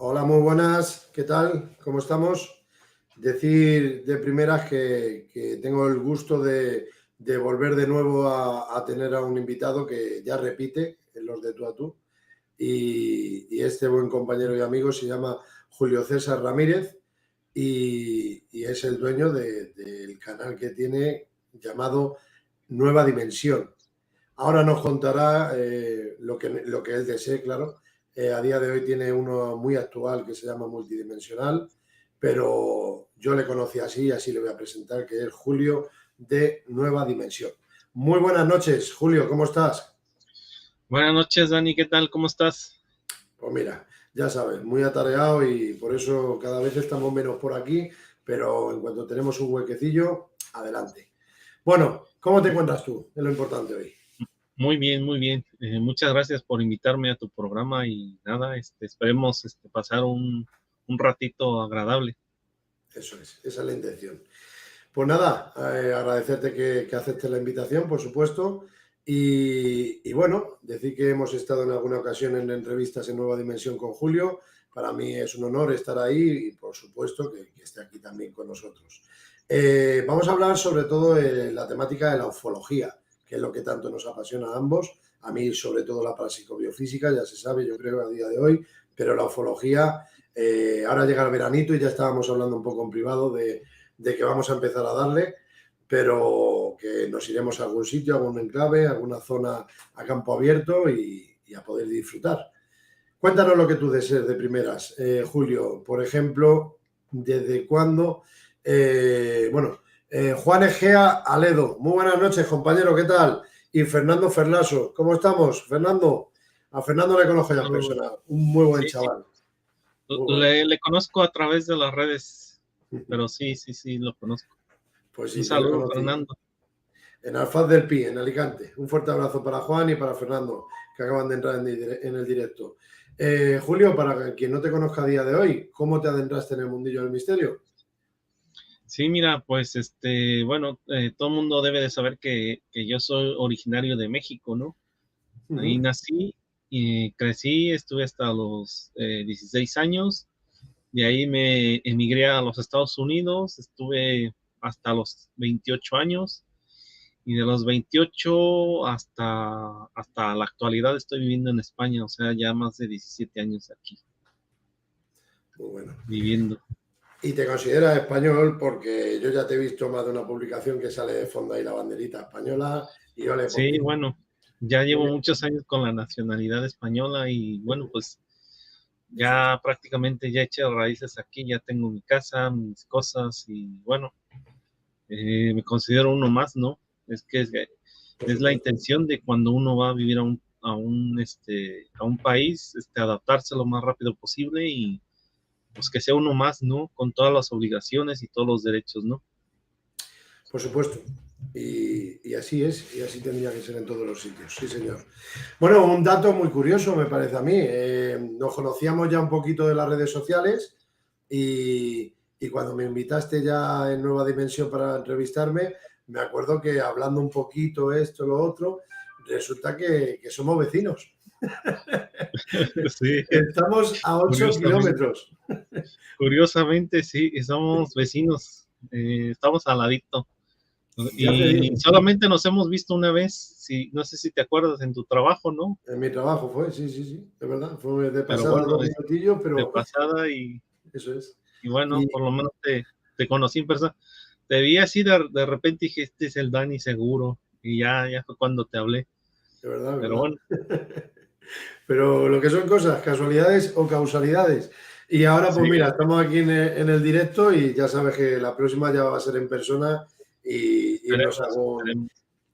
Hola, muy buenas, ¿qué tal? ¿Cómo estamos? Decir de primeras que tengo el gusto de volver de nuevo a tener a un invitado que ya repite en los de tú a tú. Y este buen compañero y amigo se llama Julio César Ramírez y es el dueño del canal que tiene llamado Nueva Dimensión. Ahora nos contará lo que él desee, claro. A día de hoy tiene uno muy actual que se llama Multidimensional, pero yo le conocí así le voy a presentar, que es Julio de Nueva Dimensión. Muy buenas noches, Julio, ¿cómo estás? Buenas noches, Dani, ¿qué tal? ¿Cómo estás? Pues mira, ya sabes, muy atareado y por eso cada vez estamos menos por aquí, pero en cuanto tenemos un huequecillo, adelante. Bueno, ¿cómo te encuentras tú? Es lo importante hoy. Muy bien, muy bien. Muchas gracias por invitarme a tu programa y nada, esperemos pasar un ratito agradable. Eso es, esa es la intención. Pues nada, agradecerte que aceptes la invitación, por supuesto. Y bueno, decir que hemos estado en alguna ocasión en entrevistas en Nueva Dimensión con Julio. Para mí es un honor estar ahí y por supuesto que esté aquí también con nosotros. Vamos a hablar sobre todo de la temática de la ufología, que es lo que tanto nos apasiona a ambos. A mí sobre todo la parapsicobiofísica, ya se sabe, yo creo, a día de hoy, pero la ufología, ahora llega el veranito y ya estábamos hablando un poco en privado de que vamos a empezar a darle, pero que nos iremos a algún sitio, a algún enclave, a alguna zona a campo abierto y a poder disfrutar. Cuéntanos lo que tú desees de primeras, Julio. Por ejemplo, ¿desde cuándo? Juan Egea Aledo. Muy buenas noches, compañero, ¿qué tal? Y Fernando Ferlaso, ¿cómo estamos? Fernando, a Fernando le conozco ya en Saludos. persona, un muy buen Sí, sí, chaval. Muy bueno. le conozco a través de las redes, pero sí, sí, sí, lo conozco. Pues Un sí, yo le saludo, conocí Fernando. en Alfaz del Pi, en Alicante. Un fuerte abrazo para Juan y para Fernando, que acaban de entrar en el directo. Julio, para quien no te conozca a día de hoy, ¿cómo te adentraste en el mundillo del misterio? Sí, mira, pues, bueno, todo el mundo debe de saber que yo soy originario de México, ¿no? Ahí Ujú. nací y crecí, estuve hasta los 16 años. De ahí me emigré a los Estados Unidos, estuve hasta los 28 años y de los 28 hasta la actualidad estoy viviendo en España, o sea, ya más de 17 años aquí Muy bueno. viviendo. Y te consideras español porque yo ya te he visto más de una publicación que sale de fondo ahí la banderita española y ole por Sí, ti. bueno, ya llevo Muy muchos años con la nacionalidad española y bueno, bien. pues Eso es. ya prácticamente ya eché raíces aquí, ya tengo mi casa, mis cosas y bueno, me considero uno más, ¿no? Es que Por es la supuesto. intención de cuando uno va a vivir a un país, adaptarse lo más rápido posible y pues que sea uno más, ¿no? Con todas las obligaciones y todos los derechos, ¿no? Por supuesto. Y así es, y así tendría que ser en todos los sitios, sí, señor. Bueno, un dato muy curioso me parece a mí. Nos conocíamos ya un poquito de las redes sociales y cuando me invitaste ya en Nueva Dimensión para entrevistarme, me acuerdo que hablando un poquito esto, lo otro, resulta que somos vecinos. Sí, Estamos a 8 curiosamente. kilómetros. Curiosamente, sí, somos vecinos, estamos al ladito. Ya te Y digo, solamente nos hemos visto una vez, si, no sé si te acuerdas, en tu trabajo, ¿no? en mi trabajo fue, sí, sí, sí, es verdad. Fue de Pero pasada bueno, 2 minutillos, de pero pasada eso es. y bueno, Y por lo menos te conocí en persona. Te vi así de repente y dije, este es el Dani seguro. Y ya fue cuando te hablé. es Pero verdad. bueno, Pero lo que son cosas, casualidades o causalidades. Y ahora, sí, pues mira, estamos aquí en el directo y ya sabes que la próxima ya va a ser en persona y esperemos, esperemos.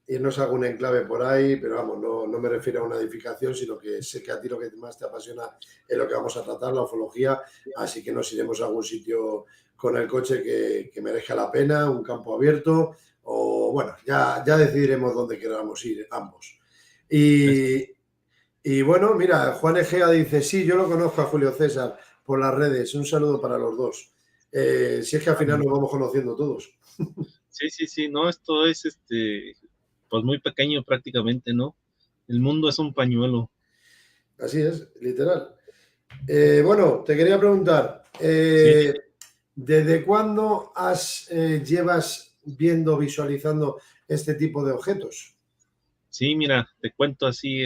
irnos a algún enclave por ahí, pero vamos, no me refiero a una edificación, sino que sé que a ti lo que más te apasiona es lo que vamos a tratar, la ufología, así que nos iremos a algún sitio con el coche que merezca la pena, un campo abierto, o bueno, ya decidiremos dónde queramos ir ambos. Eso. Y, y bueno, mira, Juan Egea dice, sí, yo lo conozco a Julio César por las redes, un saludo para los dos. Si es que al final nos vamos conociendo todos. Sí, sí, sí, no, esto es pues muy pequeño prácticamente, ¿no? El mundo es un pañuelo. Así es, literal. Bueno, te quería preguntar, Sí, ¿desde cuándo llevas viendo, visualizando este tipo de objetos? sí, mira, te cuento así,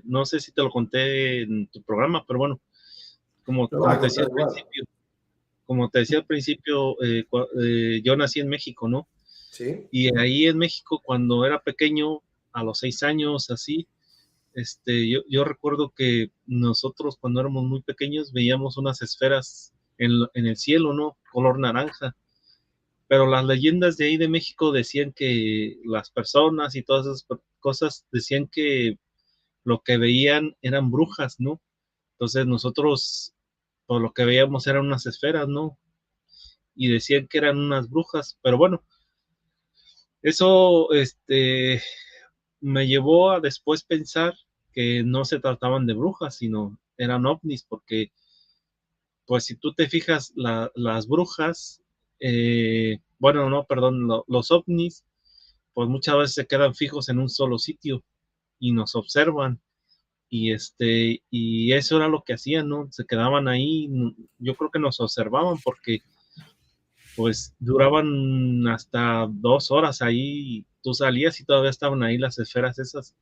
no sé si te lo conté en tu programa, pero bueno, como, Lo vas como a te decía contar al igual. principio, yo nací en México, ¿no? Sí, Y ahí en México, cuando era pequeño, a los 6 años, así, yo recuerdo que nosotros cuando éramos muy pequeños veíamos unas esferas en el cielo, ¿no? Color naranja. Pero las leyendas de ahí de México decían que las personas y todas esas cosas decían que lo que veían eran brujas, ¿no? Entonces nosotros, por lo que veíamos eran unas esferas, ¿no? Y decían que eran unas brujas, pero bueno, eso, me llevó a después pensar que no se trataban de brujas, sino eran ovnis, porque, pues, si tú te fijas, las brujas, bueno, no, perdón, los ovnis, pues muchas veces se quedan fijos en un solo sitio y nos observan. Y eso era lo que hacían, ¿no? Se quedaban ahí, yo creo que nos observaban porque pues duraban hasta 2 horas ahí, tú salías y todavía estaban ahí las esferas esas,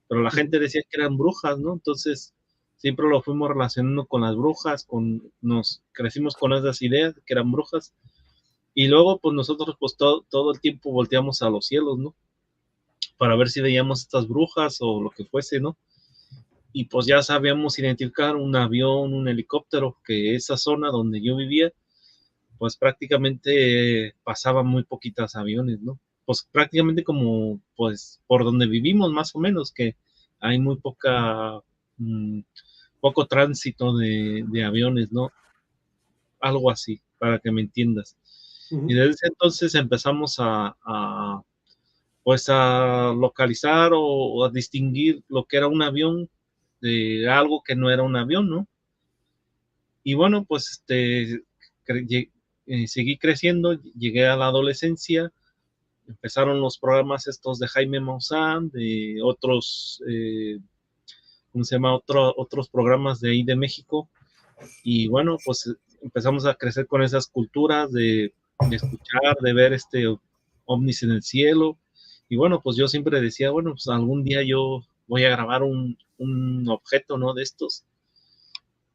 pero la ujú, gente decía que eran brujas, ¿no? Entonces siempre lo fuimos relacionando con las brujas, nos crecimos con esas ideas que eran brujas, y luego pues nosotros pues todo el tiempo volteamos a los cielos, ¿no? Para ver si veíamos estas brujas o lo que fuese, ¿no? Y pues ya sabíamos identificar un avión, un helicóptero, que esa zona donde yo vivía pues prácticamente pasaban muy poquitas aviones, ¿no? Pues prácticamente como, pues, por donde vivimos más o menos, que hay muy mm, poco tránsito de aviones, ¿no? Algo así, para que me entiendas. Y ujú. desde ese entonces empezamos pues a localizar o a distinguir lo que era un avión de algo que no era un avión, ¿no? Y bueno, pues seguí creciendo, llegué a la adolescencia, empezaron los programas estos de Jaime Maussan, de otros, ¿cómo se llama? Otros programas de ahí de México. Y bueno, pues empezamos a crecer con esas culturas de escuchar, de ver ovnis en el cielo. Y bueno, pues yo siempre decía, bueno, pues algún día yo voy a grabar un objeto, ¿no? De estos.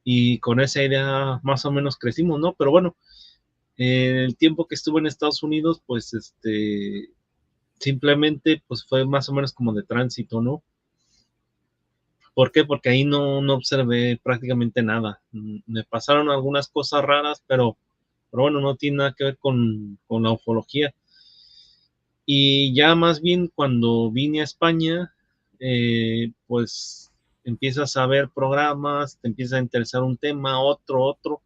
Y con esa idea más o menos crecimos, ¿no? Pero bueno, el tiempo que estuve en Estados Unidos, pues simplemente pues fue más o menos como de tránsito, ¿no? ¿Por qué? Porque ahí no observé prácticamente nada. Me pasaron algunas cosas raras, pero bueno, no tiene nada que ver con la ufología. Y ya más bien cuando vine a España, pues empiezas a ver programas, te empieza a interesar un tema, otro,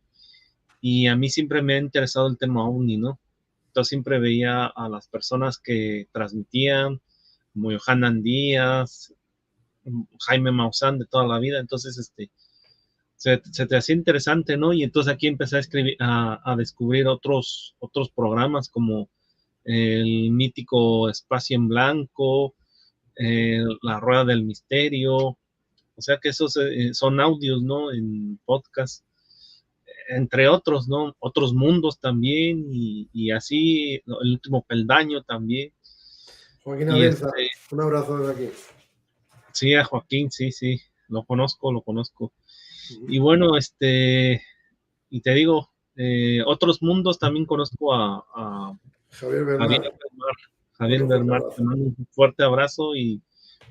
y a mí siempre me ha interesado el tema OVNI, ¿no? Entonces siempre veía a las personas que transmitían, como Johanan Díaz, Jaime Maussan de toda la vida, entonces se te hacía interesante, ¿no? Y entonces aquí empecé a escribir, a descubrir otros programas como el mítico Espacio en Blanco, La Rueda del Misterio, o sea que esos son audios, ¿no? En podcast, entre otros, ¿no? Otros mundos también, y así, ¿no? El último peldaño también. Joaquín Y Abenza, un abrazo desde aquí. sí, a Joaquín, sí, sí, lo conozco. Ujú. Y bueno, y te digo, otros mundos también conozco a Javier Javier Bernal, Bermar. Javier otro fuerte Bermar, te abrazo. mando un fuerte abrazo y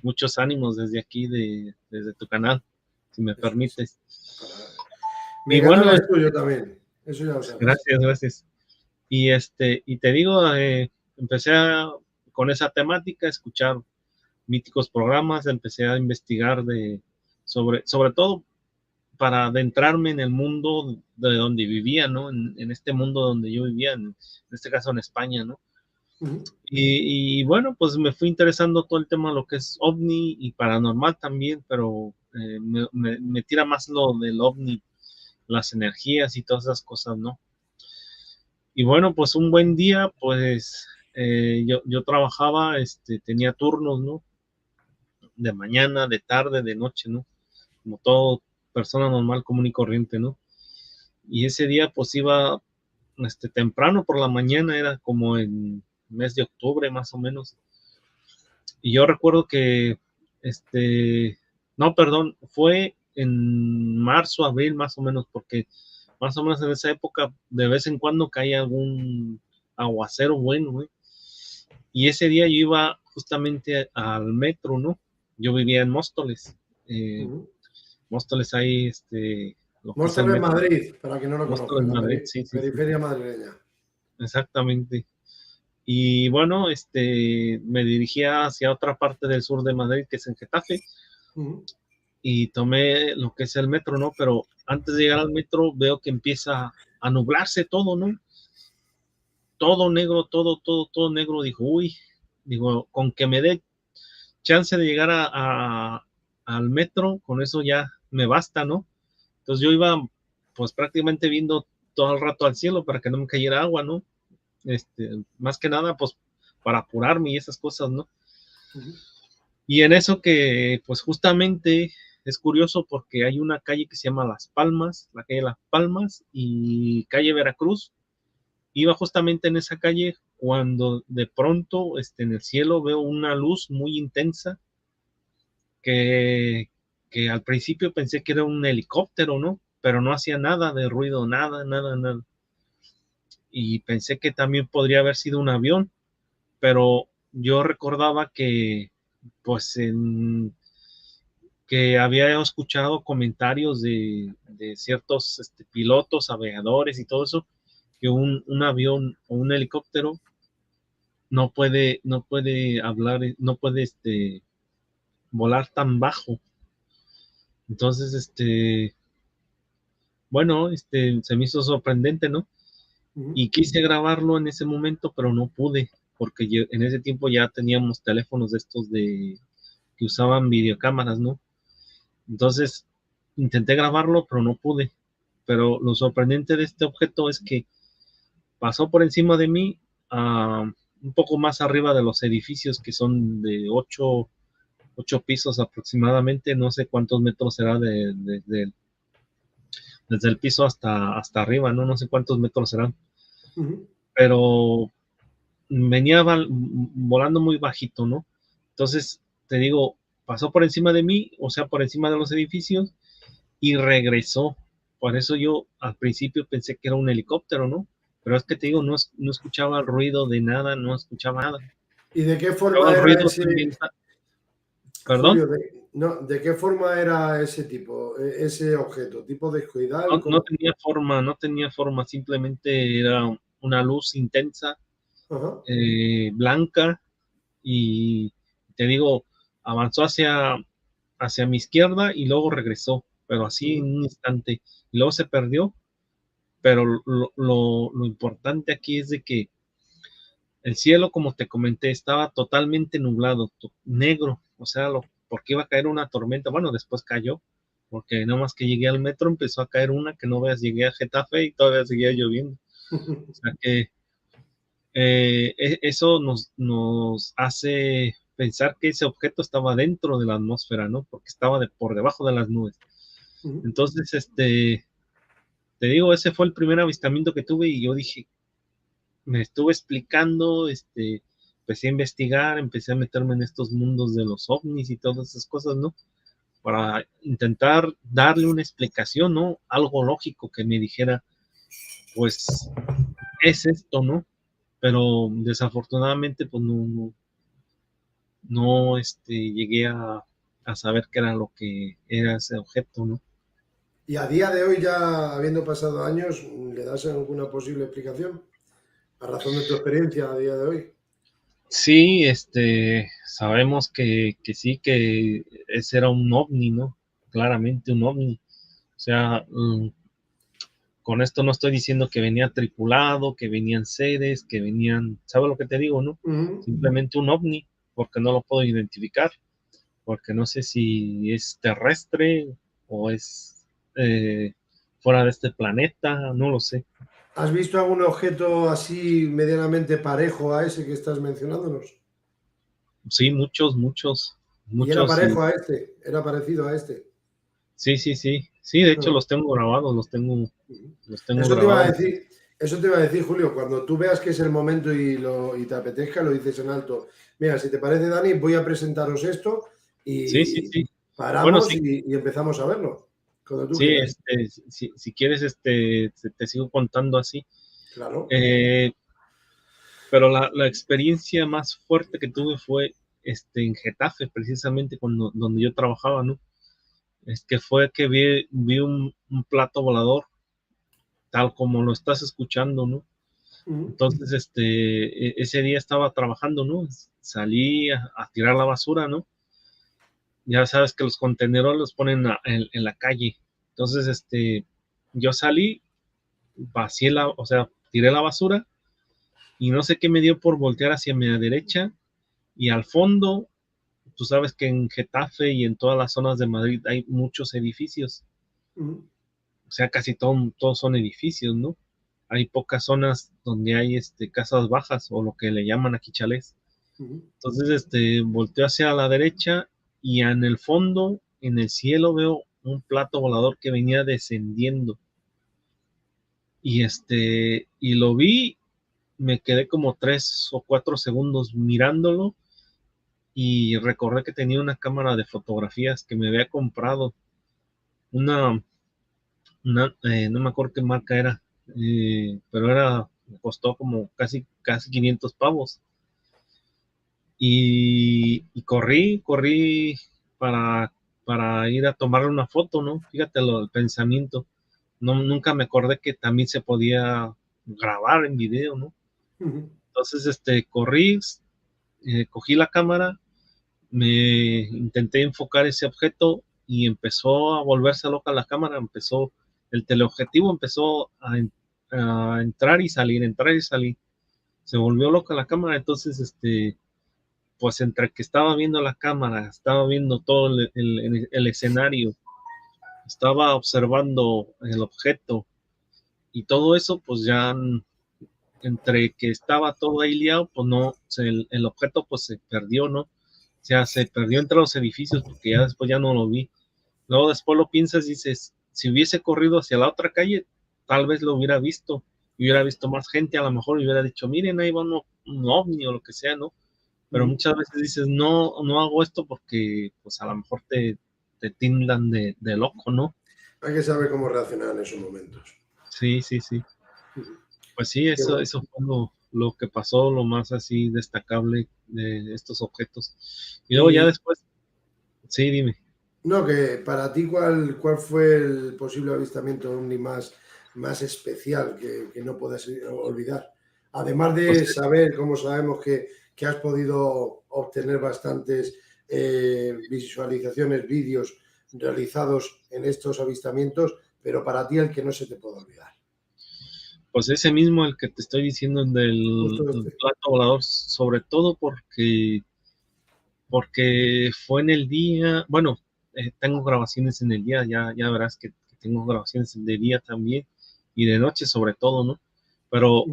muchos ánimos desde aquí, desde tu canal, si me Eso es. permites. Mi Y canal bueno, es tuyo también, eso ya lo sabes. gracias, gracias. Y te digo, con esa temática, escuchar míticos programas, empecé a investigar sobre todo para adentrarme en el mundo de donde vivía, ¿no? En este mundo donde yo vivía, en este caso en España, ¿no? Ujú. Y bueno, pues me fui interesando todo el tema de lo que es ovni y paranormal también, pero me tira más lo del ovni, las energías y todas esas cosas, ¿no? Y bueno, pues un buen día, pues yo trabajaba, tenía turnos, ¿no? De mañana, de tarde, de noche, ¿no? Como todo. persona normal, común y corriente, ¿no? Y ese día pues iba temprano por la mañana, era como en mes de octubre más o menos. Y yo recuerdo que, no, perdón, fue en marzo, abril más o menos, porque más o menos en esa época de vez en cuando caía algún aguacero bueno, güey. Y ese día yo iba justamente al metro, ¿no? Yo vivía en Móstoles. Móstoles ahí, lo que es el Móstoles, metro. Madrid, para quien no lo conozca, Móstoles, la Madrid, sí, sí, sí. periferia madrileña. Exactamente. Y bueno, me dirigía hacia otra parte del sur de Madrid, que es en Getafe, y tomé lo que es el metro, ¿no? Pero antes de llegar al metro veo que empieza a nublarse todo, ¿no? Todo negro, todo negro. Digo, con que me dé chance de llegar al metro, con eso ya me basta, ¿no? Entonces yo iba pues prácticamente viendo todo el rato al cielo para que no me cayera agua, ¿no? Más que nada pues para apurarme y esas cosas, ¿no? Y en eso que pues justamente es curioso porque hay una calle que se llama Las Palmas, la calle Las Palmas y calle Veracruz. Iba justamente en esa calle cuando de pronto en el cielo veo una luz muy intensa que al principio pensé que era un helicóptero, ¿no? Pero no hacía nada de ruido, nada, nada, nada. Y pensé que también podría haber sido un avión, pero yo recordaba que, pues, que había escuchado comentarios de ciertos pilotos, aviadores y todo eso, que un avión o un helicóptero no puede hablar, no puede volar tan bajo. Entonces, bueno, se me hizo sorprendente, ¿no? Y quise grabarlo en ese momento, pero no pude, porque en ese tiempo ya teníamos teléfonos de estos que usaban videocámaras, ¿no? Entonces, intenté grabarlo, pero no pude. Pero lo sorprendente de este objeto es que pasó por encima de mí, un poco más arriba de los edificios que son de 8 pisos aproximadamente, no sé cuántos metros será desde el piso hasta arriba, ¿no? No sé cuántos metros serán, pero venía volando muy bajito, ¿no? Entonces, te digo, pasó por encima de mí, o sea, por encima de los edificios, y regresó. Por eso yo al principio pensé que era un helicóptero, ¿no? Pero es que te digo, no escuchaba el ruido de nada, no escuchaba nada. ¿Y de qué Escuchaba forma el era ruido ese, también. ¿Perdón? Julio, de qué forma era ese tipo, ese objeto? ¿Tipo descoidal? No tenía forma, simplemente era una luz intensa, Ajá. blanca, y te digo, avanzó hacia mi izquierda y luego regresó, pero así en un instante, y luego se perdió. Pero lo importante aquí es de que el cielo, como te comenté, estaba totalmente nublado, negro, o sea, porque iba a caer una tormenta. Bueno, después cayó, porque nada más que llegué al metro empezó a caer una que no veas, llegué a Getafe y todavía seguía lloviendo. O sea que eso nos hace pensar que ese objeto estaba dentro de la atmósfera, ¿no? Porque estaba por debajo de las nubes. Entonces, te digo, ese fue el primer avistamiento que tuve y yo dije, me estuve explicando, empecé a investigar, empecé a meterme en estos mundos de los ovnis y todas esas cosas, ¿no? Para intentar darle una explicación, ¿no? Algo lógico que me dijera, pues, es esto, ¿no? Pero desafortunadamente, pues, no, llegué a saber qué era lo que era ese objeto, ¿no? Y a día de hoy, ya habiendo pasado años, ¿le das alguna posible explicación? A razón de tu experiencia a día de hoy. Sí, sabemos que sí, que ese era un ovni, ¿no? Claramente un ovni. O sea, con esto no estoy diciendo que venía tripulado, que venían seres, que venían, ¿sabes lo que te digo, no? Simplemente un ovni, porque no lo puedo identificar, porque no sé si es terrestre o es fuera de este planeta, no lo sé. ¿Has visto algún objeto así medianamente parejo a ese que estás mencionándonos? Sí, muchos, muchos, Y era muchos. parejo a este, era parecido a este. Sí, sí, sí. Sí, de hecho Ujú. los tengo grabados, Ujú. los tengo Eso te iba a grabados. decir, eso te iba a decir, Julio, cuando tú veas que es el momento y te apetezca, lo dices en alto. Mira, si te parece, Dani, voy a presentaros esto Sí, sí, y sí. Bueno, paramos sí, y empezamos a verlo, cuando tú sí, quieras. si quieres, te sigo contando así. Claro. Eh, pero la experiencia más fuerte que tuve fue en Getafe, precisamente donde yo trabajaba, ¿no? Es que fue que vi un plato volador, tal como lo estás escuchando, ¿no? Ujú, Entonces, ese día estaba trabajando, ¿no? Salí a tirar la basura, ¿no? Ya sabes que los contenedores los ponen en la calle. Entonces, yo salí, vacié o sea, tiré la basura y no sé qué me dio por voltear hacia mi derecha y al fondo, tú sabes que en Getafe y en todas las zonas de Madrid hay muchos edificios, ujú, o sea, casi todos son edificios, ¿no? Hay pocas zonas donde hay casas bajas o lo que le llaman aquí chalés. ujú, Entonces, volteo hacia la derecha y en el fondo, en el cielo, veo un plato volador que venía descendiendo. Y lo vi, me quedé como 3 o 4 segundos mirándolo y recordé que tenía una cámara de fotografías que me había comprado, una, no me acuerdo qué marca era, pero me costó como casi 500 pavos. Y corrí para, para ir a tomarle una foto, ¿no? Fíjate el pensamiento. No, nunca me acordé que también se podía grabar en video, ¿no? ujú. Entonces, corrí, cogí la cámara, me intenté enfocar ese objeto y empezó a volverse loca la cámara, el teleobjetivo empezó a entrar y salir. Se volvió loca la cámara, entonces, pues entre que estaba viendo la cámara, estaba viendo todo el escenario, estaba observando el objeto y todo eso, pues ya entre que estaba todo ahí liado, pues no, el objeto pues se perdió, ¿no? O sea, se perdió entre los edificios porque ya después ya no lo vi. Luego después lo piensas y dices, si hubiese corrido hacia la otra calle, tal vez lo hubiera visto más gente, a lo mejor y hubiera dicho, miren, ahí va un ovni o lo que sea, ¿no? Pero Ujú. muchas veces dices, no, no hago esto porque pues a lo mejor te tildan de loco, ¿no? Hay que saber cómo reaccionar en esos momentos. Sí, sí, sí. Ujú. Pues sí, Qué eso fue lo que pasó, lo más así destacable de estos objetos. Y luego ya Y después, sí, dime. no, que para ti, ¿cuál fue el posible avistamiento ovni más especial que no puedas olvidar? Además Pues de saber, como sabemos, que has podido obtener bastantes visualizaciones, vídeos realizados en estos avistamientos, pero para ti el que no se te puede olvidar. Pues ese mismo, el que te estoy diciendo Justo del este. plato volador, sobre todo porque fue en el día, bueno, tengo grabaciones en el día, ya verás que tengo grabaciones de día también y de noche sobre todo, ¿no? Pero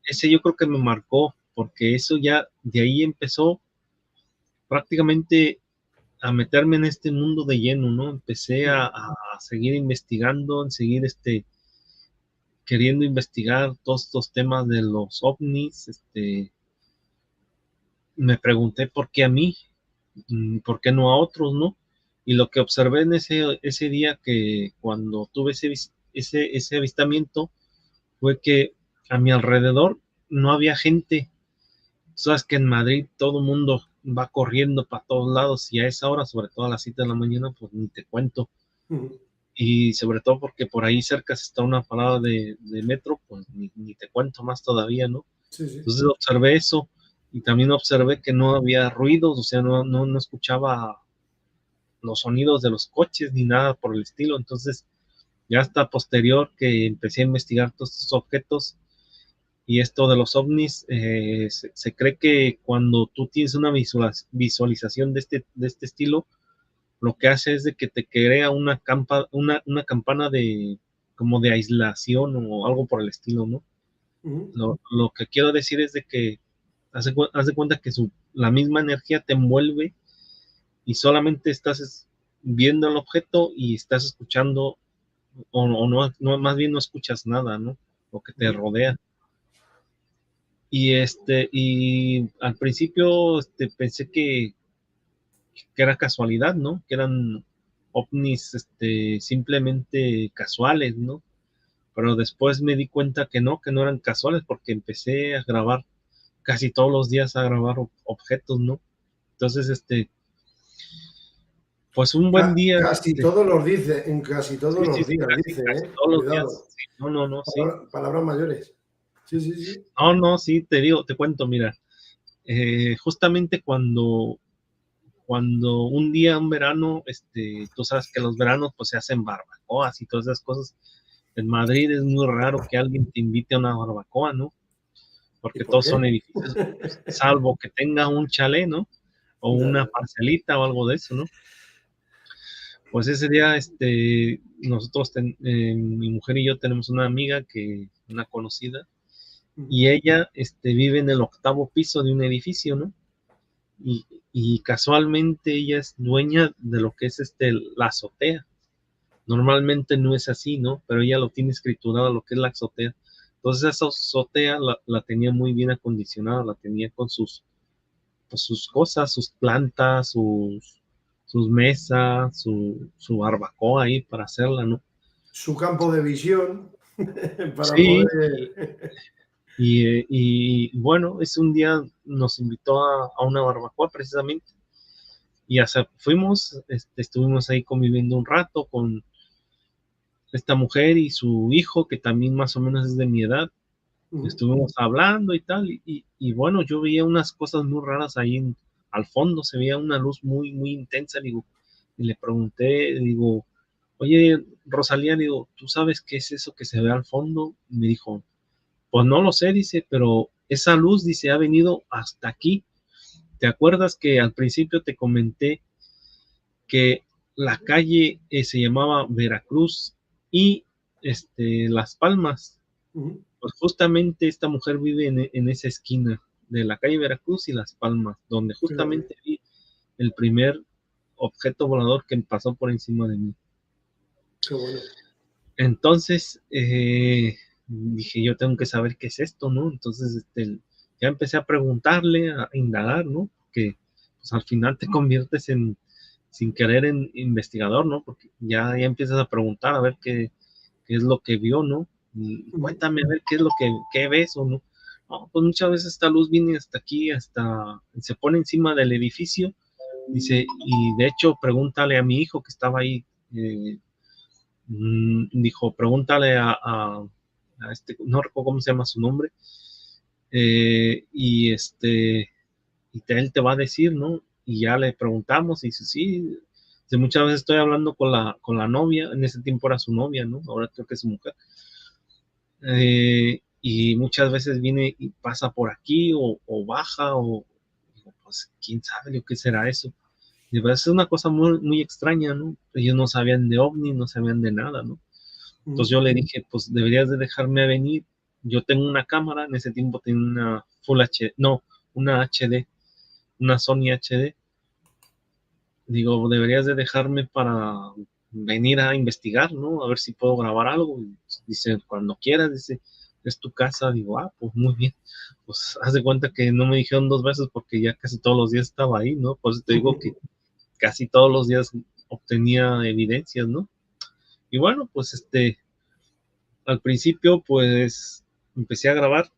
ese yo creo que me marcó, porque eso ya, de ahí empezó prácticamente a meterme en este mundo de lleno, ¿no? Empecé a seguir investigando, en seguir queriendo investigar todos estos temas de los ovnis, me pregunté por qué a mí, por qué no a otros, ¿no? Y lo que observé en ese día que cuando tuve ese avistamiento fue que a mi alrededor no había gente. Tú sabes que en Madrid todo el mundo va corriendo para todos lados y a esa hora, sobre todo a las 7 de la mañana, pues ni te cuento. Y sobre todo porque por ahí cerca está una parada de metro, pues ni te cuento más todavía, ¿no? Sí, sí. Entonces observé eso y también observé que no había ruidos, o sea, no escuchaba los sonidos de los coches ni nada por el estilo. Entonces, ya hasta posterior que empecé a investigar todos estos objetos y esto de los ovnis, se cree que cuando tú tienes una visualización de este estilo, lo que hace es de que te crea una campana como de aislación o algo por el estilo, ¿no? Lo que quiero decir es de que haz de cuenta que la misma energía te envuelve y solamente estás viendo el objeto y estás escuchando, o no, más bien no escuchas nada, ¿no? Lo que te rodea. Y al principio pensé que era casualidad, ¿no? Que eran ovnis simplemente casuales, ¿no? Pero después me di cuenta que no eran casuales porque empecé a grabar casi todos los días a grabar objetos, ¿no? Entonces, pues un buen día, Casi todos los dice, en casi todos sí, sí, los sí, días, casi, dice, casi todos los días, cuidado. sí, no, sí, Palabras mayores. Sí, sí, sí. no, sí, te digo, te cuento, mira, justamente cuando un día, un verano, tú sabes que los veranos pues se hacen barbacoas y todas esas cosas. En Madrid es muy raro que alguien te invite a una barbacoa, ¿no? ¿Y Porque por todos qué? son edificios, pues, salvo que tenga un chalet, ¿no? O Ya, una ya. parcelita o algo de eso, ¿no? Pues ese día, nosotros, mi mujer y yo tenemos una amiga una conocida, y ella, vive en el 8º piso de un edificio, ¿no? Y, y casualmente ella es dueña de lo que es la azotea. Normalmente no es así, ¿no? Pero ella lo tiene escriturado, lo que es la azotea. Entonces esa azotea la tenía muy bien acondicionada, la tenía con pues, sus cosas, sus plantas, sus mesas, su barbacoa ahí para hacerla, ¿no? Su campo de visión para Sí, poder. y bueno, ese un día nos invitó a una barbacoa precisamente, y hasta fuimos, estuvimos ahí conviviendo un rato con esta mujer y su hijo, que también más o menos es de mi edad. Estuvimos hablando y tal, y bueno, yo veía unas cosas muy raras ahí al fondo, se veía una luz muy, muy intensa, digo, y le pregunté, digo, oye, Rosalía, digo, ¿tú sabes qué es eso que se ve al fondo? Y me dijo, pues no lo sé, dice, pero esa luz, dice, ha venido hasta aquí. ¿Te acuerdas que al principio te comenté que la calle se llamaba Veracruz y Las Palmas? Pues justamente esta mujer vive en esa esquina de la calle Veracruz y Las Palmas, donde Fíjate, justamente vi el primer objeto volador que pasó por encima de mí. qué bueno. Entonces, dije, yo tengo que saber qué es esto, ¿no? Entonces, ya empecé a preguntarle, a indagar, ¿no? Que pues, al final te conviertes sin querer, en investigador, ¿no? Porque ya empiezas a preguntar a ver qué es lo que vio, ¿no? Y cuéntame a ver qué es lo qué ves o no. No, pues muchas veces esta luz viene hasta aquí, se pone encima del edificio, dice, y de hecho pregúntale a mi hijo que estaba ahí, dijo, pregúntale a no recuerdo cómo se llama su nombre, y él te va a decir, ¿no? Y ya le preguntamos y dice, sí, dice, muchas veces estoy hablando con la novia, en ese tiempo era su novia, ¿no? Ahora creo que es su mujer. Y muchas veces viene y pasa por aquí o baja o digo, pues quién sabe lo que será eso. Y pues, es una cosa muy, muy extraña, ¿no? Ellos no sabían de ovni, no sabían de nada, ¿no? Entonces yo le dije, pues deberías de dejarme venir. Yo tengo una cámara, en ese tiempo tenía una Full HD, no, una HD, una Sony HD. Digo, deberías de dejarme para venir a investigar, ¿no? A ver si puedo grabar algo. Y dice, cuando quieras, dice, es tu casa. Digo, pues muy bien. Pues haz de cuenta que no me dijeron 2 veces porque ya casi todos los días estaba ahí, ¿no? Por eso te digo que casi todos los días obtenía evidencias, ¿no? Y bueno, pues al principio, pues empecé a grabar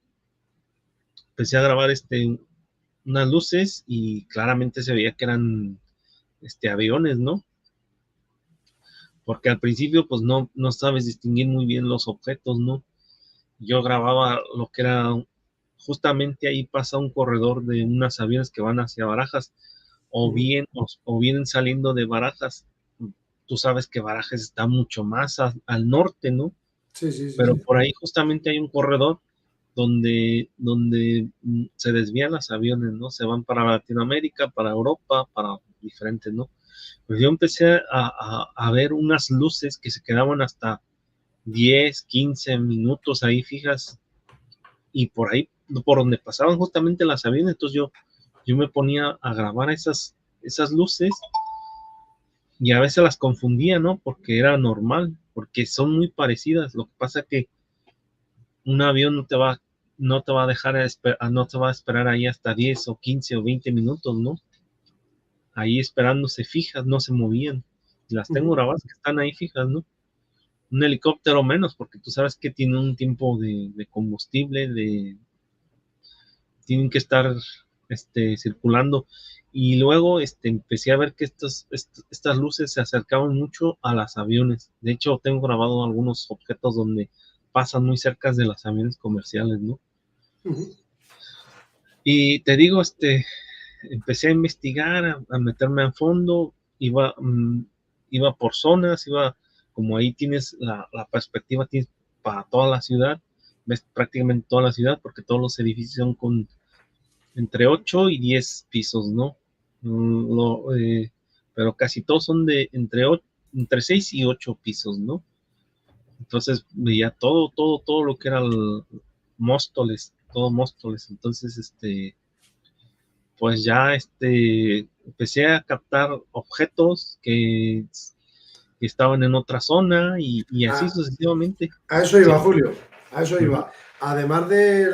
unas luces y claramente se veía que eran aviones, ¿no? Porque al principio pues no sabes distinguir muy bien los objetos, ¿no? Yo grababa lo que era, justamente ahí pasa un corredor de unas aviones que van hacia Barajas, o vienen saliendo de Barajas. Tú sabes que Barajas está mucho más al norte, ¿no? Sí, sí, sí, Pero sí. por ahí justamente hay un corredor donde se desvían los aviones, ¿no? Se van para Latinoamérica, para Europa, para diferentes, ¿no? Pues yo empecé a ver unas luces que se quedaban hasta 10, 15 minutos ahí fijas, y por ahí, por donde pasaban justamente las aviones, entonces yo me ponía a grabar esas luces, y a veces las confundía, ¿no? Porque era normal, porque son muy parecidas. Lo que pasa es que un avión no te va a dejar, no te va a esperar ahí hasta 10 o 15 o 20 minutos, ¿no? Ahí esperándose fijas, no se movían. Las tengo Ujú. grabadas que están ahí fijas, ¿no? Un helicóptero menos, porque tú sabes que tiene un tiempo de combustible, tienen que estar circulando. Y luego empecé a ver que estas luces se acercaban mucho a los aviones. De hecho, tengo grabado algunos objetos donde pasan muy cerca de los aviones comerciales, ¿no? Ujú. Y te digo, empecé a investigar, a meterme a fondo, iba por zonas, como ahí tienes la perspectiva, tienes para toda la ciudad, ves prácticamente toda la ciudad, porque todos los edificios son con entre 8 y 10 pisos, ¿no? Pero casi todos son de entre 6 y 8 pisos, ¿no? Entonces veía todo lo que era el Móstoles, todo Móstoles. Entonces, pues ya empecé a captar objetos que estaban en otra zona y así A, sucesivamente. a eso Sí. iba, Julio, a eso Ujú. iba. Además de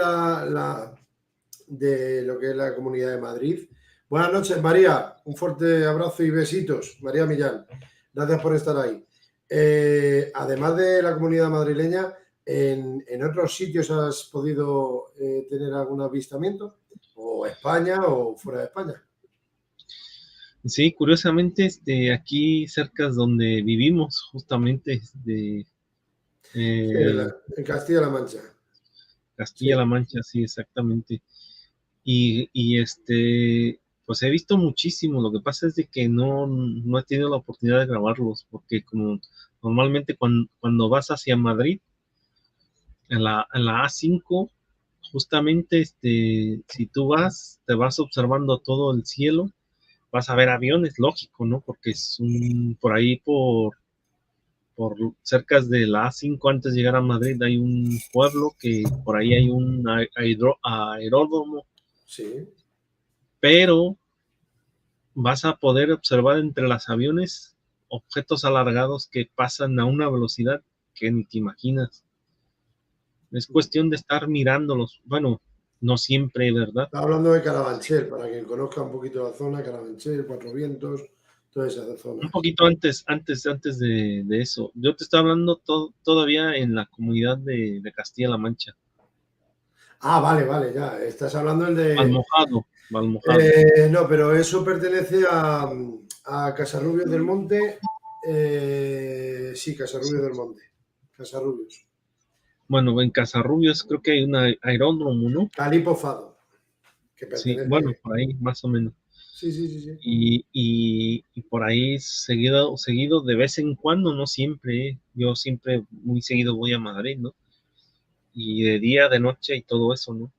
de lo que es la Comunidad de Madrid. Buenas noches, María. Un fuerte abrazo y besitos. María Millán, gracias por estar ahí. Además de la comunidad madrileña, ¿en otros sitios has podido tener algún avistamiento? ¿O España o fuera de España? Sí, curiosamente, aquí cerca es donde vivimos, justamente, Sí, eh, en Castilla-La Mancha. Sí. Castilla-La Mancha, sí, exactamente. Y pues he visto muchísimo. Lo que pasa es de que no he tenido la oportunidad de grabarlos, porque como normalmente cuando vas hacia Madrid, en la A5, justamente, si tú te vas observando todo el cielo, vas a ver aviones, lógico, ¿no? Porque por ahí, por cerca de la A5, antes de llegar a Madrid, hay un pueblo que por ahí hay un aeródromo, Sí. pero vas a poder observar entre los aviones objetos alargados que pasan a una velocidad que ni te imaginas. Es cuestión de estar mirándolos. Bueno, no siempre, ¿verdad? Estaba hablando de Carabanchel, para quien conozca un poquito la zona, Carabanchel, Cuatro Vientos, toda esa Un zona. poquito antes de eso. Yo te estoy hablando todavía en la comunidad de Castilla-La Mancha. Ah, vale, vale, ya. Estás hablando el de. Malmojado, Malmojado. No, pero eso pertenece a Casarrubios del Monte. Sí, Casarrubios del Monte. Casarrubios. Bueno, en Casarrubios creo que hay un aeródromo, ¿no? Calipo Fado, que Sí, bueno, pertenece. por ahí, más o menos. Sí, sí, sí, sí. Y por ahí seguido, de vez en cuando, no siempre, yo siempre muy seguido voy a Madrid, ¿no? Y de día, de noche y todo eso, ¿no?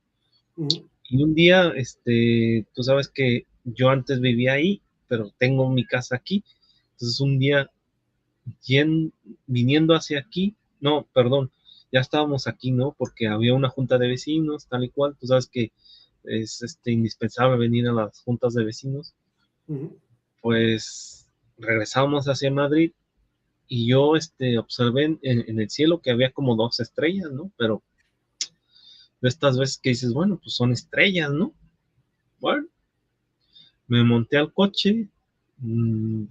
Ujú. Y un día, tú sabes que yo antes vivía ahí, pero tengo mi casa aquí. Entonces un día, viniendo hacia aquí, no, perdón, ya estábamos aquí, ¿no? Porque había una junta de vecinos, tal y cual. Tú sabes que es indispensable venir a las juntas de vecinos. Ujú. Pues regresamos hacia Madrid y yo observé en el cielo que había como dos estrellas, ¿no? Pero de estas veces que dices, bueno, pues son estrellas, ¿no? Bueno, me monté al coche, mmm,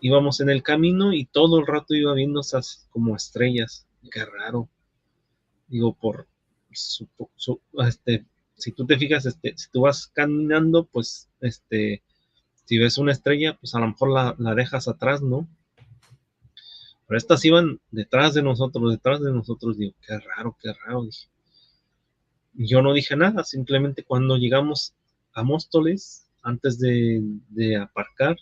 íbamos en el camino y todo el rato iba viendo esas como estrellas. Qué raro. Digo, su, si tú te fijas, si tú vas caminando, pues, si ves una estrella, pues a lo mejor la dejas atrás, ¿no? Pero estas iban detrás de nosotros, digo, qué raro, dije. Yo no dije nada, simplemente cuando llegamos a Móstoles, antes de aparcar,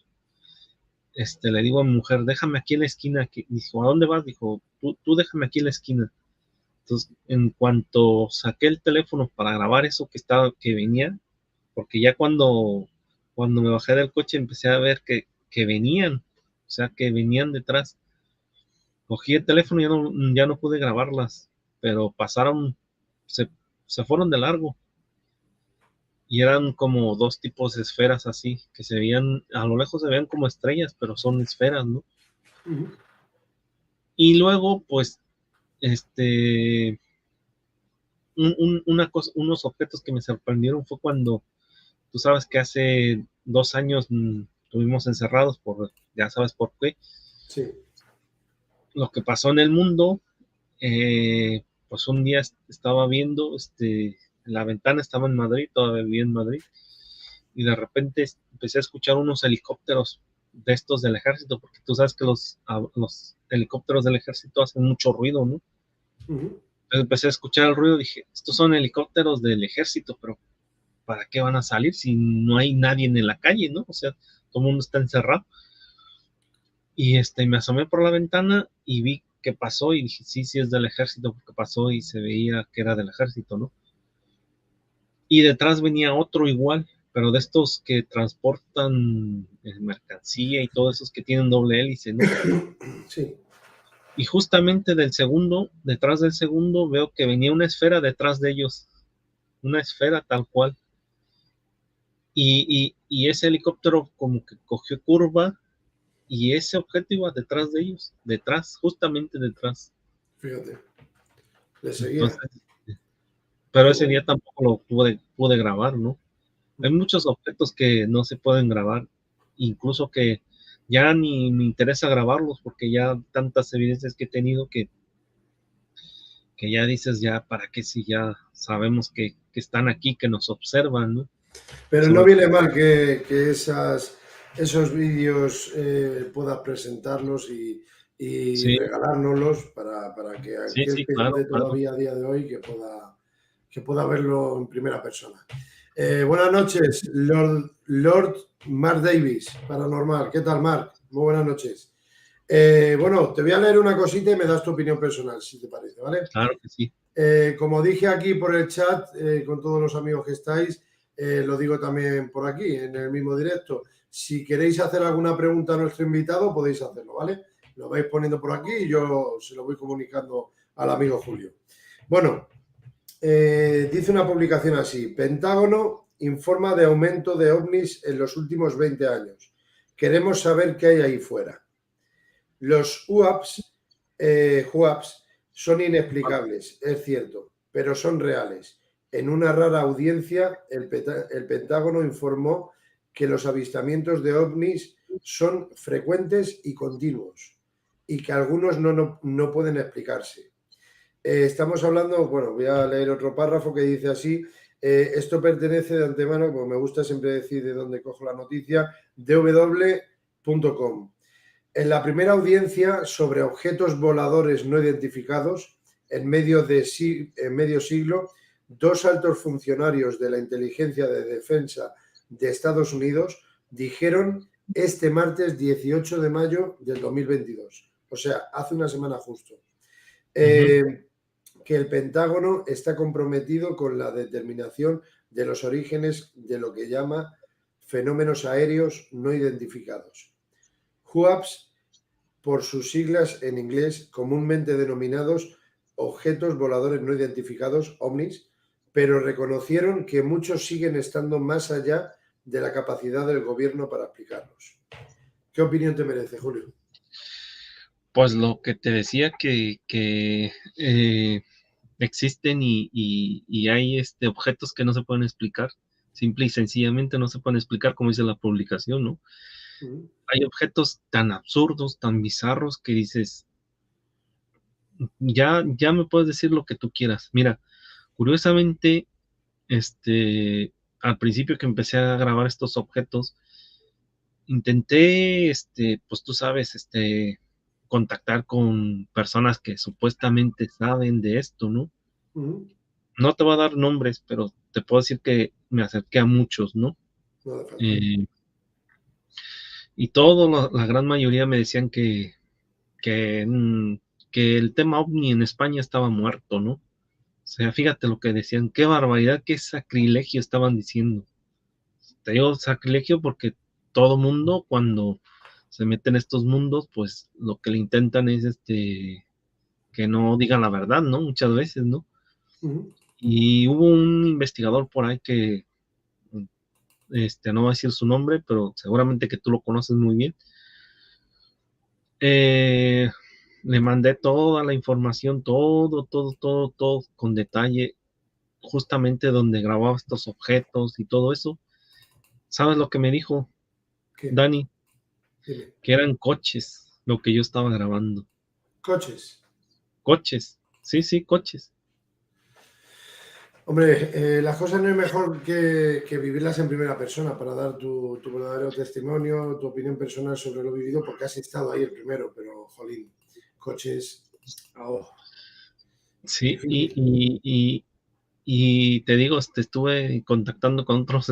le digo a mi mujer, déjame aquí en la esquina. Dijo, ¿a dónde vas? Dijo, tú déjame aquí en la esquina. Entonces, en cuanto saqué el teléfono para grabar eso que venía, porque ya cuando me bajé del coche empecé a ver que venían, o sea, que venían detrás. Cogí el teléfono y ya no pude grabarlas, pero pasaron, se, se fueron de largo. y eran como dos tipos de esferas así, que se veían, a lo lejos se veían como estrellas, pero son esferas, ¿no? Ujú. Y luego, pues, este, una cosa, unos objetos que me sorprendieron fue cuando, tú sabes que hace 2 años estuvimos encerrados por, ya sabes por qué, Sí, lo que pasó en el mundo. Pues un día estaba viendo, en la ventana, estaba en Madrid, todavía vivía en Madrid, y de repente empecé a escuchar unos helicópteros de estos del ejército, porque tú sabes que los helicópteros del ejército hacen mucho ruido, ¿no? ujú, Entonces empecé a escuchar el ruido, dije, estos son helicópteros del ejército, pero ¿para qué van a salir si no hay nadie en la calle, ¿no? O sea, todo el mundo está encerrado. Y me asomé por la ventana y vi qué pasó y dije, sí, sí es del ejército, porque pasó y se veía que era del ejército, ¿no? Y detrás venía otro igual, pero de estos que transportan mercancía y todos esos que tienen doble hélice, ¿no? sí, Y justamente del segundo, detrás del segundo, veo que venía una esfera detrás de ellos, una esfera tal cual. Y ese helicóptero como que cogió curva y ese objeto iba detrás de ellos, detrás, justamente detrás. fíjate, le seguía. Entonces, pero Qué ese bueno. día tampoco lo pude grabar, ¿no? Hay Ujú. muchos objetos que no se pueden grabar, incluso que ya ni me interesa grabarlos porque ya tantas evidencias que he tenido que ya dices, ya, ¿para qué si ya sabemos que están aquí, que nos observan, ¿no? Pero no Sobre viene todo, mal que esos vídeos puedas presentarlos y sí, regalárnoslos para que sí, aquel sí, que claro, esté claro. todavía a día de hoy que pueda verlo en primera persona. Buenas noches, Lord Mark Davis, Paranormal. ¿Qué tal, Mark? Muy buenas noches. Bueno, te voy a leer una cosita y me das tu opinión personal, si te parece, ¿vale? Claro que sí. Como dije aquí por el chat, con todos los amigos que estáis, lo digo también por aquí, en el mismo directo. Si queréis hacer alguna pregunta a nuestro invitado, podéis hacerlo, ¿vale? Lo vais poniendo por aquí y yo se lo voy comunicando al amigo Julio. Bueno, dice una publicación así: Pentágono informa de aumento de ovnis en los últimos 20 años. Queremos saber qué hay ahí fuera. Los UAPs son inexplicables, es cierto, pero son reales. En una rara audiencia, el Pentágono informó que los avistamientos de ovnis son frecuentes y continuos y que algunos no pueden explicarse. Estamos hablando, bueno, voy a leer otro párrafo que dice así: esto pertenece de antemano, como me gusta siempre decir de dónde cojo la noticia, dw.com. En la primera audiencia sobre objetos voladores no identificados, en medio siglo, dos altos funcionarios de la Inteligencia de Defensa de Estados Unidos dijeron este martes 18 de mayo del 2022, o sea, hace una semana justo, Ujú. eh, que el Pentágono está comprometido con la determinación de los orígenes de lo que llama fenómenos aéreos no identificados. HUAPs, por sus siglas en inglés, comúnmente denominados objetos voladores no identificados, ovnis, pero reconocieron que muchos siguen estando más allá de la capacidad del gobierno para explicarlos. ¿Qué opinión te merece, Julio? Pues lo que te decía que existen y hay objetos que no se pueden explicar, simple y sencillamente no se pueden explicar, como dice la publicación, ¿no? Mm. Hay objetos tan absurdos, tan bizarros que dices, ya me puedes decir lo que tú quieras. Mira, curiosamente, al principio que empecé a grabar estos objetos, intenté, pues tú sabes, contactar con personas que supuestamente saben de esto, ¿no? Mm. No te voy a dar nombres, pero te puedo decir que me acerqué a muchos, ¿no? No hace falta. Eh, y todo, la gran mayoría me decían que, que el tema ovni en España estaba muerto, ¿no? O sea, fíjate lo que decían, qué barbaridad, qué sacrilegio estaban diciendo. Te digo sacrilegio porque todo mundo cuando se mete en estos mundos, pues lo que le intentan es que no digan la verdad, ¿no? Muchas veces, ¿no? Mm. Y hubo un investigador por ahí que no voy a decir su nombre, pero seguramente que tú lo conoces muy bien. Le mandé toda la información, todo con detalle, justamente donde grababa estos objetos y todo eso. ¿Sabes lo que me dijo, ¿Qué? Dani? Dime. Que eran coches lo que yo estaba grabando. ¿Coches? Coches, sí, coches. Hombre, las cosas no es mejor que vivirlas en primera persona para dar tu verdadero testimonio, tu opinión personal sobre lo vivido, porque has estado ahí el primero, pero, jolín, coches, oh, Sí, difícil. y te digo, estuve contactando con otros,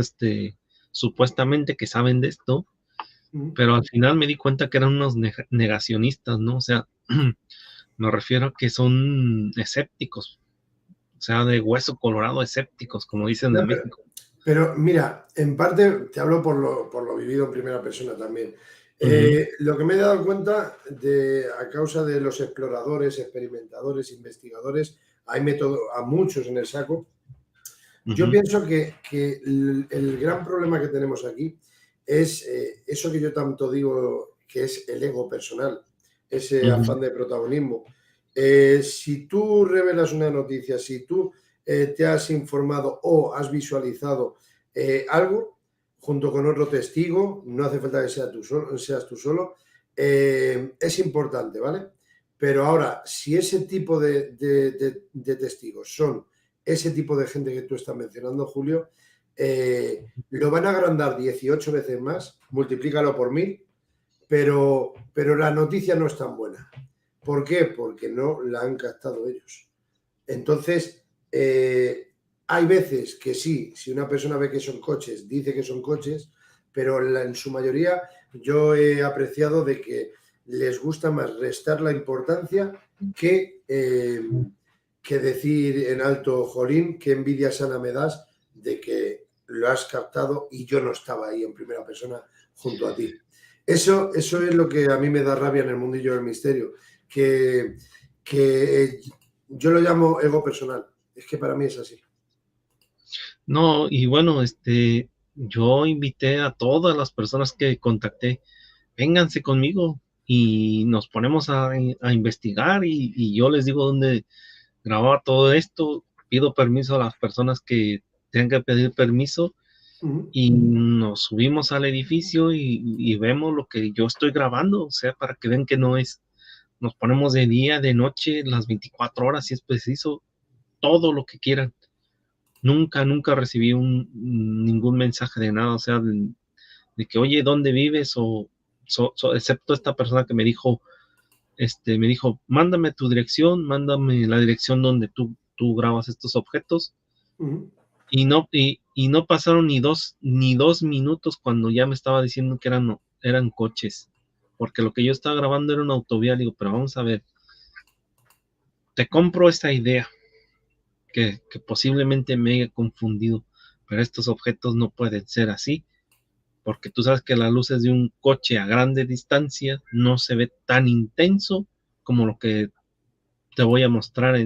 supuestamente que saben de esto, Mm. pero al final me di cuenta que eran unos negacionistas, ¿no? O sea, me refiero a que son escépticos, o sea, de hueso colorado escépticos, como dicen No, en México. pero mira, en parte te hablo por lo vivido en primera persona también. Ujú, Lo que me he dado cuenta a causa de los exploradores, experimentadores, investigadores, hay método, a muchos en el saco. Yo ujú, pienso que el gran problema que tenemos aquí es eso que yo tanto digo que es el ego personal, ese ujú, afán de protagonismo. Si tú revelas una noticia, si tú te has informado o has visualizado algo junto con otro testigo, no hace falta que seas tú solo, es importante, ¿vale? Pero ahora, si ese tipo de testigos son ese tipo de gente que tú estás mencionando, Julio, lo van a agrandar 18 veces más, multiplícalo por 1000, pero la noticia no es tan buena. ¿Por qué? Porque no la han captado ellos. Entonces, hay veces que sí, si una persona ve que son coches, dice que son coches, pero en su mayoría yo he apreciado de que les gusta más restar la importancia que decir en alto, jolín, qué envidia sana me das de que lo has captado y yo no estaba ahí en primera persona junto a ti. Eso es lo que a mí me da rabia en el mundillo del misterio, que yo lo llamo ego personal. Es que para mí es así. No, y bueno, yo invité a todas las personas que contacté, vénganse conmigo y nos ponemos a investigar y yo les digo dónde grabar todo esto, pido permiso a las personas que tengan que pedir permiso Ujú, y nos subimos al edificio y vemos lo que yo estoy grabando, o sea, para que vean que no es, nos ponemos de día, de noche, las 24 horas si es preciso, todo lo que quieran. Nunca recibí ningún mensaje de nada, o sea, de que, oye, ¿dónde vives? Excepto esta persona que me dijo, mándame tu dirección, mándame la dirección donde tú grabas estos objetos, ujú. y no pasaron ni dos minutos cuando ya me estaba diciendo que eran coches, porque lo que yo estaba grabando era una autovía. Le digo, pero vamos a ver, te compro esta idea, que posiblemente me haya confundido, pero estos objetos no pueden ser así, porque tú sabes que las luces de un coche a grande distancia no se ve tan intenso como lo que te voy a mostrar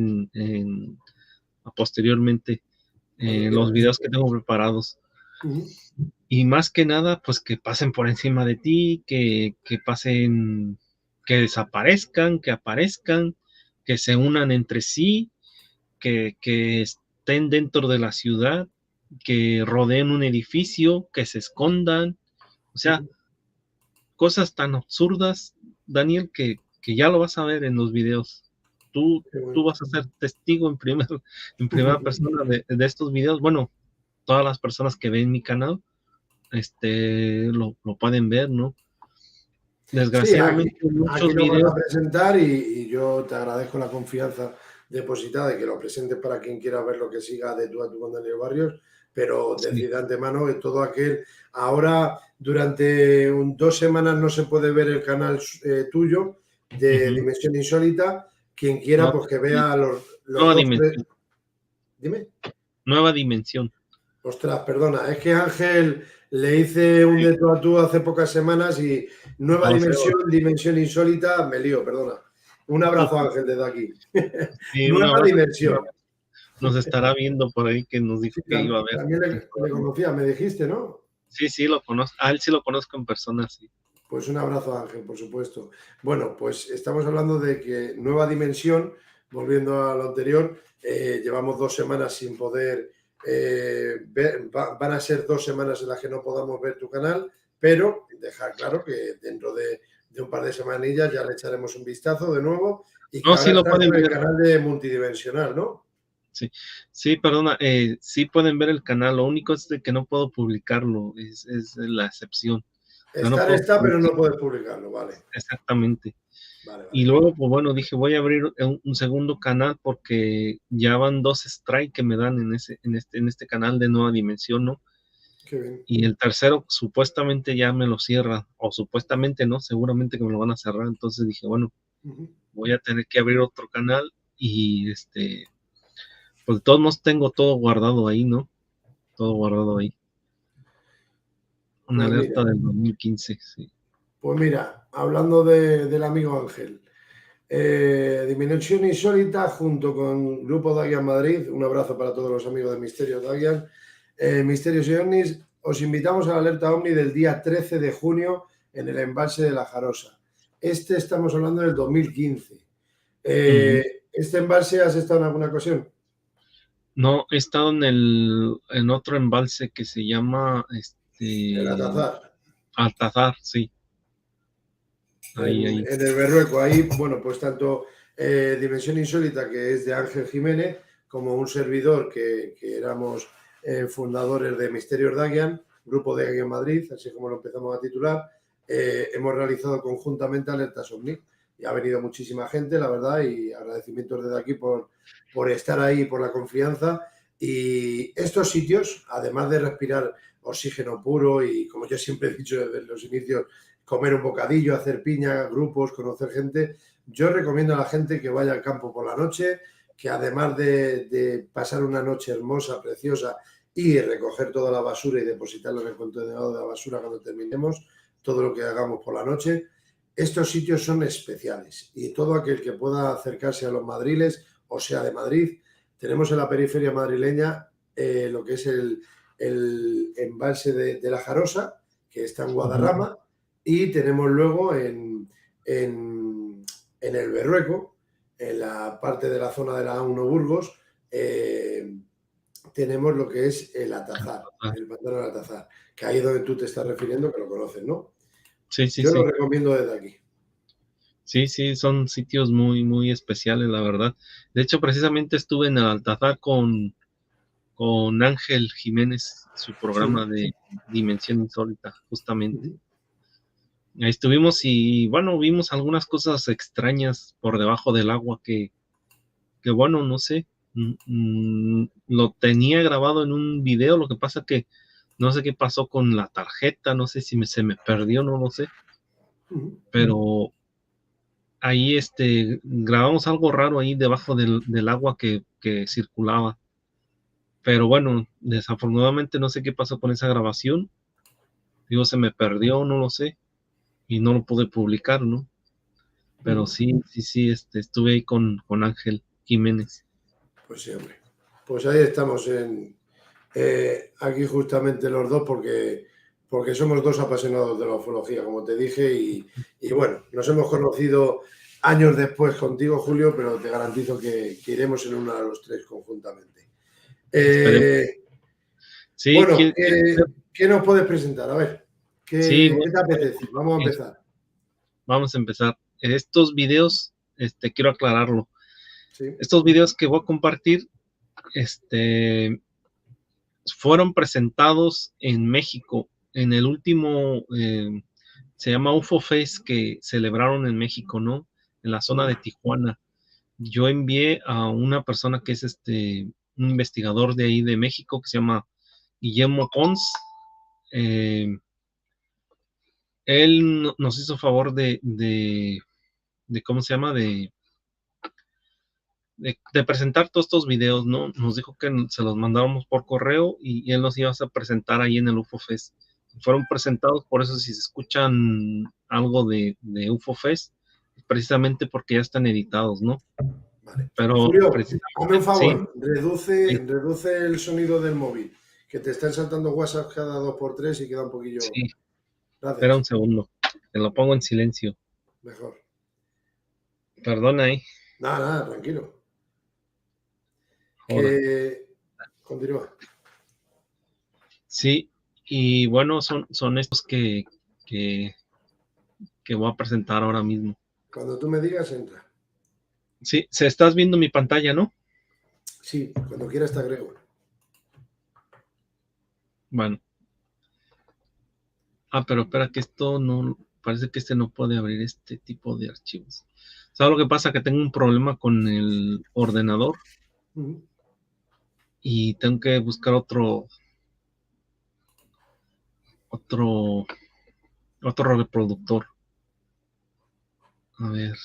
posteriormente Cuando en los quieras. videos que tengo preparados. Ujú, Y más que nada, pues que pasen por encima de ti, que pasen, que desaparezcan, que aparezcan, que se unan entre sí, que estén dentro de la ciudad, que rodeen un edificio, que se escondan. O sea, ujú. cosas tan absurdas, Daniel, que ya lo vas a ver en los videos. Tú, Qué tú bueno. vas a ser testigo en primera persona de estos videos. Bueno, todas las personas que ven mi canal, lo pueden ver, ¿no? Sí, aquí, Desgraciadamente, aquí muchos lo vas videos. a presentar y yo te agradezco la confianza depositada de que lo presentes para quien quiera ver lo que siga de tú a tú con Daniel Barrios, pero Sí, decir de antemano que todo aquel, ahora durante 2 semanas no se puede ver el canal tuyo de ujú, Dimensión Insólita, quien quiera nueva, pues que vea los nueva dos, tres, dimensión, dime. nueva dimensión. Ostras, perdona, es que Ángel le hice un de tú a tú hace pocas semanas y nueva No sé, dimensión insólita, me lío, perdona. Un abrazo, Ángel, desde aquí. sí, un Nueva abrazo. dimensión. Nos estará viendo por ahí que nos dijo Sí, que iba a ver. también le conocía, me dijiste, ¿no? Sí, lo conozco. A él sí lo conozco en persona, sí. Pues un abrazo, Ángel, por supuesto. Bueno, pues estamos hablando de que Nueva Dimensión, volviendo a lo anterior, llevamos 2 semanas sin poder ver, van a ser 2 semanas en las que no podamos ver tu canal, pero dejar claro que dentro de un par de semanillas ya le echaremos un vistazo de nuevo y que No, ahora sí lo estás pueden con el ver. canal de Multidimensional, ¿no? Sí, sí, perdona, sí pueden ver el canal, lo único es de que no puedo publicarlo, es la excepción. O sea, no Estar puedo está, pero no publicar puedes publicarlo, vale. exactamente. Vale, Y vale, vale. luego, pues bueno, dije, voy a abrir un segundo canal porque ya van 2 strikes que me dan en este canal de Nueva Dimensión, ¿no? Qué bien. Y el tercero supuestamente ya me lo cierra, o supuestamente no, seguramente que me lo van a cerrar. Entonces dije, bueno, Ujú. voy a tener que abrir otro canal y pues de todos modos tengo todo guardado ahí, ¿no? Todo guardado ahí. Una Pues alerta mira, del 2015, sí. hablando del amigo Ángel, Dimensión Insólita junto con Grupo Dagian Madrid, un abrazo para todos los amigos de Misterio Dagian, Misterios y OVNIs, os invitamos a la alerta OVNI del día 13 de junio en el embalse de La Jarosa. Estamos hablando del 2015. Ujú. ¿Este embalse has estado en alguna ocasión? No, he estado en otro embalse que se llama El Atazar. Altazar, sí, ahí. En el Berrueco. Ahí, bueno, pues tanto Dimensión Insólita, que es de Ángel Jiménez, como un servidor que éramos fundadores de Misterios Dagian, Grupo de Dagian Madrid, así como lo empezamos a titular, hemos realizado conjuntamente alertas OVNI. Y ha venido muchísima gente, la verdad, y agradecimientos desde aquí por estar ahí, por la confianza. Y estos sitios, además de respirar oxígeno puro y, como yo siempre he dicho desde los inicios, comer un bocadillo, hacer piña, grupos, conocer gente. Yo recomiendo a la gente que vaya al campo por la noche, que además de pasar una noche hermosa, preciosa y recoger toda la basura y depositarla en el contenedor de la basura cuando terminemos, todo lo que hagamos por la noche, estos sitios son especiales y todo aquel que pueda acercarse a los madriles, o sea, de Madrid, tenemos en la periferia madrileña lo que es el embalse de La Jarosa, que está en Ujú. Guadarrama, y tenemos luego en el Berrueco, en la parte de la zona de la A1 Burgos, tenemos lo que es el Atazar, Ah, el pantano del Atazar, que ahí es donde tú te estás refiriendo, que lo conoces, ¿no? sí, sí, Yo lo sí. recomiendo desde aquí. Sí, sí, son sitios muy, muy especiales, la verdad. De hecho, precisamente estuve en el Altazar con Ángel Jiménez, su programa Sí. de Dimensión Insólita, justamente. Uh-huh. Ahí estuvimos y bueno, vimos algunas cosas extrañas por debajo del agua que bueno, no sé, lo tenía grabado en un video, lo que pasa que no sé qué pasó con la tarjeta, no sé si se me perdió, no lo sé, Uh-huh. pero ahí grabamos algo raro ahí debajo del agua que circulaba. Pero bueno, desafortunadamente no sé qué pasó con esa grabación. Digo, se me perdió, no lo sé, y no lo pude publicar, ¿no? Pero Uh-huh. sí, sí, sí, estuve ahí con Ángel Jiménez. Pues sí, hombre. Pues ahí estamos aquí justamente los dos porque somos dos apasionados de la ufología, como te dije, y bueno, nos hemos conocido años después contigo, Julio, pero te garantizo que iremos en uno de los tres conjuntamente. Esperemos. Eh, Sí, bueno, ¿qué nos puedes presentar? A ver, sí, ¿qué te apetece? Vamos a eh, empezar. vamos a empezar. Estos videos, quiero aclararlo. Sí. Estos videos que voy a compartir, este, fueron presentados en México en el último, se llama UFO Fest que celebraron en México, ¿no? En la zona de Tijuana. Yo envié a una persona que es un investigador de ahí de México que se llama Guillermo Pons. Eh, Él nos hizo favor de ¿cómo se llama? De presentar todos estos videos, ¿no? Nos dijo que se los mandáramos por correo y él nos iba a presentar ahí en el UFO Fest. Fueron presentados, por eso si se escuchan algo de UFO Fest, precisamente porque ya están editados, ¿no? Vale. Pero Julio, hazme un precisamente, sí, favor, reduce, sí, reduce el sonido del móvil, Que te están saltando WhatsApp cada 2 por 3 y queda un poquillo... Sí, Gracias. espera un segundo. Te lo pongo en silencio. Mejor. Perdona ahí. Nada, tranquilo. Joder. Continúa. Sí, y bueno, son estos que voy a presentar ahora mismo. Cuando tú me digas, entra. Sí, se estás viendo mi pantalla, ¿no? Sí, cuando quieras te agrego. Bueno. Pero espera que esto no, parece que este no puede abrir este tipo de archivos. ¿Sabes lo que pasa? Que tengo un problema con el ordenador y tengo que buscar otro reproductor. A ver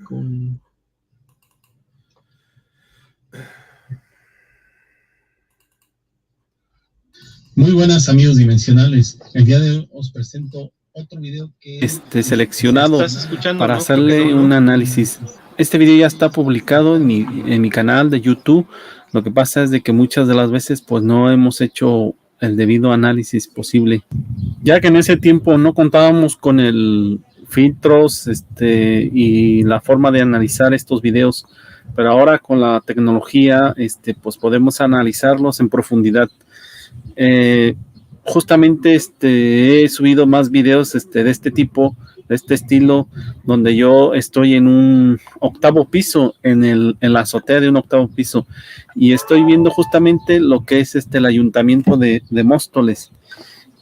con... Muy buenas amigos dimensionales. El día de hoy os presento otro video que seleccionado para hacerle un análisis. Este video ya está publicado en mi canal de YouTube. Lo que pasa es de que muchas de las veces pues no hemos hecho el debido análisis posible, ya que en ese tiempo no contábamos con el filtros y la forma de analizar estos videos, pero ahora con la tecnología pues podemos analizarlos en profundidad. Justamente he subido más videos de este tipo, de este estilo, donde yo estoy en un octavo piso, en la azotea de un octavo piso, y estoy viendo justamente lo que es el ayuntamiento de Móstoles.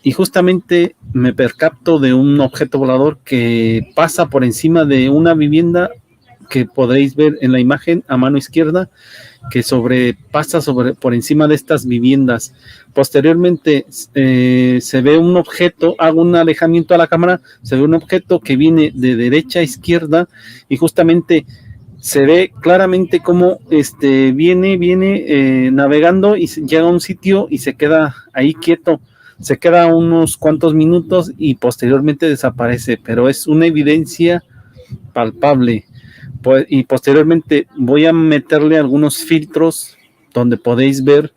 Y justamente me percapto de un objeto volador que pasa por encima de una vivienda que podréis ver en la imagen a mano izquierda, que pasa por encima de estas viviendas. Posteriormente se ve un objeto, hago un alejamiento a la cámara, se ve un objeto que viene de derecha a izquierda y justamente se ve claramente cómo viene navegando y llega a un sitio y se queda ahí quieto. Se queda unos cuantos minutos y posteriormente desaparece, pero es una evidencia palpable. Y posteriormente voy a meterle algunos filtros donde podéis ver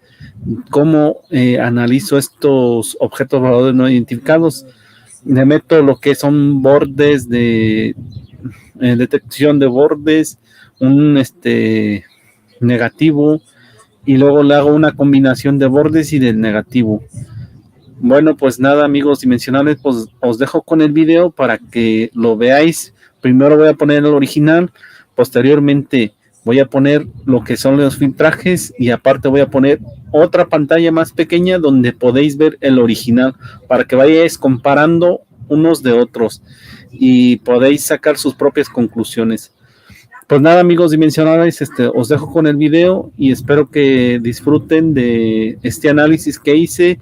cómo analizo estos objetos voladores no identificados. Le meto lo que son bordes de detección de bordes, un negativo, y luego le hago una combinación de bordes y del negativo. Bueno, pues nada, amigos dimensionales, pues os dejo con el video para que lo veáis. Primero voy a poner el original, posteriormente voy a poner lo que son los filtrajes y aparte voy a poner otra pantalla más pequeña donde podéis ver el original para que vayáis comparando unos de otros y podéis sacar sus propias conclusiones. Pues nada, amigos dimensionales, os dejo con el video y espero que disfruten de este análisis que hice.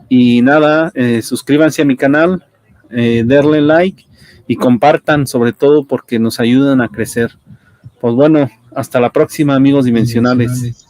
Y nada, suscríbanse a mi canal, darle like y compartan, sobre todo porque nos ayudan a crecer. Pues bueno, hasta la próxima, amigos dimensionales.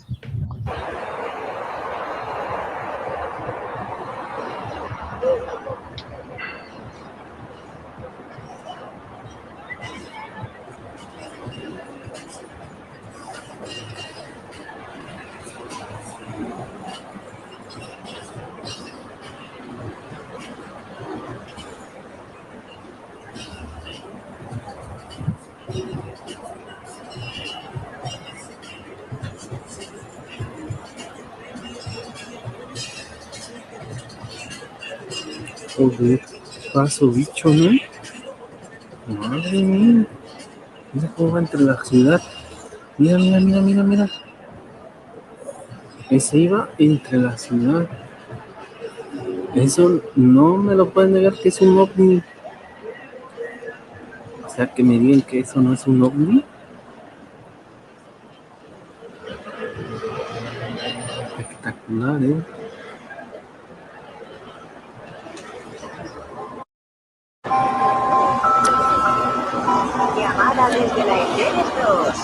Joder, paso bicho, ¿no? Madre mía. Mira cómo va entre la ciudad. Mira, mira, mira, mira, mira. Ese iba entre la ciudad. Eso no me lo pueden negar que es un ovni. O sea, que me digan que eso no es un ovni. Espectacular, ¿eh? Llamada desde la Eteres 2.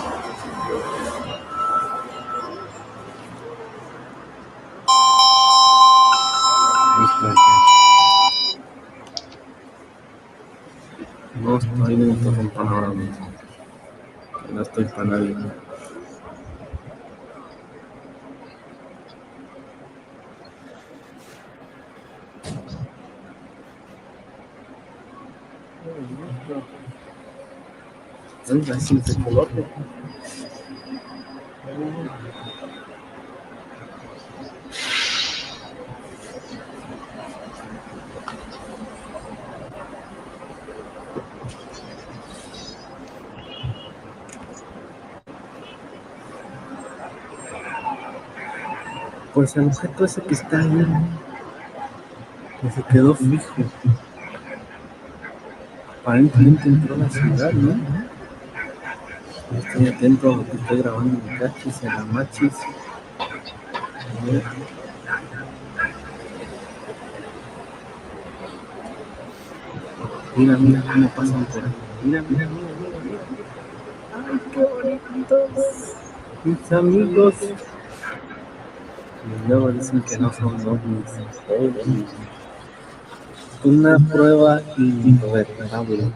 No estoy en esta campana ahora mismo. No estoy para nadie. Así es el color. Pues el objeto ese que está ahí, que se quedó fijo. Aparentemente entró a la ciudad, ¿no? Estoy atento a lo que estoy grabando en Cachis, en la Machis. Mira, mira cómo pasan por ahí. Mira, mira, mira, mira, mira. Ay, qué bonitos. Mis amigos. Y luego dicen que no son ovnis. Una prueba irreparable.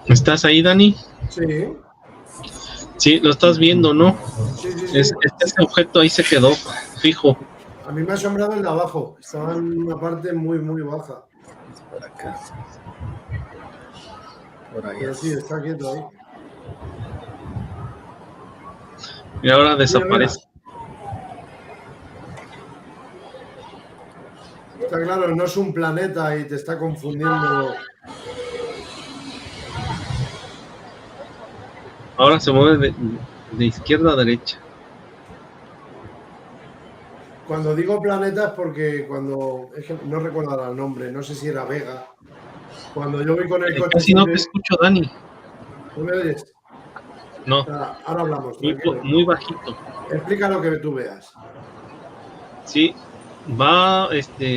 ¿Estás ahí, Dani? Sí, Sí, lo estás viendo, ¿no? sí, sí, sí. Este objeto ahí se quedó fijo. A mí me ha asombrado el de abajo. Estaba en una parte muy, muy baja. Por acá. Por allá. Pero sí, está quieto ahí. Y ahora desaparece. Está claro, no es un planeta y te está confundiendo. Ahora se mueve de izquierda a derecha. Cuando digo planeta es porque es que no recuerdo ahora el nombre, no sé si era Vega. Cuando yo voy con el coche. Casi no te escucho, Dani. ¿Tú me oyes? No, Ahora hablamos, tranquilo. muy bajito. Explica lo que tú veas. Sí, va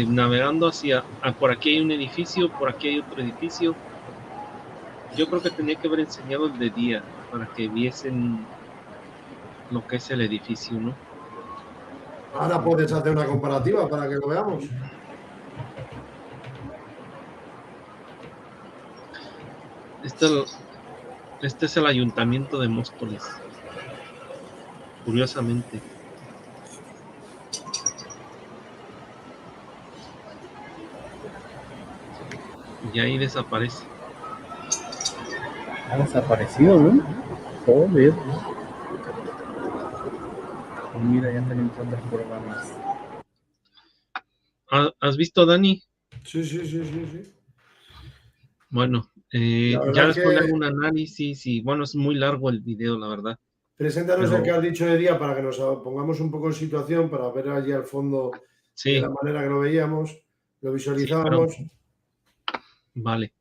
navegando hacia, por aquí hay un edificio, por aquí hay otro edificio. Yo creo que tenía que haber enseñado el de día para que viesen lo que es el edificio, ¿no? Ahora puedes hacer una comparativa para que lo veamos. Este es el ayuntamiento de Móstoles, curiosamente. Y ahí desaparece. Ha desaparecido, ¿no? Joder. Mira, ya también encuentras programas. ¿Has visto, Dani? Sí, sí, sí, sí, sí. Bueno, ya después le hago un análisis y bueno, es muy largo el video, la verdad. Preséntanos el que has dicho de día para que nos pongamos un poco en situación, para ver allí al fondo de la manera que lo veíamos, lo visualizábamos. Sí, vale,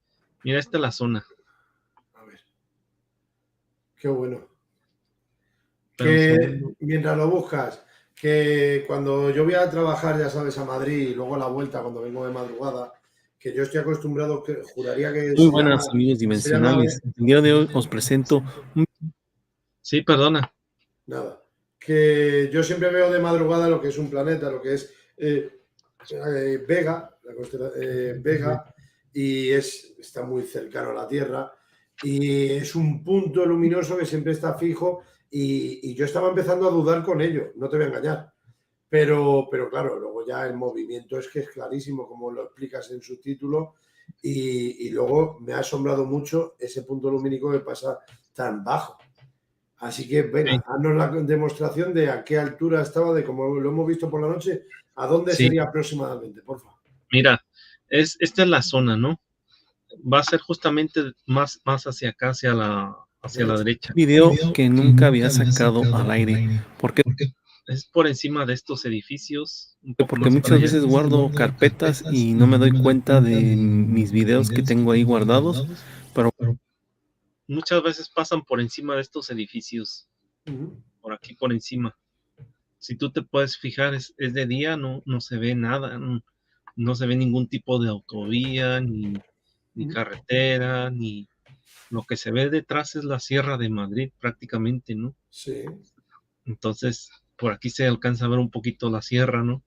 mira, esta es la zona. A ver. Qué bueno. Que mientras lo buscas, que cuando yo voy a trabajar, ya sabes, a Madrid y luego a la vuelta cuando vengo de madrugada, que yo estoy acostumbrado, que juraría que muy buenas amigos dimensionales. El día de hoy os presento Sí, perdona. Nada. Que yo siempre veo de madrugada lo que es un planeta, lo que es Vega, Vega, y está muy cercano a la Tierra, y es un punto luminoso que siempre está fijo, y yo estaba empezando a dudar con ello, no te voy a engañar. Pero claro, luego ya el movimiento es que es clarísimo, como lo explicas en su título, y luego me ha asombrado mucho ese punto lumínico que pasa tan bajo. Así que, venga, haznos la demostración de a qué altura estaba, de como lo hemos visto por la noche, a dónde sería aproximadamente, por favor. Mira, esta es la zona, ¿no? Va a ser justamente más hacia acá, hacia la derecha. Video que nunca había sacado al aire. ¿Por qué? Es por encima de estos edificios. Porque muchas veces guardo carpetas y no me doy cuenta de mis videos que tengo ahí guardados, pero muchas veces pasan por encima de estos edificios, por aquí por encima. Si tú te puedes fijar, es de día, no se ve nada, no se ve ningún tipo de autovía, ni carretera, ni lo que se ve detrás es la Sierra de Madrid prácticamente, ¿no? Sí. Entonces, por aquí se alcanza a ver un poquito la sierra, ¿no?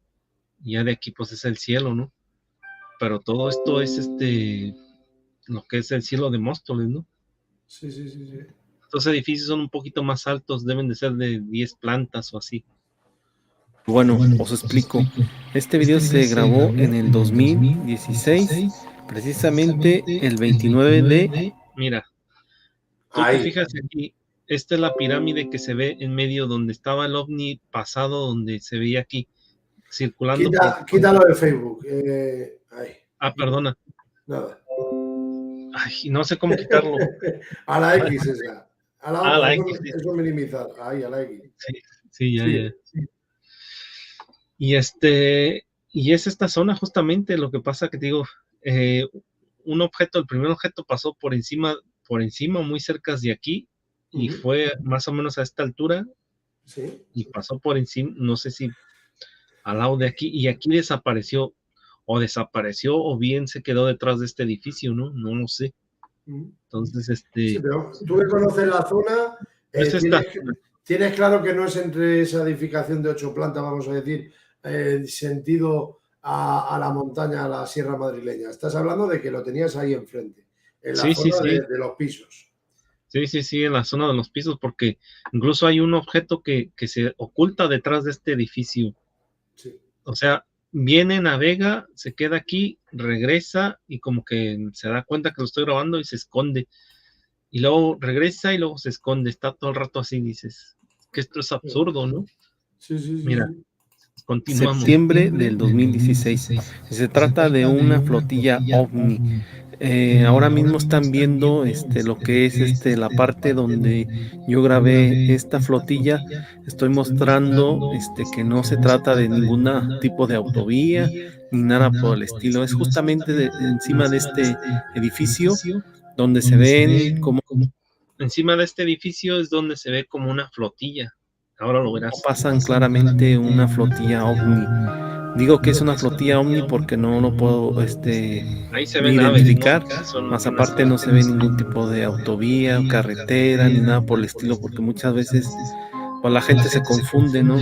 Y ya de aquí pues es el cielo, ¿no? Pero todo esto es lo que es el cielo de Móstoles, ¿no? Sí. Estos edificios son un poquito más altos, deben de ser de 10 plantas o así. Bueno, os explico. Este video se grabó en el 2016, precisamente el 29 de... Mira, tú te Ahí. fijas aquí, esta es la pirámide que se ve en medio donde estaba el ovni pasado, donde se veía aquí, circulando Quítalo de Facebook. Ahí. Ah, perdona. Nada. Ay, no sé cómo quitarlo. A la X esa. A la otra. la eso, X, sí. eso minimizar. Ahí, a la X. Sí, ya. Y y es esta zona justamente, lo que pasa que te digo, el primer objeto pasó por encima, muy cerca de aquí, y fue más o menos a esta altura, Sí. y pasó por encima, no sé si al lado de aquí, y aquí desapareció, o bien se quedó detrás de este edificio, ¿no? No lo sé. Entonces, Sí, pero tú que conoces la zona, tienes claro que no es entre esa edificación de 8 plantas, vamos a decir, sentido a la montaña, a la sierra madrileña. Estás hablando de que lo tenías ahí enfrente, en la zona de los pisos. Sí, en la zona de los pisos, porque incluso hay un objeto que se oculta detrás de este edificio. Sí. O sea, viene, navega, se queda aquí, regresa y como que se da cuenta que lo estoy grabando y se esconde. Y luego regresa y luego se esconde. Está todo el rato así, dices, que esto es absurdo, ¿no? Sí. Mira, continuamos. Septiembre del 2016. Se trata de una flotilla ovni. Ahora mismo están viendo lo que es la parte donde yo grabé esta flotilla. Estoy mostrando que no se trata de ningún tipo de autovía ni nada por el estilo. Es justamente encima de este edificio donde se ven como... Encima de este edificio es donde se ve como una flotilla. Ahora lo verás. Pasan claramente una flotilla ovni. Digo que es una flotilla ovni porque no lo puedo Ahí se ven identificar, naves, ¿no? más aparte no se ve ningún tipo de autovía o carretera ni nada por el estilo, porque muchas veces pues, la gente se confunde, ¿no?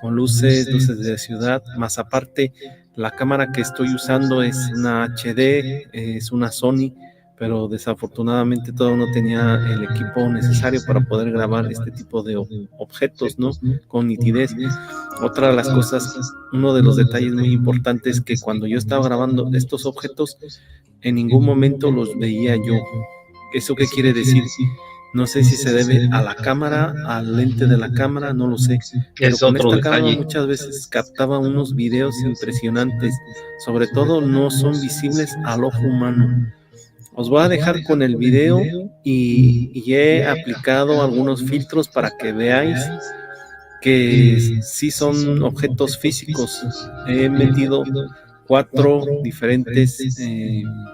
Con luces de ciudad, más aparte la cámara que estoy usando es una HD, es una Sony, pero desafortunadamente todavía no tenía el equipo necesario para poder grabar este tipo de objetos, ¿no? Con nitidez. Otra de las cosas, uno de los detalles muy importantes que cuando yo estaba grabando estos objetos, en ningún momento los veía yo. ¿Eso qué quiere decir? No sé si se debe a la cámara, al lente de la cámara, no lo sé. Pero con esta cámara muchas veces captaba unos videos impresionantes. Sobre todo no son visibles al ojo humano. Os voy a dejar con el video y he aplicado algunos filtros para que veáis que sí son objetos físicos. He metido 4 diferentes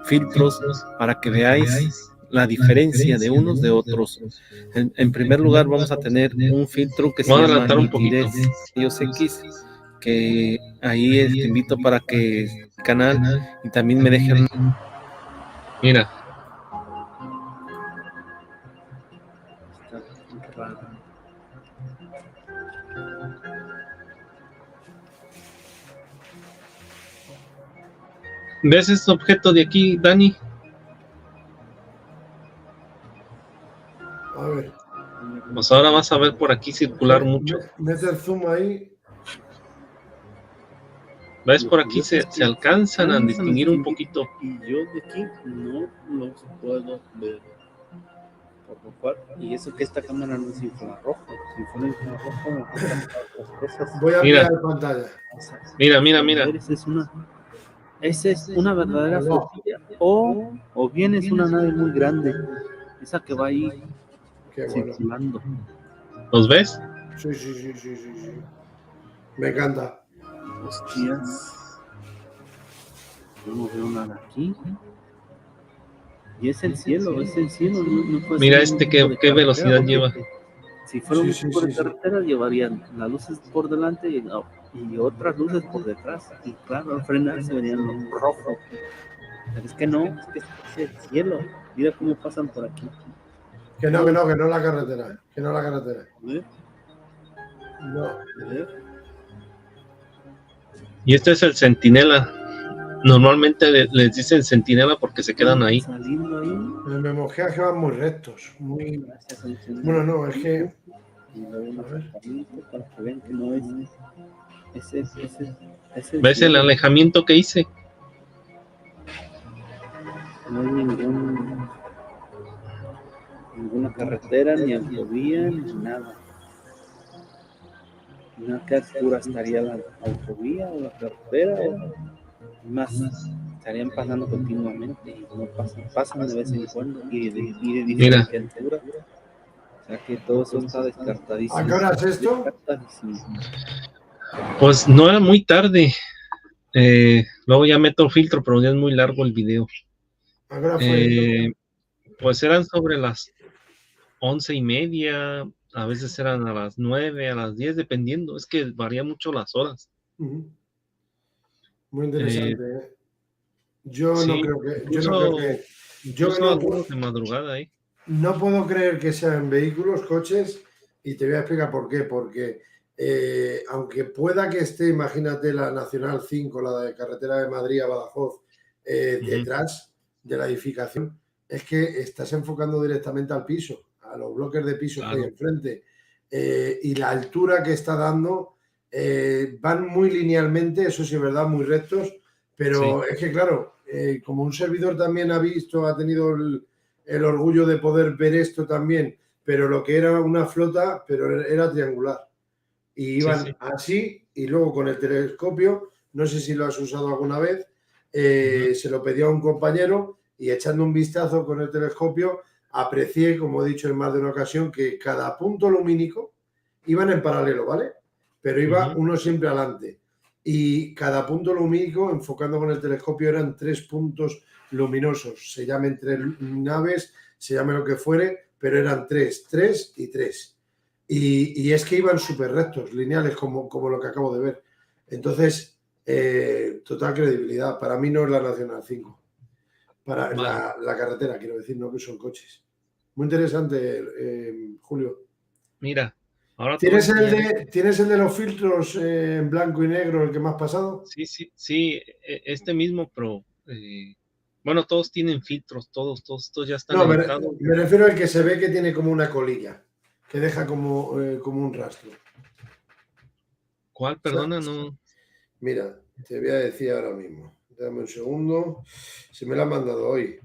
filtros para que veáis la diferencia de unos de otros. En primer lugar vamos a tener un filtro que se llama nitidez rayos X, que ahí te invito para que el canal y también me dejen. Mira. ¿Ves este objeto de aquí, Dani? A ver. Pues ahora vas a ver por aquí circular mucho. Mete el zoom ahí. ¿Ves? Por aquí se alcanzan a distinguir un poquito. Y yo de aquí no los puedo ver. Por lo cual, y eso que esta cámara no es infrarrojo. Si fuera infrarrojo, me pueden otras cosas. Voy a mirar la pantalla. Mira. Esa es una verdadera flotilla. O bien es una nave muy grande. Esa que va ahí circulando. ¿Los ves? Sí. Me encanta. Hostias. Yo no veo nada aquí. Y es el cielo. No puede mira ser qué velocidad lleva. Si fuera un tipo de carretera, llevarían las luces por delante y otras luces por detrás. Y claro, al frenar se verían los rojos. Pero es que no, es que es el cielo. Mira cómo pasan por aquí. Que no la carretera. Que no la carretera. ¿Ves? No. ¿Ves? Y este es el centinela. Normalmente les dicen centinela porque se quedan ahí. Saliendo ahí. Me mosqueas que van muy rectos. Muy... Gracias al Señor. Bueno, no, es que... Y luego un acercamiento para que vean que no es. Ese ¿Ves el alejamiento que hice? No hay ninguna carretera, ni autovía, ni nada. ¿A qué altura estaría la autovía o la carretera? Más estarían pasando continuamente y no pasan de vez en cuando y de diferente altura. O sea que todo eso está descartadísimo. ¿A qué hora es esto? Pues no era muy tarde. Luego ya meto filtro, pero ya es muy largo el video. ¿A qué hora fue? Pues eran sobre las 11:30, a veces eran a las 9, a las 10, dependiendo. Es que varía mucho las horas. Muy interesante, ¿eh? Yo sí, no creo que... De madrugada, No puedo creer que sean vehículos, coches, y te voy a explicar por qué. Porque aunque pueda que esté, imagínate, la Nacional 5, la de carretera de Madrid a Badajoz, detrás de la edificación, es que estás enfocando directamente al piso, a los bloques de piso que hay enfrente. Y la altura que está dando, van muy linealmente, eso sí es verdad, muy rectos, pero es que claro, como un servidor también ha tenido el orgullo de poder ver esto también, pero lo que era una flota, pero era triangular. Y iban así, y luego con el telescopio, no sé si lo has usado alguna vez, se lo pedí a un compañero y echando un vistazo con el telescopio, aprecié, como he dicho en más de una ocasión, que cada punto lumínico iban en paralelo, ¿vale? Pero iba uno siempre adelante. Y cada punto lumínico, enfocando con el telescopio, eran 3 puntos luminosos. Se llamen 3 naves, se llame lo que fuere, pero eran 3 y 3. Y es que iban súper rectos, lineales, como lo que acabo de ver. Entonces, total credibilidad. Para mí no es la Nacional 5. Para la carretera, quiero decir, no que son coches. Muy interesante, Julio. Mira, ahora ¿Tienes el de los filtros en blanco y negro, el que me has pasado? Sí, este mismo, pero bueno, todos tienen filtros, todos ya están editados. Me refiero al que se ve que tiene como una colilla, que deja como un rastro. ¿Cuál? Perdona, no. Mira, te voy a decir ahora mismo. Dame un segundo. Se me la han mandado hoy.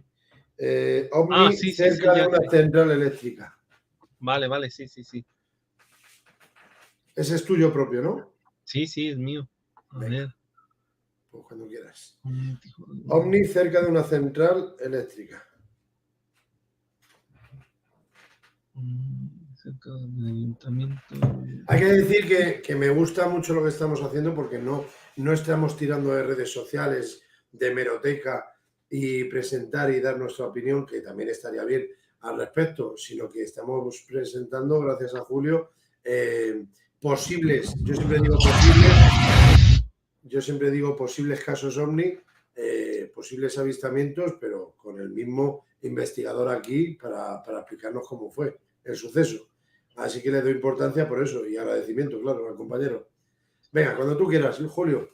Omni cerca de una central eléctrica. Vale, sí. Ese es tuyo propio, ¿no? Sí, es mío. A ver. Pues cuando quieras. Omni cerca de una central eléctrica. Cerca del ayuntamiento. Hay que decir que me gusta mucho lo que estamos haciendo porque no estamos tirando de redes sociales, de hemeroteca y presentar y dar nuestra opinión, que también estaría bien al respecto, sino que estamos presentando, gracias a Julio, posibles, yo siempre digo posibles casos OVNI, posibles avistamientos, pero con el mismo investigador aquí para explicarnos cómo fue el suceso. Así que le doy importancia por eso y agradecimiento, claro, al compañero. Venga, cuando tú quieras, Julio.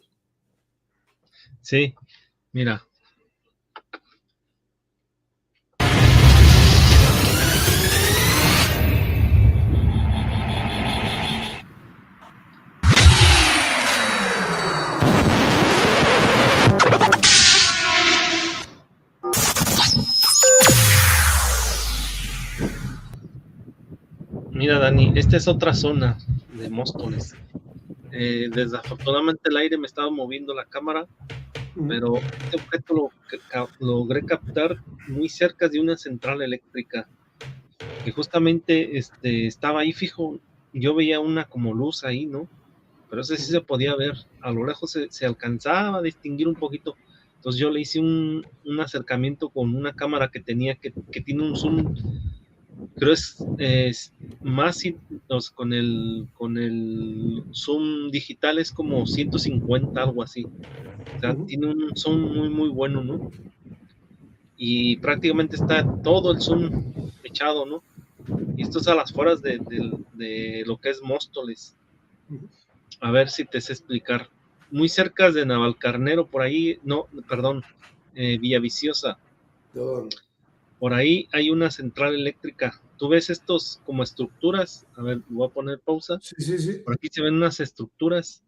Sí, mira. Mira, Dani, esta es otra zona de Móstoles. Desafortunadamente el aire me estaba moviendo la cámara, pero este objeto lo logré captar muy cerca de una central eléctrica, que justamente estaba ahí fijo. Yo veía una como luz ahí, ¿no? Pero ese sí se podía ver, a lo lejos se alcanzaba a distinguir un poquito. Entonces yo le hice un acercamiento con una cámara que tenía, que tiene un zoom, creo es más, con el zoom digital es como 150, algo así. O sea, tiene un zoom muy, muy bueno, ¿no? y prácticamente está todo el Zoom echado, ¿no? Y esto es a las afueras de lo que es Móstoles. A ver si te sé explicar. Muy cerca de Navalcarnero, por ahí, no, perdón, Villaviciosa. ¿De dónde? Por ahí hay una central eléctrica. ¿Tú ves estos como estructuras? A ver, voy a poner pausa. Sí, sí, sí. Por aquí se ven unas estructuras.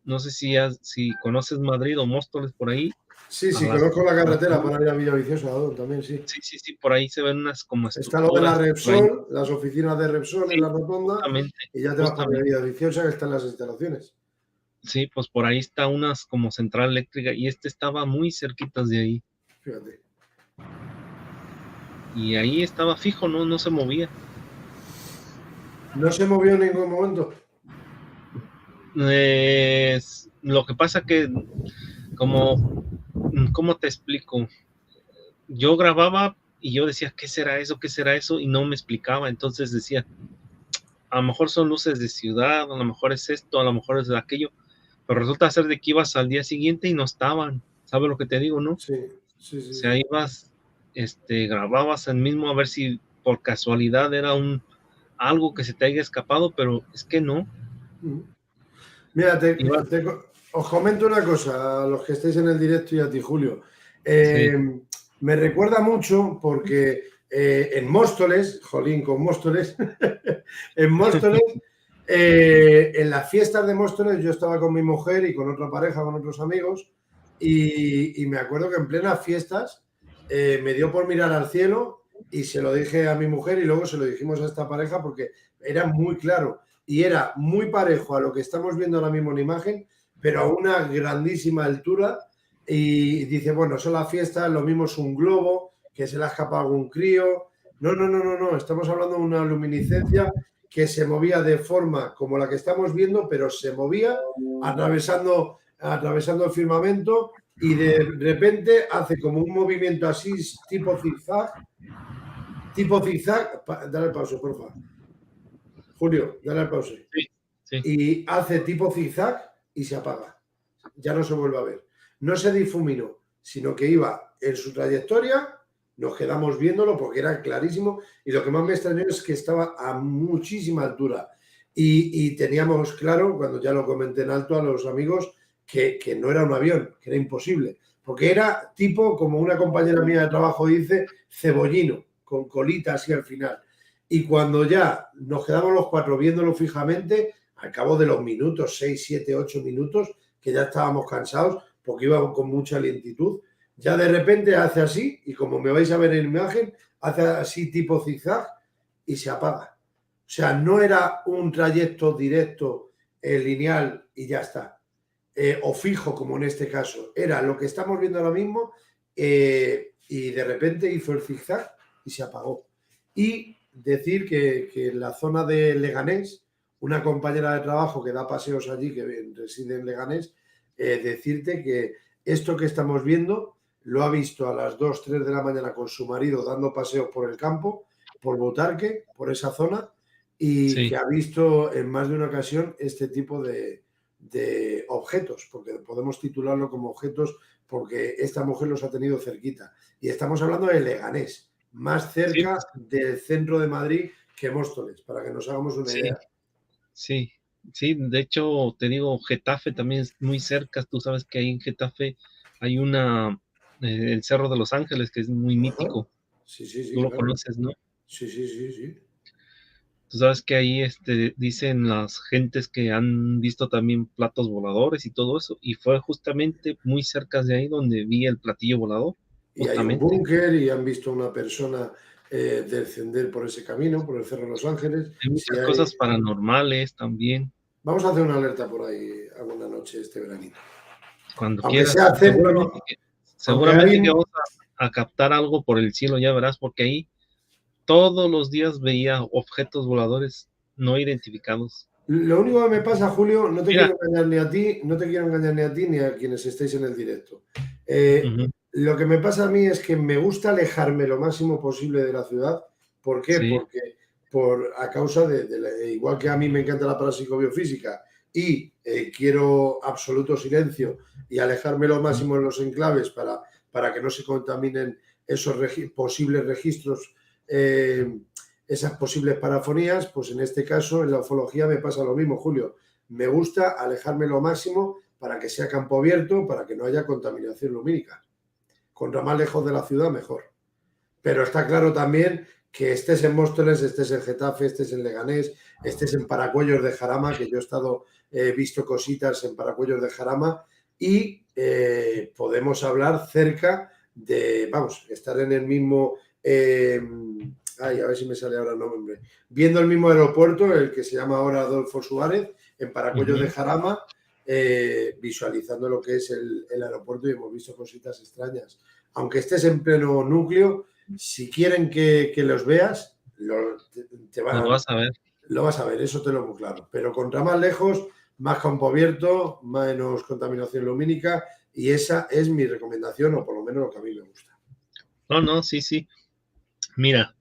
No sé si conoces Madrid o Móstoles por ahí. Sí, sí, A las- conozco la carretera para ir a Villaviciosa, también, sí. Sí, por ahí se ven unas como Está lo de la estructuras. Por ahí. Repsol, las oficinas de Repsol Sí, en la rotonda, justamente, y ya te vas para justamente. Villaviciosa, que están las instalaciones. Sí, pues por ahí está unas como central eléctrica y este estaba muy cerquitas de ahí. Fíjate. Y ahí estaba fijo, no se movía. ¿No se movió en ningún momento? Lo que pasa que, ¿cómo te explico? Yo grababa y yo decía, ¿qué será eso? ¿Qué será eso? Y no me explicaba. Entonces decía, a lo mejor son luces de ciudad, a lo mejor es esto, a lo mejor es aquello. Pero resulta ser de que ibas al día siguiente y no estaban. ¿Sabes lo que te digo, no? Sí, sí, O sí. sea, ibas, grababas el mismo a ver si por casualidad era algo que se te haya escapado, pero es que no. Mira, Ibas, os comento una cosa a los que estáis en el directo y a ti, Julio. sí, Me recuerda mucho porque en Móstoles, jolín, con Móstoles, en Móstoles, en las fiestas de Móstoles yo estaba con mi mujer y con otra pareja, con otros amigos, y me acuerdo que en plenas fiestas me dio por mirar al cielo y se lo dije a mi mujer y luego se lo dijimos a esta pareja porque era muy claro y era muy parejo a lo que estamos viendo ahora mismo en imagen, pero a una grandísima altura. Y dice, bueno, son las fiestas, lo mismo es un globo, que se le ha escapado algún crío. No, estamos hablando de una luminiscencia que se movía de forma como la que estamos viendo, pero se movía atravesando el firmamento y de repente hace como un movimiento así, tipo zigzag. Dale pausa, por favor. Julio, dale pausa. sí. Y hace tipo zigzag y se apaga. Ya no se vuelve a ver. No se difuminó, sino que iba en su trayectoria, nos quedamos viéndolo porque era clarísimo y lo que más me extrañó es que estaba a muchísima altura y teníamos claro, cuando ya lo comenté en alto a los amigos, que no era un avión, que era imposible, porque era tipo, como una compañera mía de trabajo dice, cebollino, con colita así al final. Y cuando ya nos quedamos los cuatro viéndolo fijamente, al cabo de los minutos, 6, 7, 8 minutos, que ya estábamos cansados porque íbamos con mucha lentitud, ya de repente hace así, y como me vais a ver en imagen, hace así tipo zigzag y se apaga. O sea, no era un trayecto directo, lineal y ya está. O fijo, como en este caso. Era lo que estamos viendo ahora mismo y de repente hizo el zigzag y se apagó. Y decir que en la zona de Leganés, una compañera de trabajo que da paseos allí, que reside en Leganés, decirte que esto que estamos viendo lo ha visto a las 2, 3 de la mañana con su marido dando paseos por el campo, por Botarque, por esa zona, y que ha visto en más de una ocasión este tipo de objetos, porque podemos titularlo como objetos porque esta mujer los ha tenido cerquita. Y estamos hablando de Leganés, más cerca del centro de Madrid que Móstoles, para que nos hagamos una idea. Sí, de hecho, te digo, Getafe también es muy cerca. Tú sabes que ahí en Getafe hay el Cerro de los Ángeles, que es muy mítico. Sí, Tú lo claro. conoces, ¿no? Sí. Tú sabes que ahí dicen las gentes que han visto también platos voladores y todo eso, y fue justamente muy cerca de ahí donde vi el platillo volador. Y hay un búnker y han visto a una persona descender por ese camino, por el Cerro de los Ángeles. Hay muchas cosas paranormales también. Vamos a hacer una alerta por ahí alguna noche este veranito. Cuando aunque quieras. sea Seguramente que vamos a captar algo por el cielo, ya verás, porque ahí todos los días veía objetos voladores no identificados. Lo único que me pasa, Julio, no te quiero engañar ni a ti, ni a quienes estéis en el directo. Lo que me pasa a mí es que me gusta alejarme lo máximo posible de la ciudad. ¿Por qué? Porque a causa igual que a mí me encanta la parapsicobiofísica y quiero absoluto silencio y alejarme lo máximo en los enclaves para que no se contaminen esos posibles registros, esas posibles parafonías, pues en este caso en la ufología me pasa lo mismo, Julio. Me gusta alejarme lo máximo para que sea campo abierto, para que no haya contaminación lumínica. Contra más lejos de la ciudad, mejor. Pero está claro también que estés en Móstoles, estés en Getafe, estés en Leganés, estés en Paracuellos de Jarama, que yo he visto cositas en Paracuellos de Jarama, y podemos hablar cerca de, vamos, estar en el mismo, a ver si me sale ahora el nombre, viendo el mismo aeropuerto, el que se llama ahora Adolfo Suárez, en Paracuellos de Jarama, visualizando lo que es el aeropuerto, y hemos visto cositas extrañas. Aunque estés en pleno núcleo, si quieren que los veas, lo vas a ver. Lo vas a ver, eso te lo muy claro. Pero contra más lejos, más campo abierto, menos contaminación lumínica, y esa es mi recomendación, o por lo menos lo que a mí me gusta. No, sí. Mira,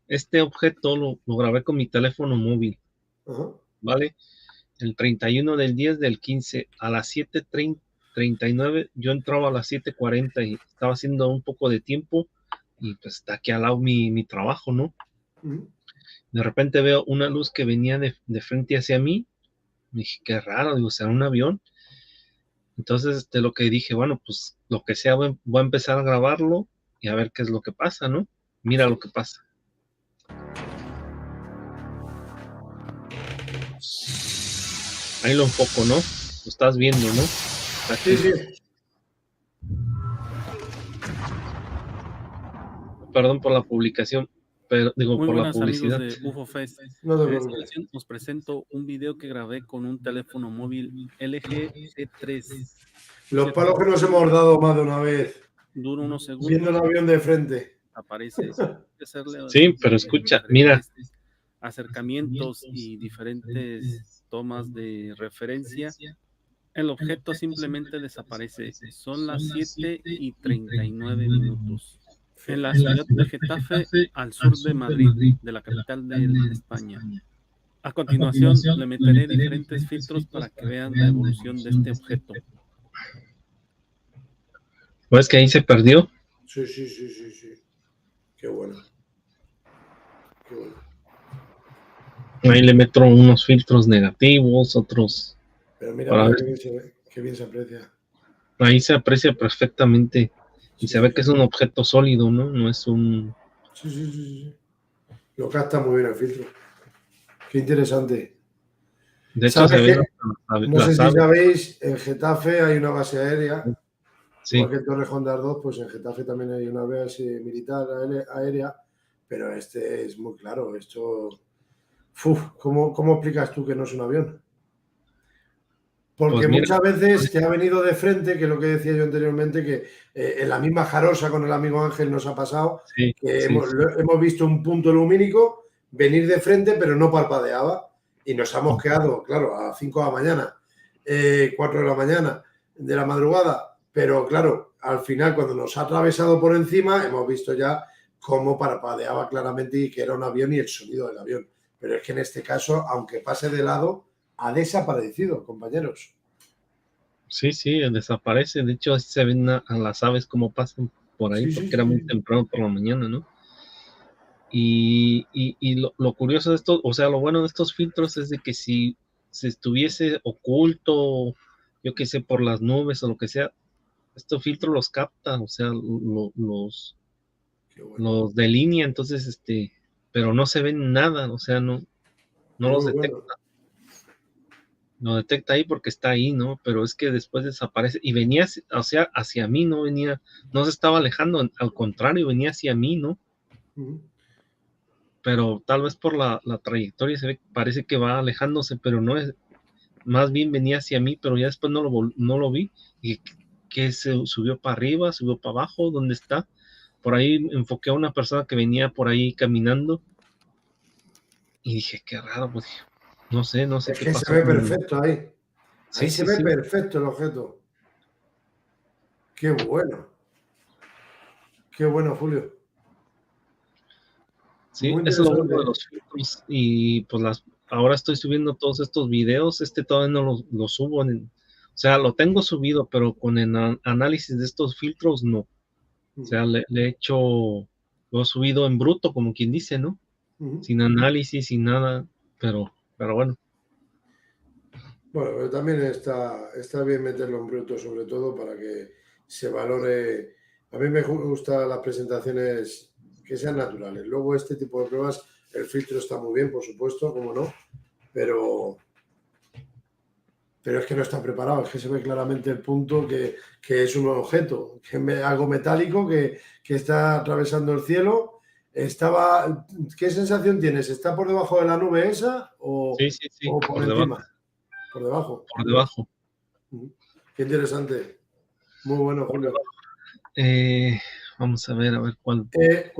este objeto lo grabé con mi teléfono móvil, ¿vale? El 31 del 10 del 15 a las 7:39, yo entraba a las 7:40 y estaba haciendo un poco de tiempo, y pues está aquí al lado mi trabajo, ¿no? De repente veo una luz que venía de frente hacia mí. Me dije, qué raro, digo, ¿será un avión? Entonces, lo que dije, bueno, pues lo que sea, voy a empezar a grabarlo y a ver qué es lo que pasa, ¿no? Mira lo que pasa. Ahí lo enfoco, ¿no? Lo estás viendo, ¿no? Sí. Perdón por la publicación, pero digo, Muy por la buenas, publicidad. amigos de UFO Fest. No En esta ocasión os presento un video que grabé con un teléfono móvil LG G3. Los palos que nos hemos dado más de una vez. Dura unos segundos. Viendo el avión de frente. Aparece. Sí, pero escucha, mira. Acercamientos y diferentes tomas de referencia. El objeto simplemente desaparece. Son las 7:39. En la ciudad de Getafe, al sur de Madrid, de la capital de España. A continuación, le meteré diferentes filtros para que vean la evolución de este objeto. ¿Ves que ahí se perdió? Sí. Qué bueno. Ahí le meto unos filtros negativos, otros... Pero mira, qué bien se aprecia. Ahí se aprecia perfectamente. Y se ve que es un objeto sólido, ¿no? No es un... Sí. Lo capta muy bien el filtro. Qué interesante. De hecho, se ve... No sé si sabéis, en Getafe hay una base aérea. Sí. Igual que en Torrejón de Ardoz, pues en Getafe también hay una base militar aérea. Pero este es muy claro. Esto... ¿Cómo explicas tú que no es un avión? Porque pues mira, muchas veces te ha venido de frente, que es lo que decía yo anteriormente, que en la misma Jarosa con el amigo Ángel nos ha pasado, que hemos visto un punto lumínico venir de frente, pero no parpadeaba, y nos hemos quedado, claro, a 5 de la mañana, 4 de la mañana de la madrugada, pero claro, al final cuando nos ha atravesado por encima, hemos visto ya cómo parpadeaba claramente y que era un avión y el sonido del avión. Pero es que en este caso, aunque pase de lado, ha desaparecido, compañeros. Sí, desaparece. De hecho, así se ven a las aves como pasan por ahí, porque era muy temprano por la mañana, ¿no? Y lo curioso de esto, o sea, lo bueno de estos filtros es de que si se estuviese oculto, yo qué sé, por las nubes o lo que sea, estos filtros los capta, o sea, los delinea, entonces, pero no se ven nada, o sea, no los detecta. Bueno. Lo detecta ahí porque está ahí, ¿no? Pero es que después desaparece y venía, o sea, hacia mí, no venía, no se estaba alejando, al contrario, venía hacia mí, ¿no? Pero tal vez por la trayectoria se ve, parece que va alejándose, pero no es, más bien venía hacia mí, pero ya después no lo vi, y que se subió para arriba, subió para abajo, ¿dónde está? Por ahí enfoqué a una persona que venía por ahí caminando, y dije, qué raro, pues dije, no sé qué pasó. Se ve perfecto ahí. Ahí se ve perfecto el objeto. Qué bueno. Qué bueno, Julio. Sí, eso es lo bueno de los filtros. Y pues ahora estoy subiendo todos estos videos. Todavía no lo subo. O sea, lo tengo subido, pero con el análisis de estos filtros no. O sea, le he hecho, lo he subido en bruto, como quien dice, ¿no? Sin análisis, sin nada, pero bueno. Bueno, pero también está bien meterlo en bruto, sobre todo para que se valore. A mí me gustan las presentaciones que sean naturales. Luego, este tipo de pruebas, el filtro está muy bien, por supuesto, como no, pero es que no está preparado. Es que se ve claramente el punto que es un objeto, algo metálico que está atravesando el cielo. ¿Qué sensación tienes? ¿Está por debajo de la nube esa o, Sí, o por encima? debajo. Por debajo. Por debajo. Qué interesante. Muy bueno, Julio. Vamos a ver cuál.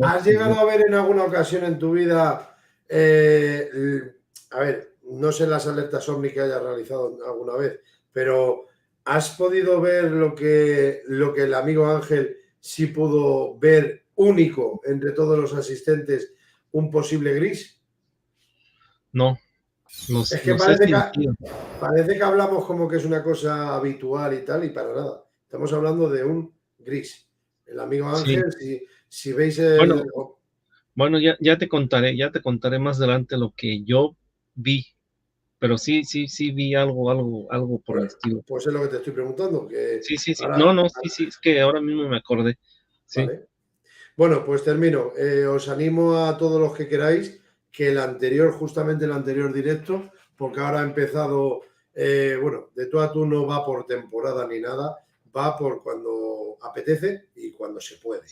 ¿Has llegado a ver en alguna ocasión en tu vida, a ver, no sé las alertas OVNI que hayas realizado alguna vez, pero ¿has podido ver lo que el amigo Ángel sí pudo ver único entre todos los asistentes, un posible gris? No. Es que parece que hablamos como que es una cosa habitual y tal, y para nada. Estamos hablando de un gris. El amigo Ángel, si veis el... Bueno, ya te contaré más adelante lo que yo vi, pero sí vi algo por el estilo. Pues es lo que te estoy preguntando. Que Sí. ahora, Sí, es que ahora mismo me acordé. Sí. Vale. Bueno, pues termino. Os animo a todos los que queráis que justamente el anterior directo, porque ahora ha empezado, bueno, de tú a tú no va por temporada ni nada, va por cuando apetece y cuando se puede.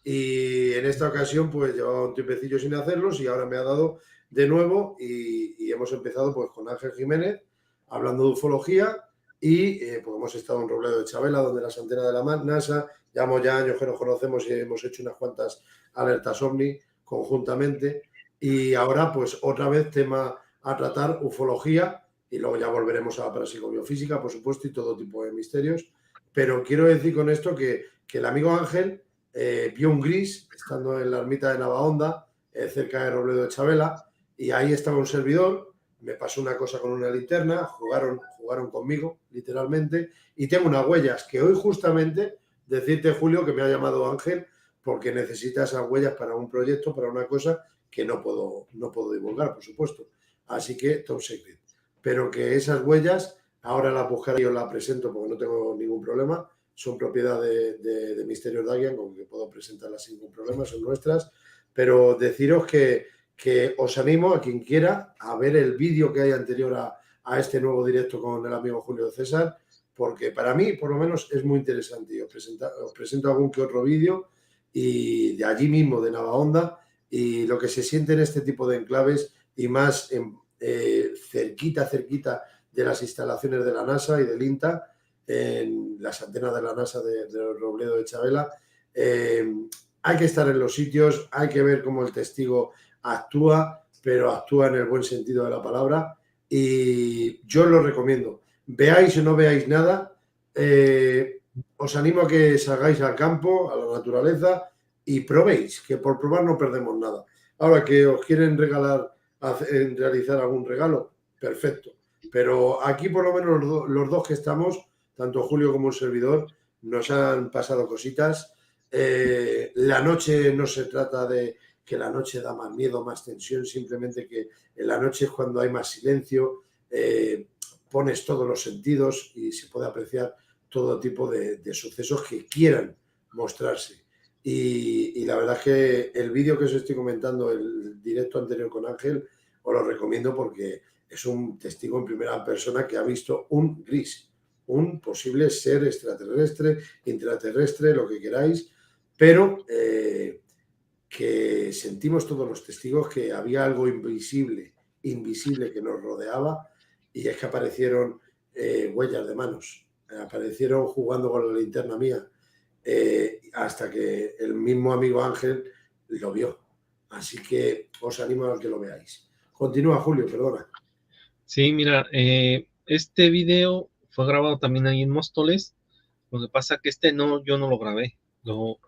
Y en esta ocasión, pues llevaba un tiempecillo sin hacerlos y ahora me ha dado de nuevo y hemos empezado pues con Ángel Jiménez hablando de ufología y pues hemos estado en Robledo de Chabela, donde las antenas de la NASA, llevamos ya años que nos conocemos y hemos hecho unas cuantas alertas OVNI conjuntamente y ahora pues otra vez tema a tratar ufología y luego ya volveremos a la parapsicobiofísica, por supuesto, y todo tipo de misterios. Pero quiero decir con esto que el amigo Ángel vio un gris estando en la ermita de Navahonda, cerca de Robledo de Chabela, y ahí estaba un servidor, me pasó una cosa con una linterna, jugaron conmigo, literalmente, y tengo unas huellas que hoy justamente, decirte, Julio, que me ha llamado Ángel, porque necesita esas huellas para un proyecto, para una cosa que no puedo divulgar, por supuesto. Así que, top secret. Pero que esas huellas, ahora las buscaré y os las presento porque no tengo ningún problema, son propiedad de Misterios Dagian, con que puedo presentarlas sin ningún problema, son nuestras, pero deciros que os animo a quien quiera a ver el vídeo que hay anterior a este nuevo directo con el amigo Julio César, porque para mí, por lo menos, es muy interesante. Y os presento algún que otro vídeo y de allí mismo, de Navahonda, y lo que se siente en este tipo de enclaves y más cerquita de las instalaciones de la NASA y del INTA, en las antenas de la NASA de Robledo de Chabela. Hay que estar en los sitios, hay que ver cómo el testigo actúa, pero actúa en el buen sentido de la palabra y yo os lo recomiendo. Veáis o no veáis nada, os animo a que salgáis al campo, a la naturaleza y probéis, que por probar no perdemos nada. Ahora que os quieren realizar algún regalo, perfecto. Pero aquí por lo menos los dos que estamos, tanto Julio como un servidor, nos han pasado cositas. La noche no se trata de que la noche da más miedo, más tensión, simplemente que en la noche es cuando hay más silencio, pones todos los sentidos y se puede apreciar todo tipo de sucesos que quieran mostrarse. Y la verdad es que el vídeo que os estoy comentando, el directo anterior con Ángel, os lo recomiendo porque es un testigo en primera persona que ha visto un gris, un posible ser extraterrestre, intraterrestre, lo que queráis, pero que sentimos todos los testigos que había algo invisible que nos rodeaba y es que aparecieron huellas de manos, aparecieron jugando con la linterna mía, hasta que el mismo amigo Ángel lo vio. Así que os animo a que lo veáis. Continúa, Julio, perdona. Sí, mira, este video fue grabado también ahí en Móstoles. Lo que pasa que yo no lo grabé.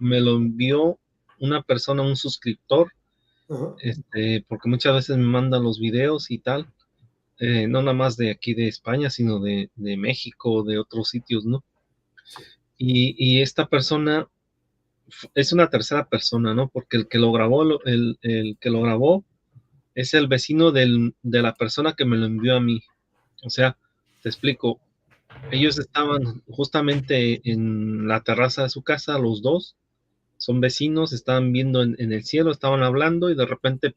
Me lo envió una persona, un suscriptor, porque muchas veces me mandan los videos y tal, no nada más de aquí de España, sino de México, de otros sitios, ¿no? Sí. Y esta persona es una tercera persona, ¿no? Porque el que lo grabó, el que lo grabó es el vecino de la persona que me lo envió a mí. O sea, te explico, ellos estaban justamente en la terraza de su casa, los dos, son vecinos, estaban viendo en el cielo, estaban hablando y de repente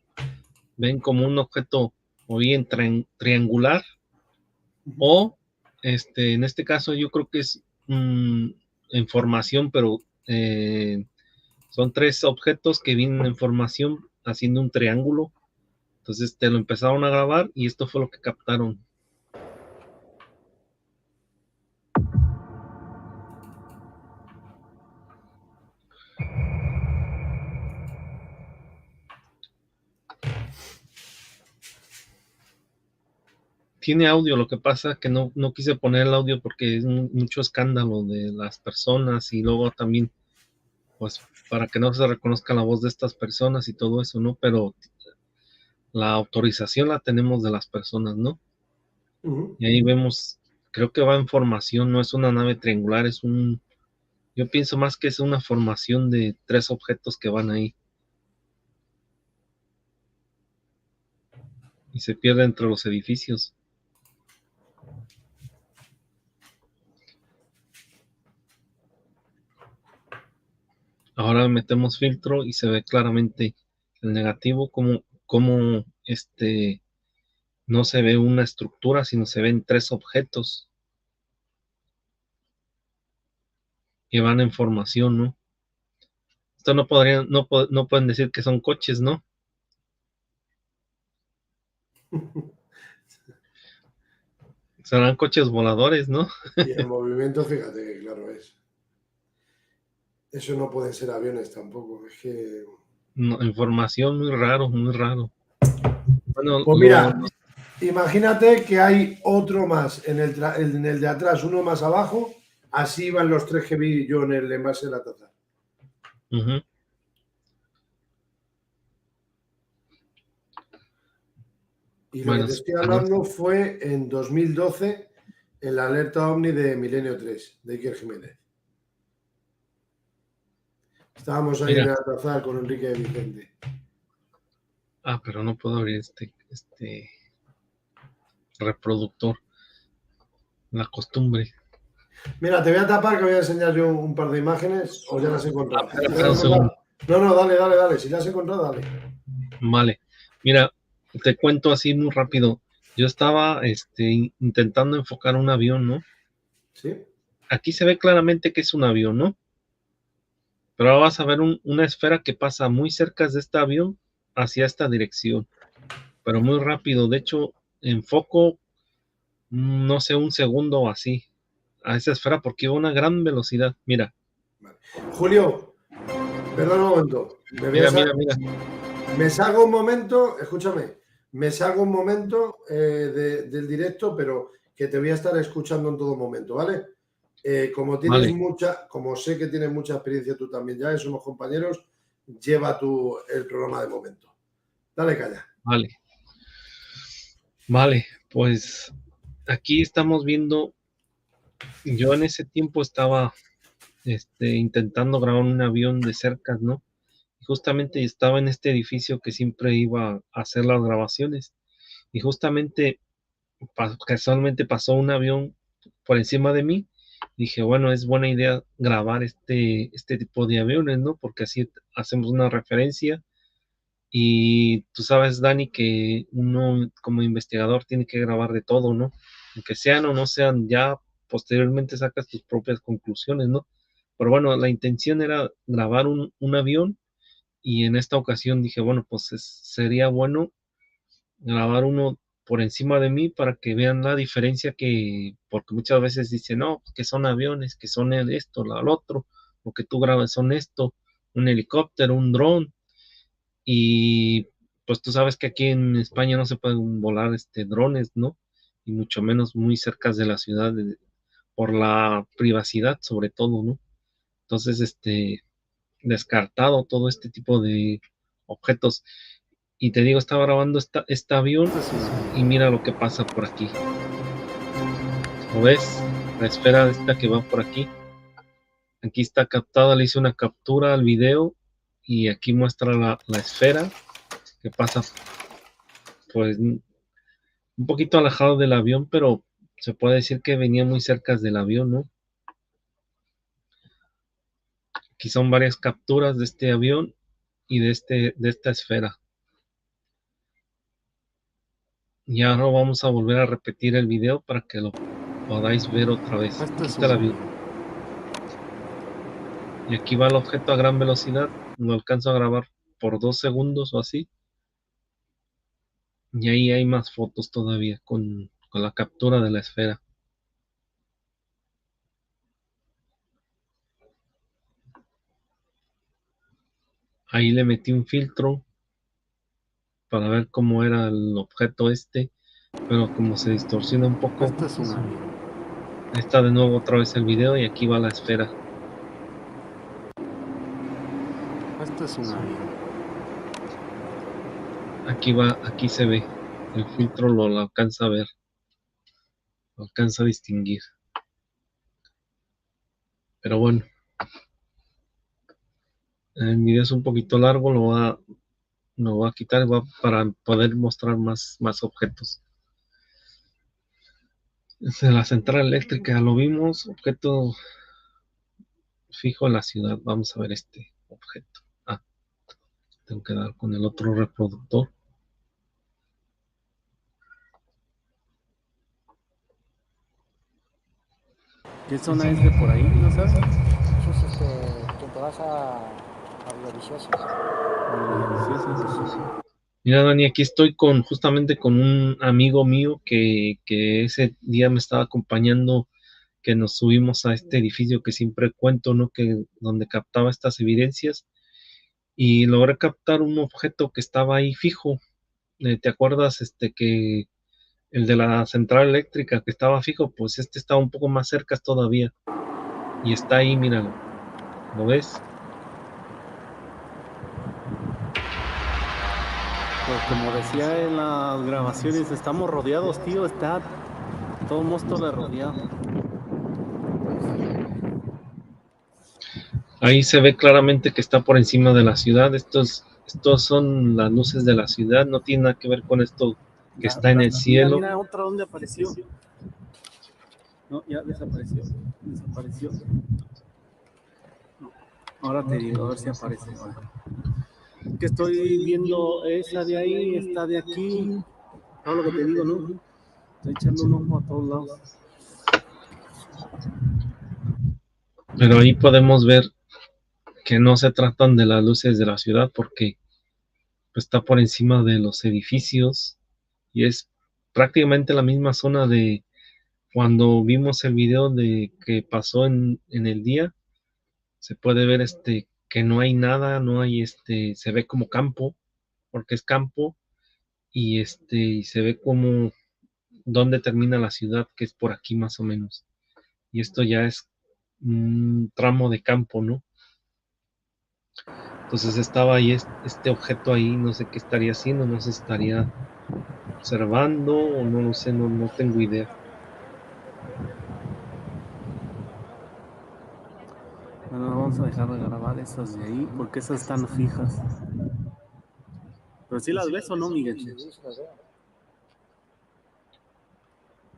ven como un objeto o bien triangular o, en este caso yo creo que es en formación, pero son 3 objetos que vienen en formación haciendo un triángulo. Entonces te lo empezaron a grabar y esto fue lo que captaron. Tiene audio, lo que pasa que no quise poner el audio porque es mucho escándalo de las personas y luego también, pues, para que no se reconozca la voz de estas personas y todo eso, ¿no? Pero la autorización la tenemos de las personas, ¿no? Y ahí vemos, creo que va en formación, no es una nave triangular, yo pienso más que es una formación de 3 objetos que van ahí. Y se pierde entre los edificios. Ahora metemos filtro y se ve claramente el negativo, como no se ve una estructura, sino se ven 3 objetos que van en formación, ¿no? Esto no pueden decir que son coches, ¿no? Serán coches voladores, ¿no? Y el movimiento, fíjate que claro es. Eso no pueden ser aviones tampoco, es que... No, en formación muy raro, muy raro. Bueno, pues mira, imagínate que hay otro más en el de atrás, uno más abajo, así van los 3 que vi yo en el envase de la taza. Y lo que te estoy hablando fue en 2012, en la alerta OVNI de Milenio 3, de Iker Jiménez. Estábamos ahí en el Atazal con Enrique Vicente. Pero no puedo abrir este reproductor. La costumbre. Mira, te voy a tapar que voy a enseñar yo un par de imágenes, o ya las he encontrado. No, dale. Si las he encontrado, dale. Vale. Mira, te cuento así muy rápido. Yo estaba intentando enfocar un avión, ¿no? Sí. Aquí se ve claramente que es un avión, ¿no? Pero ahora vas a ver una esfera que pasa muy cerca de este avión hacia esta dirección. Pero muy rápido. De hecho, enfoco, no sé, un segundo o así a esa esfera porque iba a una gran velocidad. Mira. Vale. Julio, perdón un momento. Mira. Me salgo un momento, escúchame, del directo, pero que te voy a estar escuchando en todo momento, ¿vale? Como sé que tienes mucha experiencia tú también ya, somos compañeros, lleva tú el programa de momento. Dale calla. Vale, pues aquí estamos viendo, yo en ese tiempo estaba intentando grabar un avión de cerca, ¿no? Y justamente estaba en este edificio que siempre iba a hacer las grabaciones. Y justamente, casualmente pasó un avión por encima de mí. Dije, bueno, es buena idea grabar este tipo de aviones, ¿no? Porque así hacemos una referencia. Y tú sabes, Dani, que uno como investigador tiene que grabar de todo, ¿no? Aunque sean o no sean, ya posteriormente sacas tus propias conclusiones, ¿no? Pero bueno, la intención era grabar un avión y en esta ocasión dije, bueno, pues sería bueno grabar uno por encima de mí para que vean la diferencia porque muchas veces dicen, no, que son aviones, que son esto, lo otro, lo que tú grabas son esto, un helicóptero, un dron, y pues tú sabes que aquí en España no se pueden volar drones, ¿no? Y mucho menos muy cerca de la ciudad por la privacidad sobre todo, ¿no? Entonces, descartado todo este tipo de objetos. Y te digo, estaba grabando este avión y mira lo que pasa por aquí. ¿Lo ves? La esfera esta que va por aquí. Aquí está captada, le hice una captura al video y aquí muestra la esfera que pasa pues un poquito alejado del avión, pero se puede decir que venía muy cerca del avión, ¿no? Aquí son varias capturas de este avión y de esta esfera. Y ahora vamos a volver a repetir el video para que lo podáis ver otra vez. Aquí está el avión. Y aquí va el objeto a gran velocidad. Lo alcanzo a grabar por 2 segundos o así. Y ahí hay más fotos todavía con la captura de la esfera. Ahí le metí un filtro para ver cómo era el objeto pero como se distorsiona un poco. Ahí está de nuevo otra vez el video y aquí va la esfera. Aquí se ve. El filtro lo alcanza a ver. Lo alcanza a distinguir. Pero bueno. El video es un poquito largo, lo voy a quitar para poder mostrar más objetos. De la central eléctrica lo vimos, objeto fijo en la ciudad. Vamos a ver este objeto. Tengo que dar con el otro reproductor. ¿Qué zona es de por ahí? ¿No sabes? Eso es que te vas a Villaviciosa. Mira, Dani, aquí estoy justamente con un amigo mío que ese día me estaba acompañando, que nos subimos a este edificio que siempre cuento, ¿no? Donde captaba estas evidencias y logré captar un objeto que estaba ahí fijo. ¿Te acuerdas que el de la central eléctrica que estaba fijo? Pues estaba un poco más cerca todavía y está ahí, míralo. ¿Lo ves? Pues como decía en las grabaciones, estamos rodeados, tío, está todo Móstoles rodeado. Ahí se ve claramente que está por encima de la ciudad. Estos son las luces de la ciudad, no tiene nada que ver con esto que está en el cielo. Mira otra donde apareció. No, ya desapareció. No, ahora te digo, a ver si aparece. Que estoy viendo esa de ahí, esta de aquí. Todo lo que te digo, ¿no? Estoy echando un ojo a todos lados. Pero ahí podemos ver que no se tratan de las luces de la ciudad porque pues, está por encima de los edificios y es prácticamente la misma zona de cuando vimos el video de que pasó en el día. Se puede ver que no hay nada, no hay se ve como campo, porque es campo, y se ve como dónde termina la ciudad, que es por aquí más o menos. Y esto ya es un tramo de campo, ¿no? Entonces estaba ahí este objeto ahí, no sé qué estaría haciendo, no sé si estaría observando o no lo sé, no tengo idea. Bueno, vamos a dejar de grabar esas de ahí porque esas están fijas. ¿Pero si las ves o no, Miguel?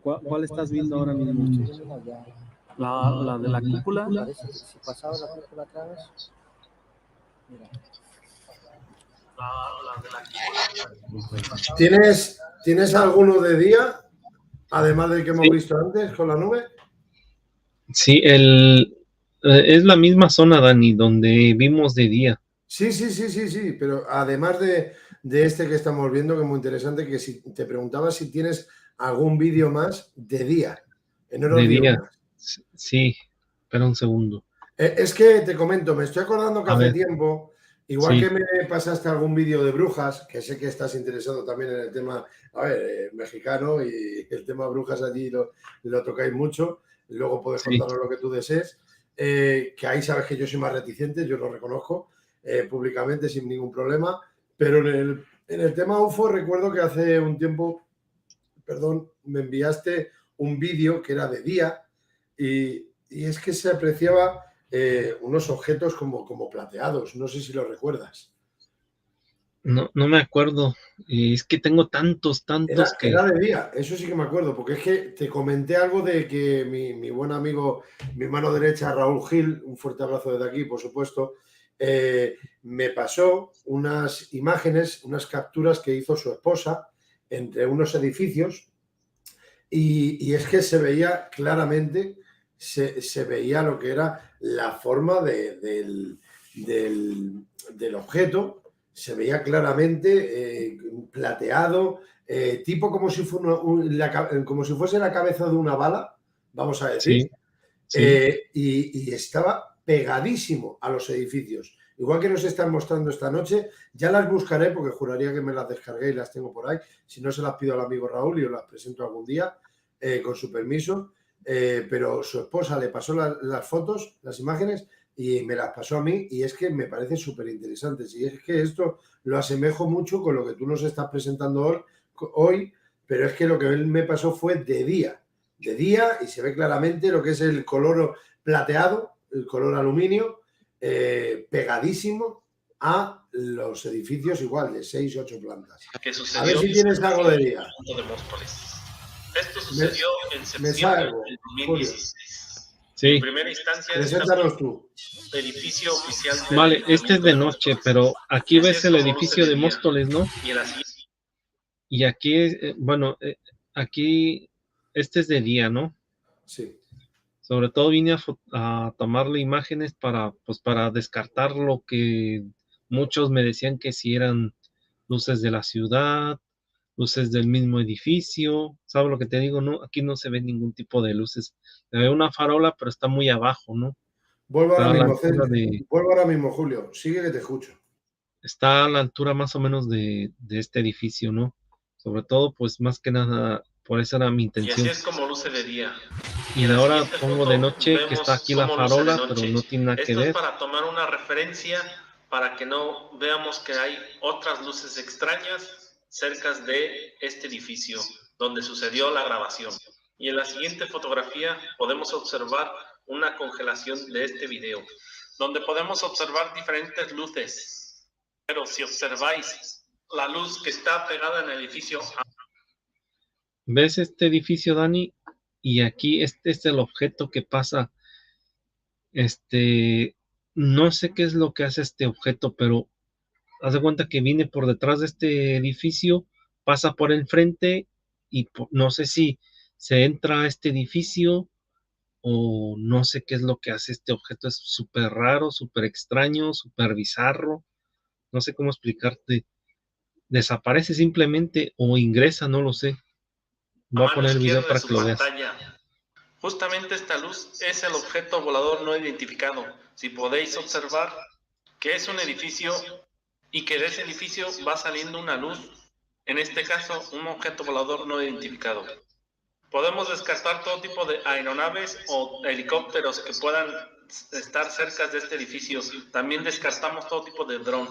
¿Cuál estás viendo ahora mismo? La de la cúpula. Parece que si pasaba la cúpula atrás. Mira. ¿Tienes alguno de día, además del que hemos visto antes con la nube? Sí, es la misma zona, Dani, donde vimos de día. Sí, pero además de este que estamos viendo, que es muy interesante, que si te preguntaba si tienes algún vídeo más de día. De día, sí, espera un segundo. Es que te comento, me estoy acordando que hace tiempo, igual sí. que me pasaste algún vídeo de brujas, que sé que estás interesado también en el tema, mexicano, y el tema brujas allí lo tocáis mucho, luego puedes contarnos lo que tú desees, que ahí sabes que yo soy más reticente, yo lo reconozco públicamente sin ningún problema, pero en el tema UFO recuerdo que hace un tiempo, me enviaste un vídeo que era de día y es que se apreciaba unos objetos como plateados. No sé si lo recuerdas. No me acuerdo. Es que tengo tantos que... Era de día, eso sí que me acuerdo, porque es que te comenté algo de que mi buen amigo, mi mano derecha, Raúl Gil, un fuerte abrazo desde aquí, por supuesto, me pasó unas imágenes, unas capturas que hizo su esposa entre unos edificios y es que se veía claramente, se veía lo que era la forma del objeto. Se veía claramente plateado, tipo como si fuese la cabeza de una bala, vamos a decir, Sí. y estaba pegadísimo a los edificios. Igual que nos están mostrando esta noche, ya las buscaré porque juraría que me las descargué y las tengo por ahí. Si no, se las pido al amigo Raúl y os las presento algún día, con su permiso. Pero su esposa le pasó las fotos, las imágenes, y me las pasó a mí, y es que me parece súper interesante. Y es que esto lo asemejo mucho con lo que tú nos estás presentando hoy, pero es que lo que él me pasó fue de día, y se ve claramente lo que es el color plateado, el color aluminio, pegadísimo a los edificios igual de 6 u 8 plantas. A ver si tienes algo de día. Esto sucedió en septiembre del 2016. Sí. En primera instancia, preséntanos tú. Edificio oficial. Vale, este es de noche, pero aquí ves el edificio de Móstoles, ¿no? Y aquí, bueno, aquí, este es de día, ¿no? Sí. Sobre todo vine a tomarle imágenes para descartar lo que muchos me decían que si eran luces de la ciudad, luces del mismo edificio. ¿Sabes lo que te digo? No, aquí no se ve ningún tipo de luces. Se ve una farola, pero está muy abajo, ¿no? Vuelvo ahora mismo, Julio. Sigue que te escucho. Está a la altura más o menos de este edificio, ¿no? Sobre todo, pues más que nada, por eso era mi intención. Y así es como luce de día. Y ahora pongo de noche que está aquí la farola, pero no tiene nada que ver. Esto es para tomar una referencia, para que no veamos que hay otras luces extrañas cerca de este edificio donde sucedió la grabación. Y en la siguiente fotografía podemos observar una congelación de este video, donde podemos observar diferentes luces. Pero si observáis la luz que está pegada en el edificio... ¿Ves este edificio, Dani? Y aquí este es el objeto que pasa. No sé qué es lo que hace este objeto, pero haz de cuenta que viene por detrás de este edificio, pasa por el frente y no sé si se entra a este edificio o no sé qué es lo que hace este objeto. Es súper raro, súper extraño, súper bizarro. No sé cómo explicarte. Desaparece simplemente o ingresa, no lo sé. Voy a poner el video para que lo veas. Justamente esta luz es el objeto volador no identificado. Si podéis observar que es un edificio y que de ese edificio va saliendo una luz, en este caso un objeto volador no identificado. Podemos descartar todo tipo de aeronaves o helicópteros que puedan estar cerca de este edificio. También descartamos todo tipo de dron.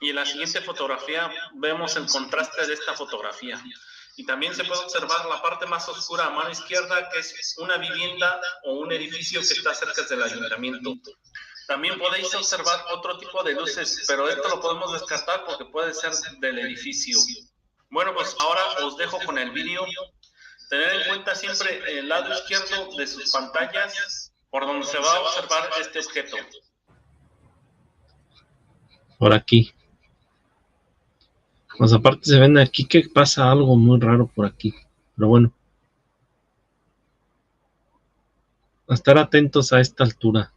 Y en la siguiente fotografía vemos el contraste de esta fotografía. Y también se puede observar la parte más oscura a mano izquierda, que es una vivienda o un edificio que está cerca del ayuntamiento. También podéis observar otro tipo de luces, pero esto lo podemos descartar porque puede ser del edificio. Bueno, pues ahora os dejo con el vídeo. Tener en cuenta siempre el lado izquierdo de sus pantallas, por donde se va a observar este objeto. Por aquí. Pues aparte se ven aquí que pasa algo muy raro por aquí. Pero bueno. A estar atentos a esta altura.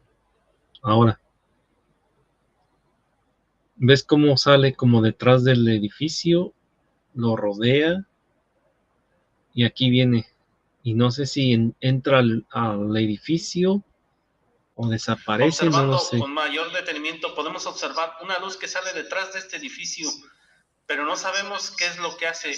Ahora. ¿Ves cómo sale como detrás del edificio? Lo rodea. Y aquí viene. Y no sé si entra al edificio o desaparece, Observando no lo sé. con mayor detenimiento podemos observar una luz que sale detrás de este edificio, pero no sabemos qué es lo que hace.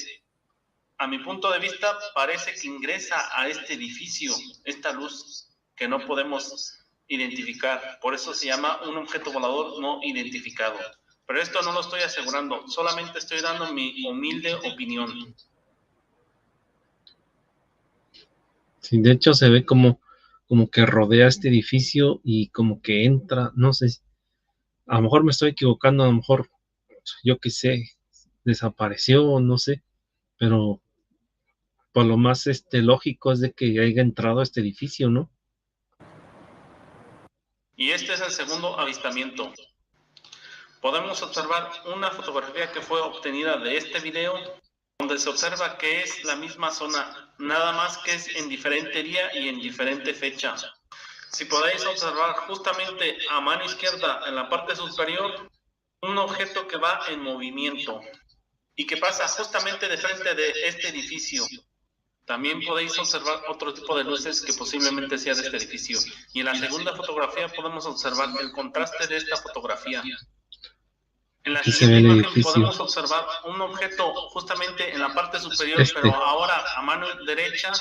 A mi punto de vista parece que ingresa a este edificio, esta luz que no podemos identificar. Por eso se llama un objeto volador no identificado. Pero esto no lo estoy asegurando, solamente estoy dando mi humilde opinión. Sí, de hecho se ve como como que rodea este edificio y como que entra, no sé, a lo mejor me estoy equivocando, a lo mejor, yo qué sé, desapareció, no sé, pero por lo más lógico es de que haya entrado a este edificio, ¿no? Y este es el segundo avistamiento. Podemos observar una fotografía que fue obtenida de este video, donde se observa que es la misma zona, nada más que es en diferente día y en diferente fecha. Si podéis observar justamente a mano izquierda en la parte superior, un objeto que va en movimiento y que pasa justamente de frente de este edificio. También podéis observar otro tipo de luces que posiblemente sea de este edificio. Y en la segunda fotografía podemos observar el contraste de esta fotografía. En la Aquí se ve siguiente el imagen edificio. podemos observar un objeto justamente en la parte superior, pero ahora a mano derecha,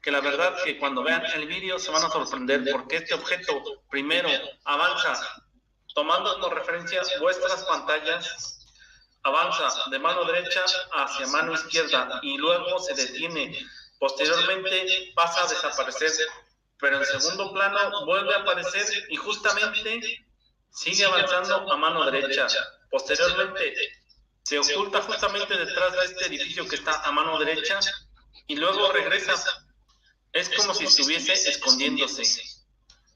que la verdad que cuando vean el vídeo se van a sorprender porque este objeto primero avanza tomando como referencia vuestras pantallas, avanza de mano derecha hacia mano izquierda y luego se detiene. Posteriormente pasa a desaparecer, pero en segundo plano vuelve a aparecer y justamente sigue avanzando a mano derecha. Posteriormente se oculta justamente detrás de este edificio que está a mano derecha y luego regresa. Es como si estuviese escondiéndose.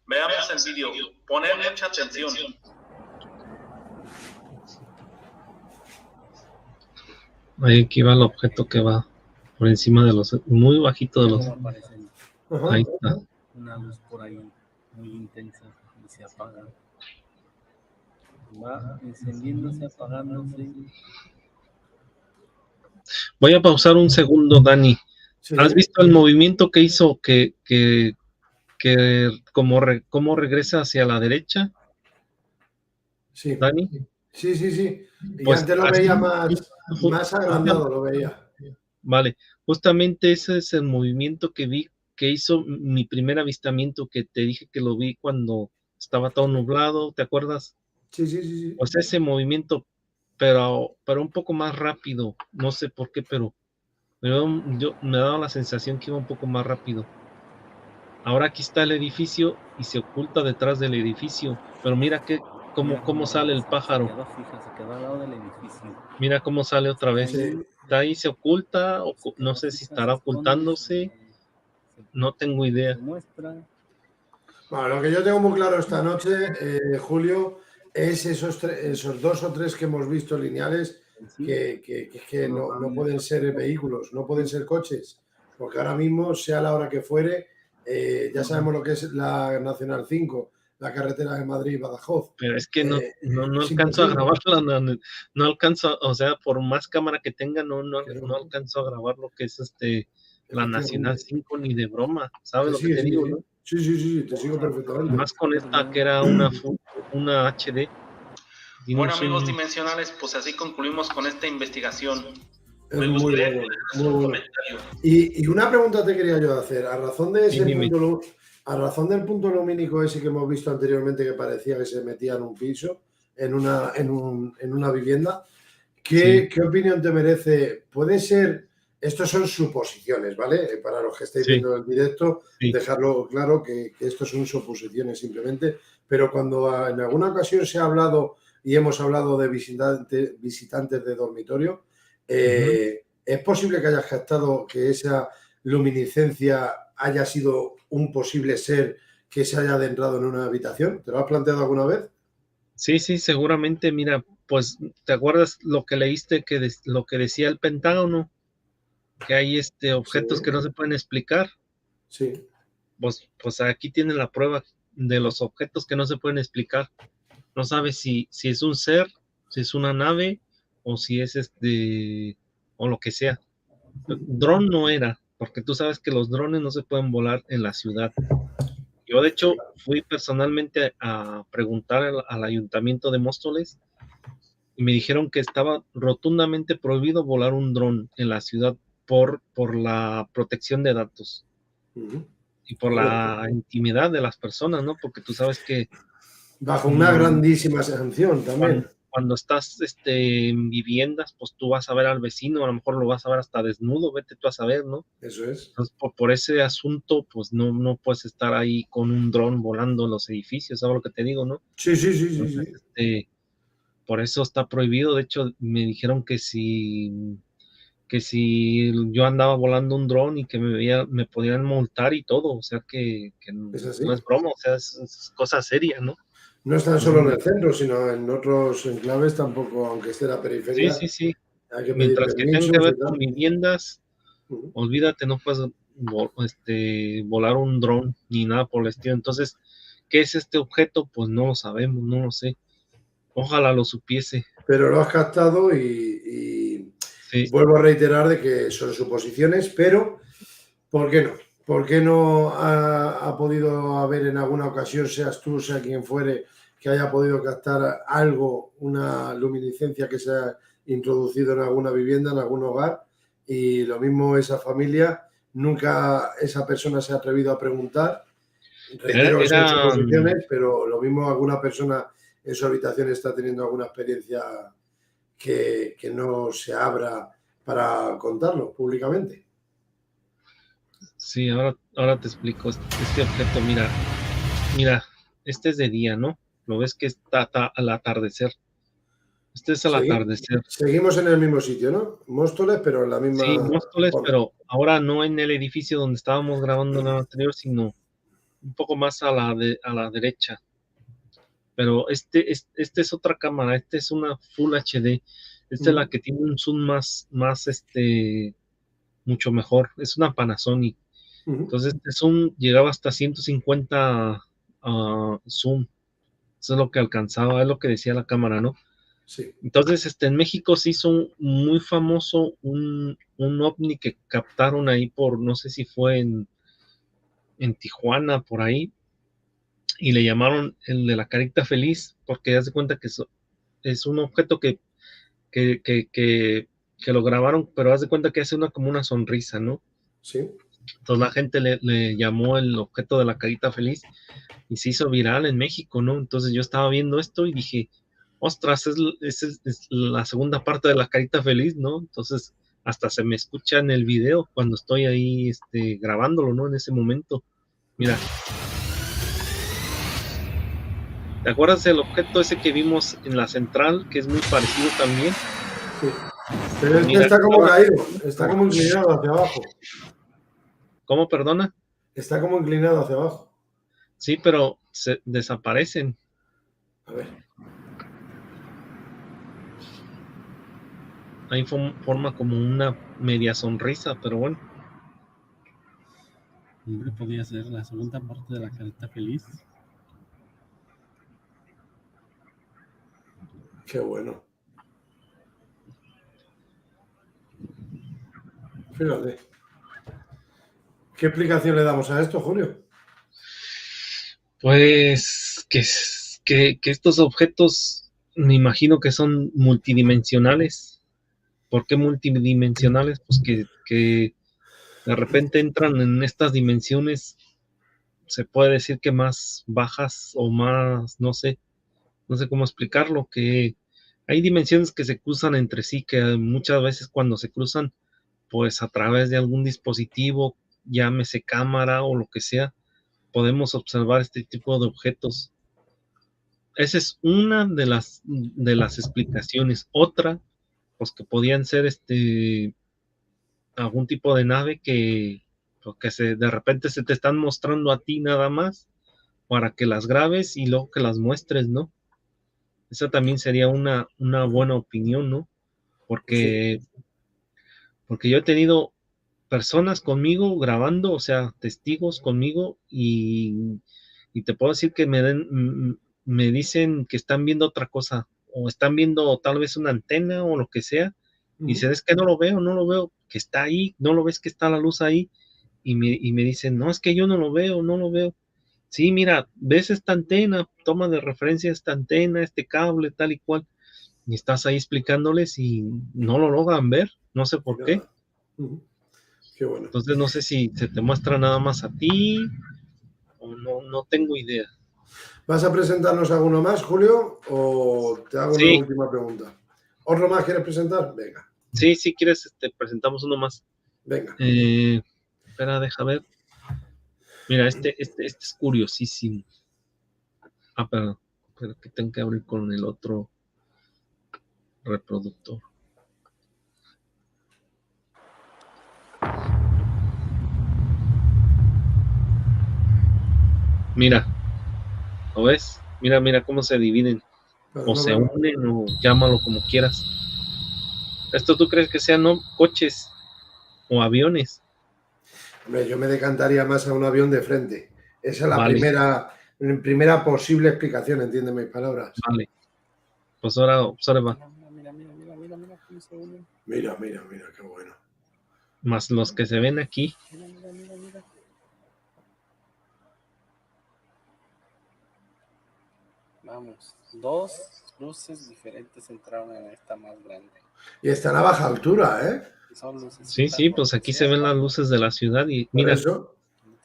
Veamos el vídeo. Poner mucha atención. Ahí aquí va el objeto que va por encima de los, muy bajito de los. Aparecen Ajá. Ahí está. una luz por ahí muy intensa y se apaga. Va encendiéndose, apagándose. Voy a pausar un segundo, Dani. Sí. ¿Has visto el movimiento que hizo que cómo regresa hacia la derecha, Sí. Dani? Sí. Y Pues antes lo así- veía más agrandado, lo veía. Vale, justamente ese es el movimiento que vi, que hizo mi primer avistamiento, que te dije que lo vi cuando estaba todo nublado, ¿te acuerdas? Sí. Pues ese movimiento, pero un poco más rápido, no sé por qué, pero yo me ha dado la sensación que iba un poco más rápido. Ahora aquí está el edificio y se oculta detrás del edificio, pero mira cómo sale el pájaro. Se quedó al lado del edificio. Mira cómo sale otra vez. Sí. Está ahí, se oculta, no sé si estará ocultándose, no tengo idea. Se muestra. Bueno, lo que yo tengo muy claro esta noche, Julio, es esos 2 o 3 que hemos visto lineales que no pueden ser vehículos, no pueden ser coches, porque ahora mismo, sea la hora que fuere, ya sabemos lo que es la Nacional 5, la carretera de Madrid-Badajoz. Pero es que no es alcanzo a imposible. grabarla, no alcanzo, o sea, por más cámara que tenga, no alcanzo a grabar lo que es la Nacional 5 ni de broma, ¿sabes lo que te digo? ¿No? Sí, te sigo perfectamente. Más con esta que era una HD. Tiene Bueno, un amigos zoom. dimensionales, pues así concluimos con esta investigación. Es Me muy gustaría bueno, que muy un bueno. comentario. Y una pregunta te quería yo hacer, a razón de ese dime. a razón del punto lumínico ese que hemos visto anteriormente que parecía que se metía en un piso, en una vivienda, ¿qué opinión te merece? Puede ser, estos son suposiciones, ¿vale? Para los que estáis viendo el directo, dejarlo claro que estos son suposiciones simplemente, pero cuando en alguna ocasión se ha hablado y hemos hablado de visitantes de dormitorio, ¿es posible que hayas captado que esa luminiscencia haya sido un posible ser que se haya adentrado en una habitación? ¿Te lo has planteado alguna vez? Sí, seguramente. Mira, pues, ¿te acuerdas lo que leíste lo que decía el Pentágono? Que hay objetos que no se pueden explicar. Sí. Pues aquí tienen la prueba de los objetos que no se pueden explicar. No sabes si es un ser, si es una nave, o si es o lo que sea. Dron no era, porque tú sabes que los drones no se pueden volar en la ciudad. Yo, de hecho, fui personalmente a preguntar al ayuntamiento de Móstoles y me dijeron que estaba rotundamente prohibido volar un dron en la ciudad por la protección de datos y por la intimidad de las personas, ¿no? Porque tú sabes que bajo una grandísima sanción también. cuando estás en viviendas, pues tú vas a ver al vecino, a lo mejor lo vas a ver hasta desnudo, vete tú a saber, ¿no? Eso es. Entonces, por ese asunto, pues no puedes estar ahí con un dron volando en los edificios, ¿sabes lo que te digo, no? Sí, sí, sí, sí, Entonces, sí. por eso está prohibido. De hecho, me dijeron que si yo andaba volando un dron y que me podían multar y todo, o sea que Es así. no es broma, o sea, es cosa seria, ¿no? No están solo en el centro, sino en otros enclaves tampoco, aunque esté la Sí, periferia, sí, sí. hay que pedir Mientras que tenga que permisos ver y con tal. viviendas, Ujú. olvídate, no puedes volar un dron ni nada por el estilo. Entonces, ¿qué es este objeto? Pues no lo sabemos, no lo sé. Ojalá lo supiese. Pero lo has captado y Sí, vuelvo a reiterar de que son suposiciones, pero ¿por qué no? ¿Por qué no ha podido haber en alguna ocasión, seas tú, sea quien fuere, que haya podido captar algo, una luminiscencia que se ha introducido en alguna vivienda, en algún hogar, y lo mismo esa familia, nunca esa persona se ha atrevido a preguntar? Reitero que son era, suposiciones, pero lo mismo alguna persona en su habitación está teniendo alguna experiencia que no se abra para contarlo públicamente. sí, ahora te explico. Este objeto, mira, este es de día, ¿no? Lo ves que está al atardecer. Este es al atardecer. Seguimos en el mismo sitio, ¿no? Móstoles, pero en la Sí, misma Móstoles, zona. pero ahora no en el edificio donde estábamos grabando en el anterior, sino un poco más a la derecha. Pero este es otra cámara, este es una Full HD. Esta es la que tiene un zoom más mucho mejor. Es una Panasonic. Entonces, este zoom llegaba hasta 150 zoom. Eso es lo que alcanzaba, es lo que decía la cámara, ¿no? Sí. Entonces, en México se hizo muy famoso un ovni que captaron ahí no sé si fue en Tijuana, por ahí, y le llamaron el de la carita feliz, porque haz de cuenta que es un objeto que lo grabaron, pero haz de cuenta que hace como una sonrisa, ¿no? Sí. Entonces la gente le llamó el objeto de la carita feliz y se hizo viral en México, ¿no? Entonces yo estaba viendo esto y dije, ostras, es la segunda parte de la carita feliz, ¿no? Entonces hasta se me escucha en el video cuando estoy ahí grabándolo, ¿no? En ese momento. Mira. ¿Te acuerdas del objeto ese que vimos en la central, que es muy parecido también? Sí. Pero este está como caído, está como inclinado hacia abajo. ¿Cómo, perdona? Está como inclinado hacia abajo. Sí, pero se desaparecen. A ver. Ahí forma como una media sonrisa, pero bueno. Hombre, podría ser la segunda parte de la carita feliz. Qué bueno. Fíjate. ¿Qué explicación le damos a esto, Julio? Pues que estos objetos me imagino que son multidimensionales. ¿Por qué multidimensionales? Pues que de repente entran en estas dimensiones, se puede decir que más bajas o más, no sé cómo explicarlo, que hay dimensiones que se cruzan entre sí, que muchas veces cuando se cruzan, pues a través de algún dispositivo, llámese cámara o lo que sea, podemos observar este tipo de objetos. Esa es una de las explicaciones. Otra, pues que podían ser algún tipo de nave que de repente se te están mostrando a ti nada más para que las grabes y luego que las muestres, ¿no? Esa también sería una buena opinión, ¿no? Porque yo he tenido personas conmigo grabando, o sea, testigos conmigo y te puedo decir que me dicen que están viendo otra cosa o están viendo tal vez una antena o lo que sea y dicen, es que no lo veo, que está ahí, no lo ves que está la luz ahí y me dicen, no, es que yo no lo veo. Sí, mira, ves esta antena, toma de referencia esta antena, este cable, tal y cual, y estás ahí explicándoles y no lo logran ver, no sé por qué. Qué bueno. Entonces no sé si se te muestra nada más a ti o no tengo idea. ¿Vas a presentarnos alguno más, Julio? ¿O te hago Sí. una última pregunta? ¿Otro más quieres presentar? Venga, Sí, si quieres, presentamos uno más. venga. Espera, deja ver. Mira, este es curiosísimo. Ah, pero que tengo que abrir con el otro reproductor. Mira, ¿lo ves? Mira cómo se dividen. Pero O no se veo. unen o llámalo como quieras. ¿Esto tú crees que sean coches o aviones? Hombre, yo me decantaría más a un avión de frente. Esa es la Vale, primera posible explicación, entiende mis palabras. vale. Pues ahora observa. Mira cómo se unen. Mira, qué bueno. Más los que se ven aquí. Mira. Vamos, 2 luces diferentes entraron en esta más grande. Y están a baja altura, ¿eh? Son luces. Sí, pues aquí se ven las luces de la ciudad y Por mira, eso.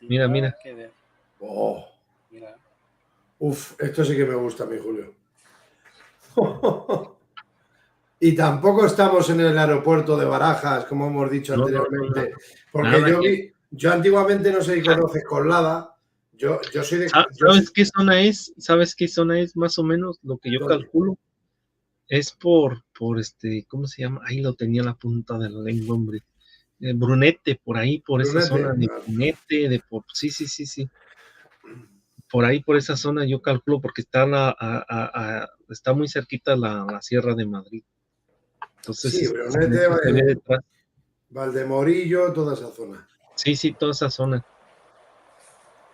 mira. Que ver. Oh, Mira. uf, esto sí que me gusta a mí, Julio. Y tampoco estamos en el aeropuerto de Barajas, como hemos dicho No, anteriormente, porque Nada que- yo antiguamente, no sé si conoces Coslada, yo soy de... yo ¿Sabes soy- qué zona es? ¿Sabes qué zona es más o menos? Lo que yo ¿Dónde? calculo es por ¿cómo se llama? Ahí lo tenía la punta de la lengua, hombre. Brunete, por ahí, por esa Brunete. zona de Brunete, sí. Por ahí, por esa zona, yo calculo, porque está está muy cerquita la Sierra de Madrid. Entonces, Sí, como Brunete, que se ve detrás. Valdemorillo, toda esa zona. Sí, toda esa zona.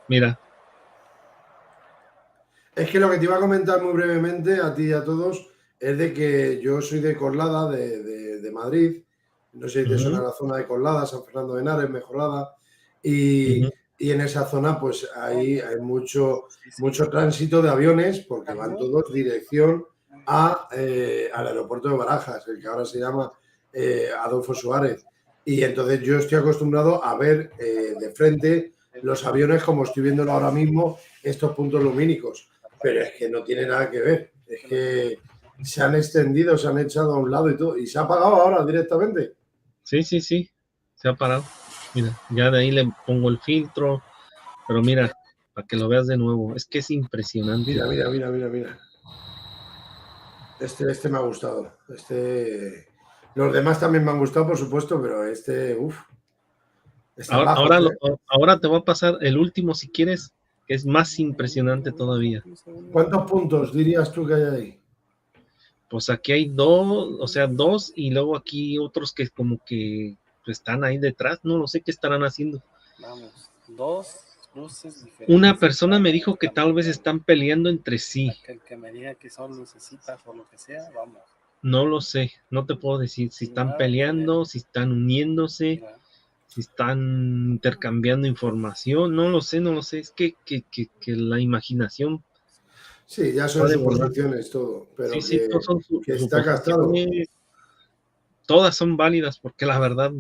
Mira, Es que lo que te iba a comentar muy brevemente a ti y a todos es de que yo soy de Coslada, de Madrid. No sé si te suena ujú, la zona de Coslada, San Fernando de Henares, Mejorada. Y, ujú, y en esa zona, pues ahí hay mucho Sí. tránsito de aviones porque van todos dirección al aeropuerto de Barajas, el que ahora se llama Adolfo Suárez. Y entonces yo estoy acostumbrado a ver de frente los aviones como estoy viéndolo ahora mismo, estos puntos lumínicos. Pero es que no tiene nada que ver. Es que se han extendido, se han echado a un lado y todo. Y se ha apagado ahora directamente. sí, se ha parado. Mira, ya de ahí le pongo el filtro, pero mira, para que lo veas de nuevo, es que es impresionante. Mira. Este me ha gustado. Los demás también me han gustado, por supuesto, pero uff, están Ahora, bajos, ¿eh? ahora te voy a pasar el último si quieres, que es más impresionante todavía. ¿Cuántos puntos dirías tú que hay ahí? Pues aquí hay dos, o sea, dos, y luego aquí otros que como que están ahí detrás, no lo sé qué estarán haciendo. Vamos, 2 luces diferentes. Una persona me dijo que tal vez están peleando entre sí. El que me diga que son lucecitas o lo que sea, vamos. No lo sé, no te puedo decir si están peleando, si están uniéndose, Mira, si están intercambiando información, no lo sé, es que la imaginación Sí, ya son puede volar. suposiciones todo, pero Sí, todos son que está gastado. suposiciones, todas son válidas porque la verdad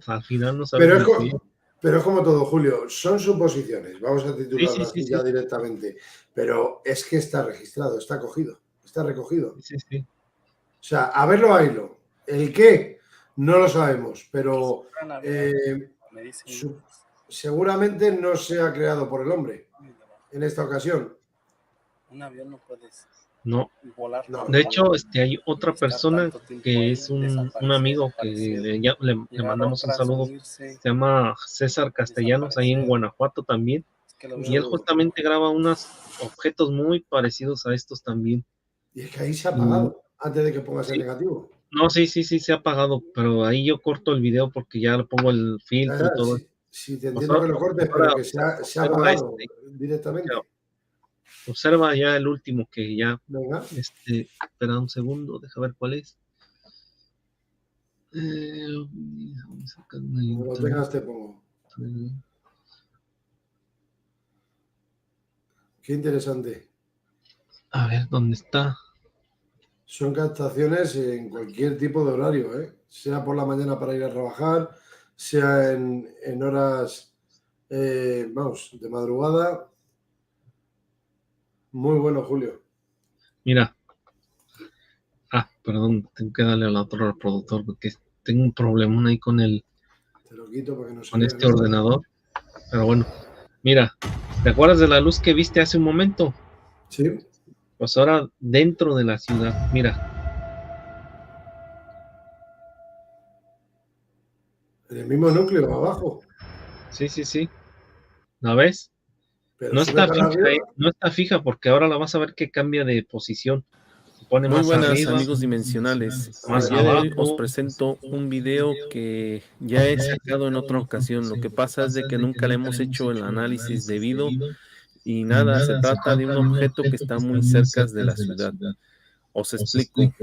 al final no sabes Pero ni qué. pero es como todo, Julio, son suposiciones, vamos a titularlo Sí, así ya directamente, pero es que está registrado, está cogido, está recogido. sí. O sea, a verlo, haylo. ¿El qué? No lo sabemos, pero me dicen seguramente no se ha creado por el hombre en esta ocasión. un avión no puedes No. volar. No. De hecho, hay otra estar persona tanto tiempo que ahí, es un desaparecer, amigo que aparecer, le llegar mandamos un otras, saludo. unirse, Se llama César Castellanos, ahí en desaparecer. Guanajuato también. Es que lo Un Y él veo. saludo. justamente graba unos objetos muy parecidos a estos también. Y es que ahí se ha Y- apagado antes de que pongas el sí, negativo. no, sí, se ha apagado, pero ahí yo corto el video porque ya le pongo el filtro y todo. Sí, te Pues entiendo que lo cortes, pero que se ha observa apagado directamente. observa ya el último que ya, Venga. espera un segundo, deja ver cuál es. Vamos a sacar una Cuando lo tengas te pongo. Qué interesante. A ver, ¿dónde está? Son captaciones en cualquier tipo de horario, ¿eh? Sea por la mañana para ir a trabajar, sea en horas, vamos, de madrugada. Muy bueno, Julio. Mira. Perdón, tengo que darle al otro reproductor porque tengo un problemón ahí con Te lo quito para que no se con vea, este ¿no? ordenador. Pero bueno, mira, ¿te acuerdas de la luz que viste hace un momento? Sí. Pues ahora dentro de la ciudad, mira. En el mismo núcleo, abajo. Sí. ¿La ves? Pero No sube está para fija, arriba. no está fija porque ahora la vas a ver que cambia de posición. Se pone Muy más buenas arriba, amigos dimensionales. más El día de hoy os abajo. presento un video que ya he sacado en otra ocasión. Lo que pasa es de que nunca le hemos hecho el análisis debido y nada, se trata de un objeto que está muy cerca de la ciudad. Os explico.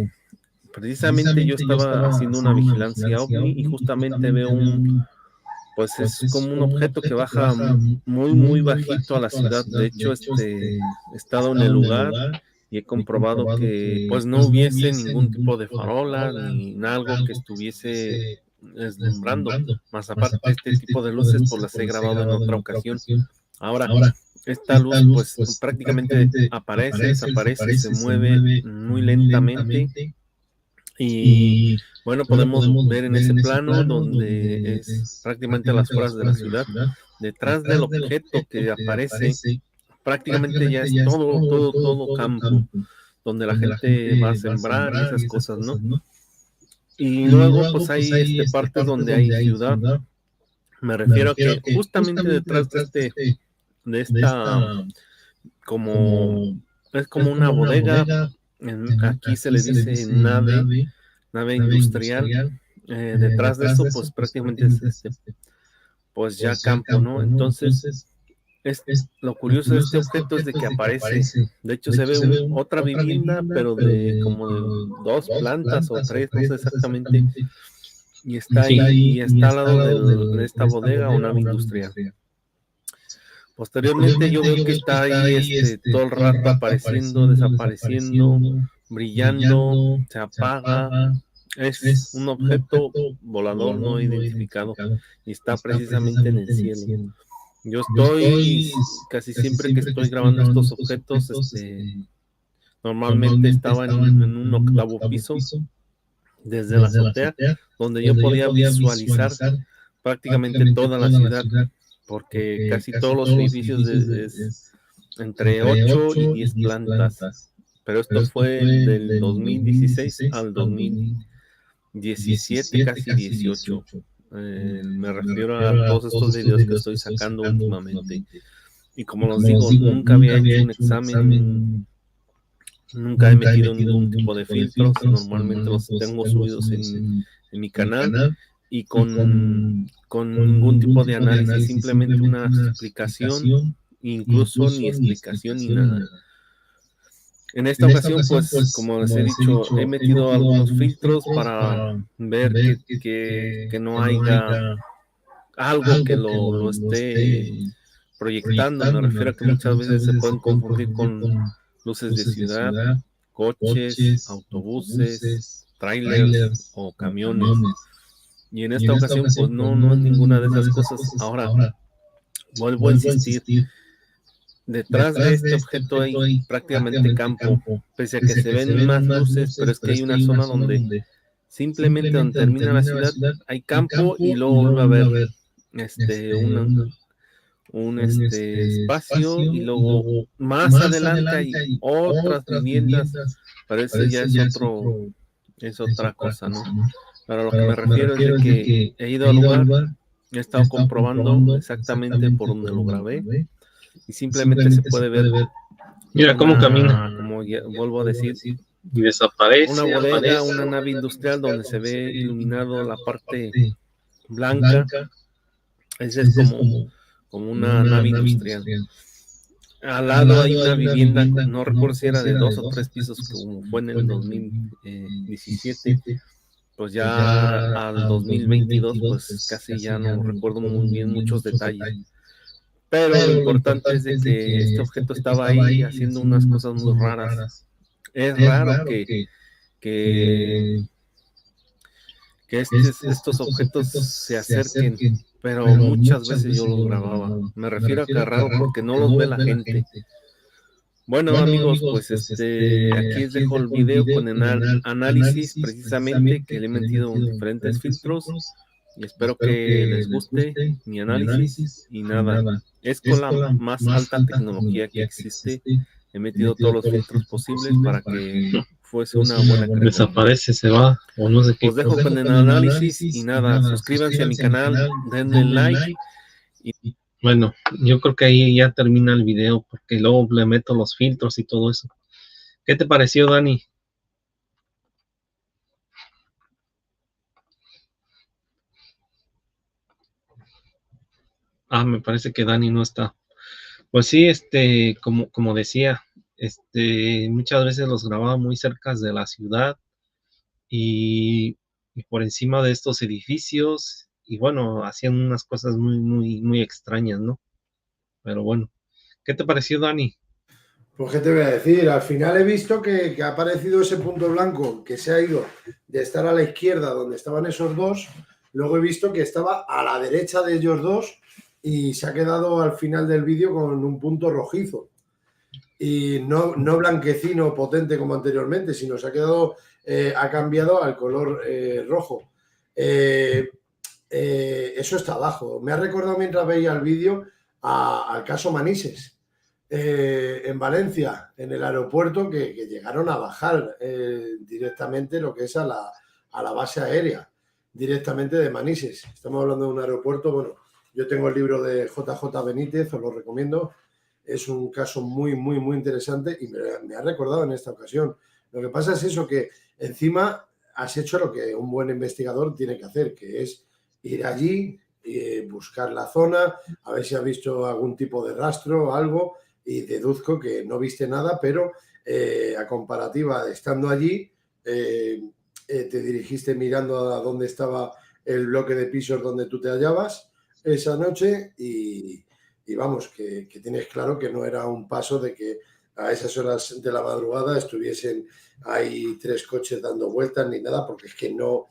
Precisamente yo estaba haciendo una vigilancia OVNI y justamente veo pues es como un objeto que baja muy bajito a la ciudad. De hecho, he estado en el lugar y he comprobado que pues no hubiese ningún tipo de farola ni algo que estuviese deslumbrando. Más aparte, este tipo de luces pues las he grabado en otra ocasión. Ahora, esta luz pues prácticamente aparece, desaparece, se mueve muy lentamente. Y bueno, podemos ver en ese plano donde es prácticamente a las afueras de la ciudad, detrás del objeto que aparece, prácticamente ya es todo campo, donde la gente va a sembrar y esas cosas, ¿no? Y luego pues hay partes donde hay ciudad. Me refiero a que justamente detrás de esta, como, es como una bodega, aquí se le dice nave industrial, detrás de eso pues prácticamente es pues ya campo, ¿no? Entonces, lo curioso de este objeto es de que aparece, de hecho se ve otra vivienda, pero de como de 2 plantas o 3, no sé exactamente, y está ahí, y está al lado de esta bodega o nave industrial. Posteriormente yo veo que está ahí todo el rato apareciendo, desapareciendo, brillando, se apaga. Es un objeto volador no identificado y está precisamente en el cielo. Yo estoy casi siempre que estoy grabando estos objetos, normalmente estaba en un octavo piso desde la azotea, donde yo podía visualizar prácticamente toda la ciudad, porque casi todos los edificios es entre 8 y 10 plantas. Pero esto fue del 2016 al 2017, casi 18. Me refiero a todos estos videos que estoy sacando últimamente. Y como los digo, nunca había hecho un examen, nunca he metido ningún tipo de filtros. Normalmente los tengo subidos en mi canal y con ningún tipo de análisis, simplemente una explicación, incluso ni explicación ni nada. En esta ocasión, pues, como les he dicho, he metido algunos filtros para ver que no haya algo que lo esté proyectando. Me refiero a que muchas veces se pueden confundir con luces de ciudad, coches, autobuses, trailers o camiones. Y en esta ocasión, pues no es ninguna de esas cosas. Ahora, vuelvo a insistir. Detrás de este objeto hay prácticamente campo, pese a que se ven más luces, pero es que hay una zona donde simplemente donde termina la ciudad hay campo y luego vuelve a haber un espacio y luego más adelante hay otras viviendas, pero eso ya es otra cosa, ¿no? Pero lo que me refiero es de que he ido al lugar, he estado comprobando exactamente por donde lo grabé. Y simplemente se puede ver. Mira cómo camina. Como vuelvo a decir, Y desaparece. una bodega, una nave industrial donde se ve iluminado la parte blanca. Esa es como una nave industrial. Al lado hay una vivienda, no recuerdo si era de 2 o 3 pisos, como fue en el 2017. Pues ya al 2022, pues casi ya no recuerdo muy bien muchos detalles. Pero lo importante es de que este objeto estaba ahí haciendo unas cosas muy raras. Es raro que estos objetos se acerquen, pero muchas veces yo los grababa. Me refiero a que es raro porque no los ve la gente. Bueno, amigos, pues aquí les dejo el video con el análisis precisamente que le he metido diferentes filtros y espero que les guste mi análisis y nada, es con la más alta tecnología que existe. He metido todos los filtros posibles para que fuese una buena creación. Desaparece, se va, o no sé qué. Os dejo con el análisis y nada, suscríbanse a mi canal, denle like. Bueno, yo creo que ahí ya termina el video, porque luego le meto los filtros y todo eso. ¿Qué te pareció, Dani? Me parece que Dani no está. Pues sí, como decía, muchas veces los grababa muy cerca de la ciudad y por encima de estos edificios, y bueno, hacían unas cosas muy, muy, muy extrañas, ¿no? Pero bueno, ¿qué te pareció, Dani? Pues, ¿qué te voy a decir? Al final he visto que ha aparecido ese punto blanco que se ha ido de estar a la izquierda donde estaban esos dos, luego he visto que estaba a la derecha de ellos dos y se ha quedado al final del vídeo con un punto rojizo. Y no blanquecino potente como anteriormente, sino se ha quedado, ha cambiado al color rojo. Eso está abajo. Me ha recordado mientras veía el vídeo al caso Manises. En Valencia, en el aeropuerto, que llegaron a bajar directamente lo que es a la base aérea, directamente de Manises. Estamos hablando de un aeropuerto, bueno, yo tengo el libro de JJ Benítez, os lo recomiendo, es un caso muy, muy, muy interesante y me ha recordado en esta ocasión. Lo que pasa es eso, que encima has hecho lo que un buen investigador tiene que hacer, que es ir allí, buscar la zona, a ver si has visto algún tipo de rastro o algo, y deduzco que no viste nada, pero a comparativa de estando allí, te dirigiste mirando a dónde estaba el bloque de pisos donde tú te hallabas esa noche y vamos, que tienes claro que no era un paso de que a esas horas de la madrugada estuviesen ahí 3 coches dando vueltas ni nada, porque es que no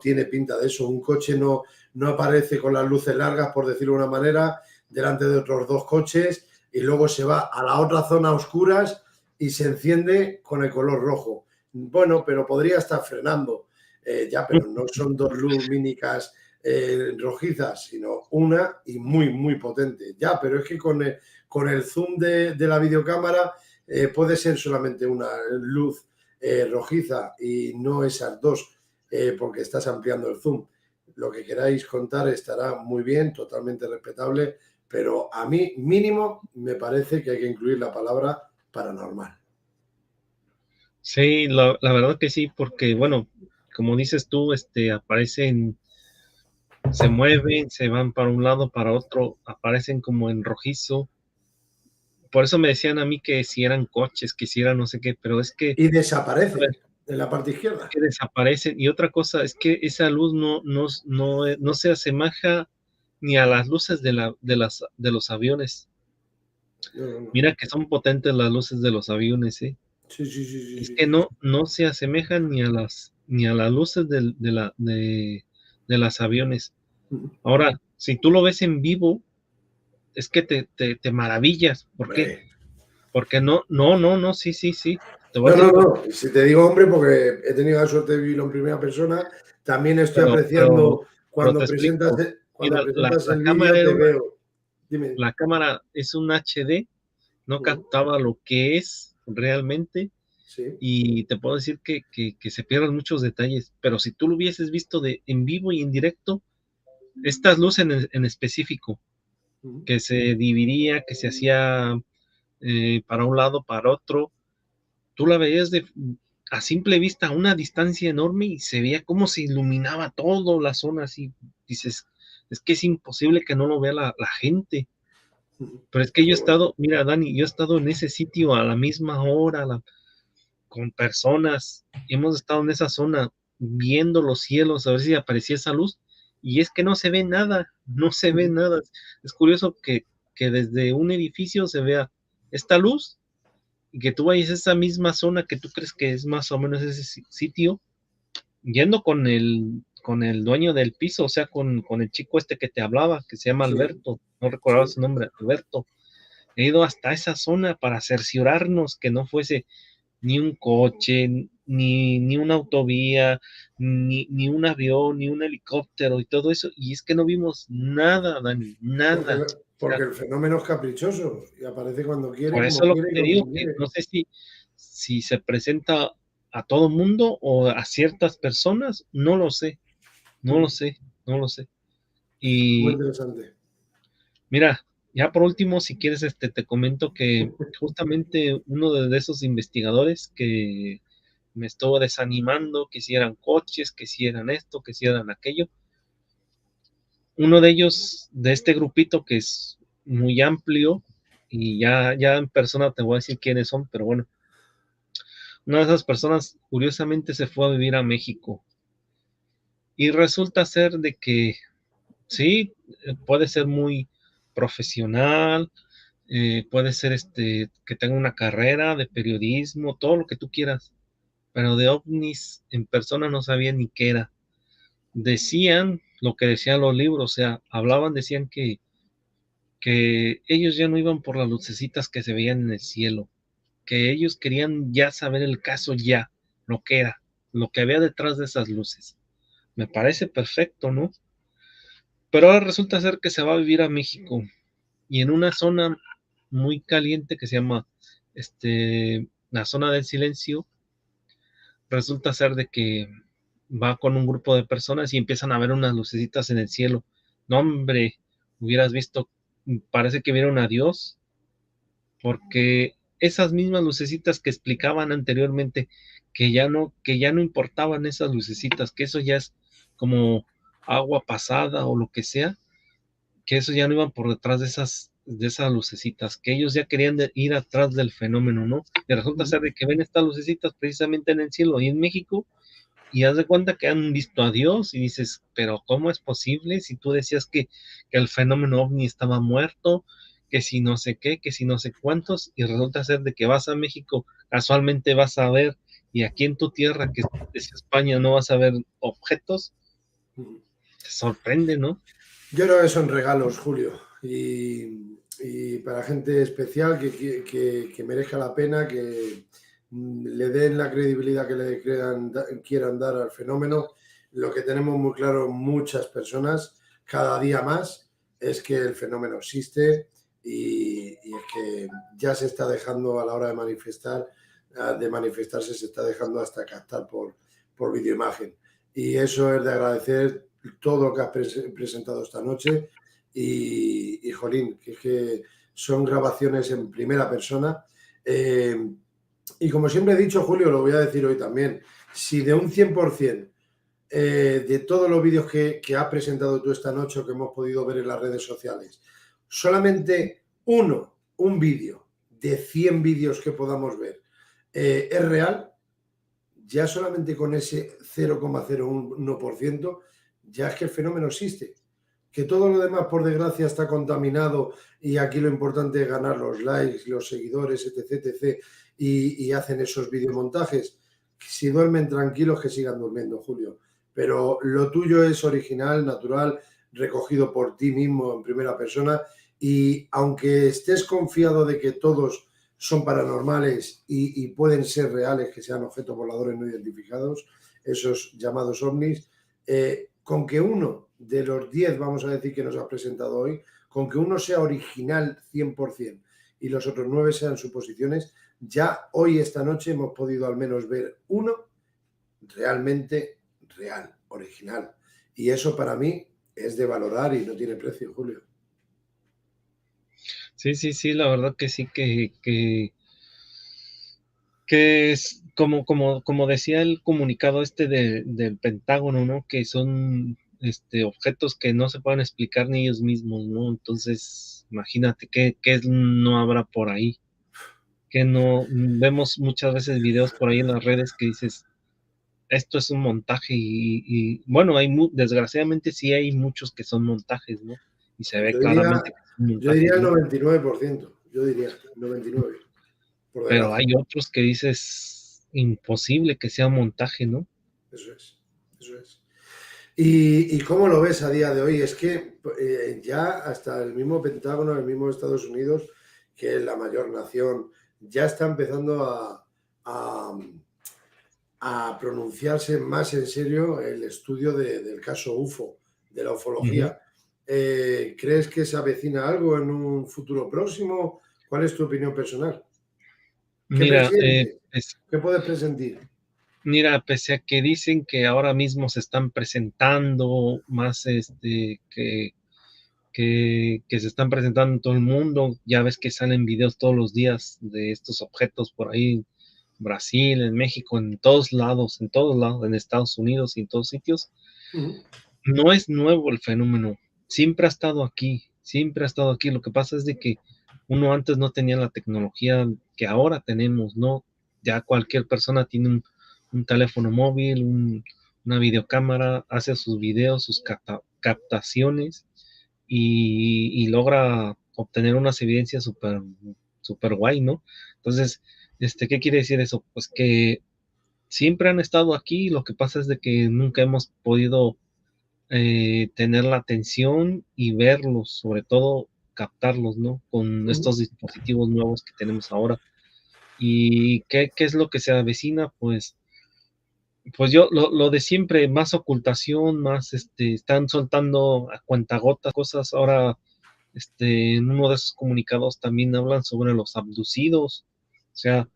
tiene pinta de eso. Un coche no aparece con las luces largas, por decirlo de una manera, delante de otros 2 coches y luego se va a la otra zona a oscuras y se enciende con el color rojo. Bueno, pero podría estar frenando, pero no son 2 lumínicas rojizas, sino una y muy, muy potente. Pero es que con el zoom de la videocámara puede ser solamente una luz rojiza y no esas 2, porque estás ampliando el zoom. Lo que queráis contar estará muy bien, totalmente respetable, pero a mí mínimo me parece que hay que incluir la palabra paranormal. Sí, la verdad que sí, porque bueno, como dices tú, aparecen, se mueven, se van para un lado, para otro, aparecen como en rojizo. Por eso me decían a mí que si eran coches, que si eran no sé qué, pero es que... Y desaparecen en la parte izquierda. Que desaparecen. Y otra cosa es que esa luz no se asemeja ni a las luces de los aviones. No. Mira que son potentes las luces de los aviones, ¿eh? Sí. Es que no se asemejan ni a las luces de las aviones. Ahora, si tú lo ves en vivo, es que te maravillas. ¿Por qué? Porque no, sí. Te voy a decir no. Si te digo hombre, porque he tenido la suerte de vivirlo en primera persona, también estoy apreciando cuando presentas el vídeo, te veo. Dime. La cámara es un HD, no captaba lo que es realmente, sí. Y te puedo decir que se pierden muchos detalles, pero si tú lo hubieses visto en vivo y en directo, estas luces en específico, que se dividía, que se hacía para un lado, para otro, tú la veías a simple vista a una distancia enorme y se veía cómo se iluminaba toda la zona, así dices, es que es imposible que no lo vea la gente. Pero es que yo he estado, mira, Dani, yo he estado en ese sitio a la misma hora, con personas, y hemos estado en esa zona viendo los cielos a ver si aparecía esa luz, y es que no se ve nada. Es curioso que desde un edificio se vea esta luz y que tú vayas a esa misma zona que tú crees que es más o menos ese sitio, yendo con el dueño del piso, o sea, con el chico que te hablaba, que se llama Alberto, no recordaba su nombre, Alberto. he ido hasta esa zona para cerciorarnos que no fuese ni un coche, ni una autovía, ni un avión, ni un helicóptero y todo eso. Y es que no vimos nada, Dani, nada. Porque el fenómeno es caprichoso y aparece cuando quiere, Por como eso lo que quiere y te con digo, quien que quiere. no sé si se presenta a todo mundo o a ciertas personas, no lo sé, no lo sé, no lo sé. Muy Y interesante. mira, ya por último, si quieres, te comento que justamente uno de esos investigadores que me estuvo desanimando, que si eran coches, que si eran esto, que si eran aquello, uno de ellos, de este grupito que es muy amplio, y ya en persona te voy a decir quiénes son, pero bueno, una de esas personas curiosamente se fue a vivir a México y resulta ser de que sí, puede ser muy profesional, puede ser que tenga una carrera de periodismo, todo lo que tú quieras, pero de ovnis en persona no sabía ni qué era. Decían lo que decían los libros, o sea, hablaban, decían que ellos ya no iban por las lucecitas que se veían en el cielo, que ellos querían ya saber el caso ya, lo que era, lo que había detrás de esas luces. Me parece perfecto, ¿no? Pero ahora resulta ser que se va a vivir a México y en una zona muy caliente que se llama la zona del silencio. Resulta ser de que va con un grupo de personas y empiezan a ver unas lucecitas en el cielo. No, hombre, hubieras visto, parece que vieron a Dios, porque esas mismas lucecitas que explicaban anteriormente, que ya no importaban esas lucecitas, que eso ya es como agua pasada o lo que sea, que eso ya no iban por detrás de esas lucecitas, que ellos ya querían ir atrás del fenómeno, ¿no? Y resulta ser de que ven estas lucecitas precisamente en el cielo y en México, y haz de cuenta que han visto a Dios y dices, pero ¿cómo es posible si tú decías que el fenómeno ovni estaba muerto, que si no sé qué, que si no sé cuántos, y resulta ser de que vas a México, casualmente vas a ver, y aquí en tu tierra, que es España, no vas a ver objetos? Te sorprende, ¿no? Yo creo que son regalos, Julio, y para gente especial que merezca la pena, que le den la credibilidad que le quieran dar al fenómeno. Lo que tenemos muy claro muchas personas, cada día más, es que el fenómeno existe y es que ya se está dejando a la hora de manifestarse, se está dejando hasta captar por videoimagen. Y eso es de agradecer todo lo que has presentado esta noche y jolín, que son grabaciones en primera persona. Y como siempre he dicho, Julio, lo voy a decir hoy también, si de un 100% de todos los vídeos que has presentado tú esta noche o que hemos podido ver en las redes sociales, solamente un vídeo de 100 vídeos que podamos ver es real, ya solamente con ese 0,01% ya es que el fenómeno existe. Que todo lo demás, por desgracia, está contaminado y aquí lo importante es ganar los likes, los seguidores, etc, etc, y hacen esos videomontajes. Si duermen tranquilos, que sigan durmiendo, Julio. Pero lo tuyo es original, natural, recogido por ti mismo en primera persona, y aunque estés confiado de que todos son paranormales y pueden ser reales, que sean objetos voladores no identificados, esos llamados ovnis, con que uno de los 10, vamos a decir, que nos has presentado hoy, con que uno sea original 100% y los otros 9 sean suposiciones, ya hoy, esta noche, hemos podido al menos ver uno realmente real, original. Y eso para mí es de valorar y no tiene precio, Julio. Sí, la verdad que sí, que es como decía el comunicado del Pentágono, ¿no? Que son objetos que no se pueden explicar ni ellos mismos, ¿no? Entonces, imagínate qué no habrá por ahí, que no vemos muchas veces videos por ahí en las redes que dices, esto es un montaje y bueno, desgraciadamente sí hay muchos que son montajes, ¿no? Y se ve claramente que son Yo diría montajes, el ¿no? 99%, yo diría 99%. Pero hay otros que dices, imposible que sea montaje, ¿no? Eso es, eso es. ¿Y cómo lo ves a día de hoy? Es que ya hasta el mismo Pentágono, el mismo Estados Unidos, que es la mayor nación, ya está empezando a pronunciarse más en serio el estudio del caso UFO, de la ufología. ¿Crees que se avecina algo en un futuro próximo? ¿Cuál es tu opinión personal? ¿Qué Mira, ¿Qué puedes presentir? mira, pese a que dicen que ahora mismo se están presentando más, que se están presentando en todo el mundo, ya ves que salen videos todos los días de estos objetos por ahí, en Brasil, en México, en todos lados, en Estados Unidos y en todos sitios. No es nuevo el fenómeno, siempre ha estado aquí, siempre ha estado aquí. Lo que pasa es de que uno antes no tenía la tecnología que ahora tenemos, ¿no? Ya cualquier persona tiene un teléfono móvil, una videocámara, hace sus videos, sus captaciones y logra obtener unas evidencias súper super guay, ¿no? Entonces, ¿qué quiere decir eso? Pues que siempre han estado aquí, lo que pasa es de que nunca hemos podido tener la atención y verlos, sobre todo captarlos, ¿no? Con estos dispositivos nuevos que tenemos ahora. ¿Y qué es lo que se avecina? Pues yo, lo de siempre, más ocultación, más, están soltando a cuentagotas cosas. Ahora, en uno de esos comunicados también hablan sobre los abducidos, o sea,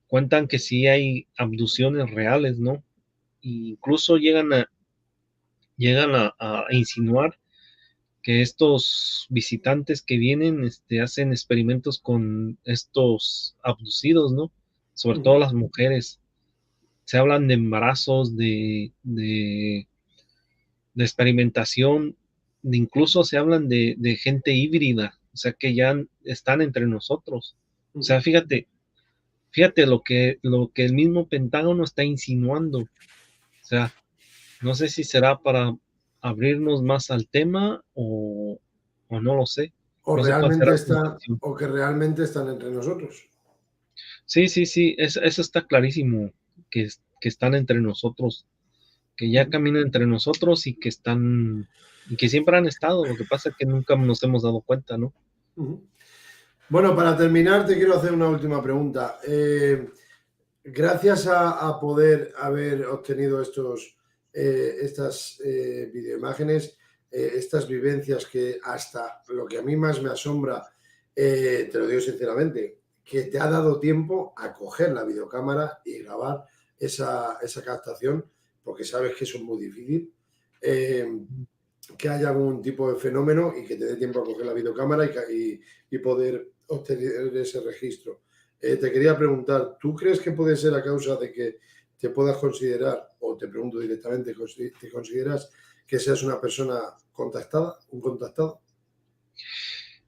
cuentan que sí hay abducciones reales, ¿no? E incluso llegan a insinuar que estos visitantes que vienen, hacen experimentos con estos abducidos, ¿no? Sobre todo las mujeres. Se hablan de embarazos, de experimentación, incluso se hablan de gente híbrida, o sea, que ya están entre nosotros. O sea, fíjate lo que el mismo Pentágono está insinuando. O sea, no sé si será para abrirnos más al tema o no lo sé. O No sé cuál será su realmente intención. o que realmente están entre nosotros. Sí, eso está clarísimo, que están entre nosotros, que ya caminan entre nosotros y que siempre han estado. Lo que pasa es que nunca nos hemos dado cuenta, ¿no? Bueno, para terminar, te quiero hacer una última pregunta. Gracias a poder haber obtenido estas videoimágenes, estas vivencias que hasta lo que a mí más me asombra, te lo digo sinceramente, que te ha dado tiempo a coger la videocámara y grabar esa captación, porque sabes que eso es muy difícil, que haya algún tipo de fenómeno y que te dé tiempo a coger la videocámara y poder obtener ese registro. Te quería preguntar, ¿tú crees que puede ser a causa de que te puedas considerar, o te pregunto directamente, ¿te consideras que seas una persona contactada, un contactado?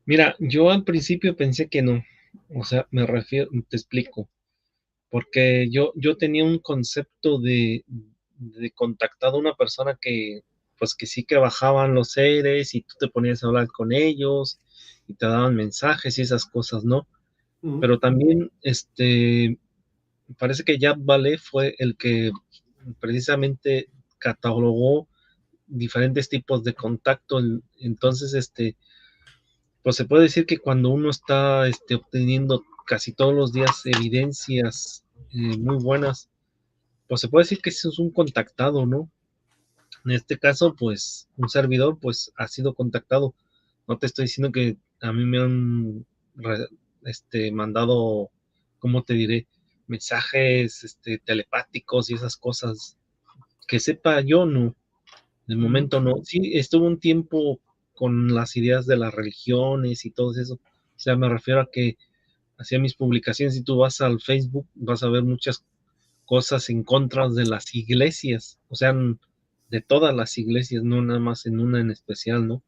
Mira, yo al principio pensé que no. O sea, te explico. Porque yo tenía un concepto de contactado a una persona que, pues que sí que bajaban los seres y tú te ponías a hablar con ellos y te daban mensajes y esas cosas, ¿no? Pero también, parece que Jack Vale fue el que precisamente catalogó diferentes tipos de contacto. Entonces, pues se puede decir que cuando uno está obteniendo casi todos los días evidencias muy buenas, pues se puede decir que eso es un contactado, ¿no? En este caso, pues un servidor pues ha sido contactado. No te estoy diciendo que a mí me han mandado, ¿cómo te diré? Mensajes telepáticos y esas cosas. Que sepa yo, no. De momento no. Sí, estuvo un tiempo con las ideas de las religiones y todo eso. O sea, me refiero a que hacía mis publicaciones. Si tú vas al Facebook, vas a ver muchas cosas en contra de las iglesias. O sea, de todas las iglesias, no nada más en una en especial, ¿no?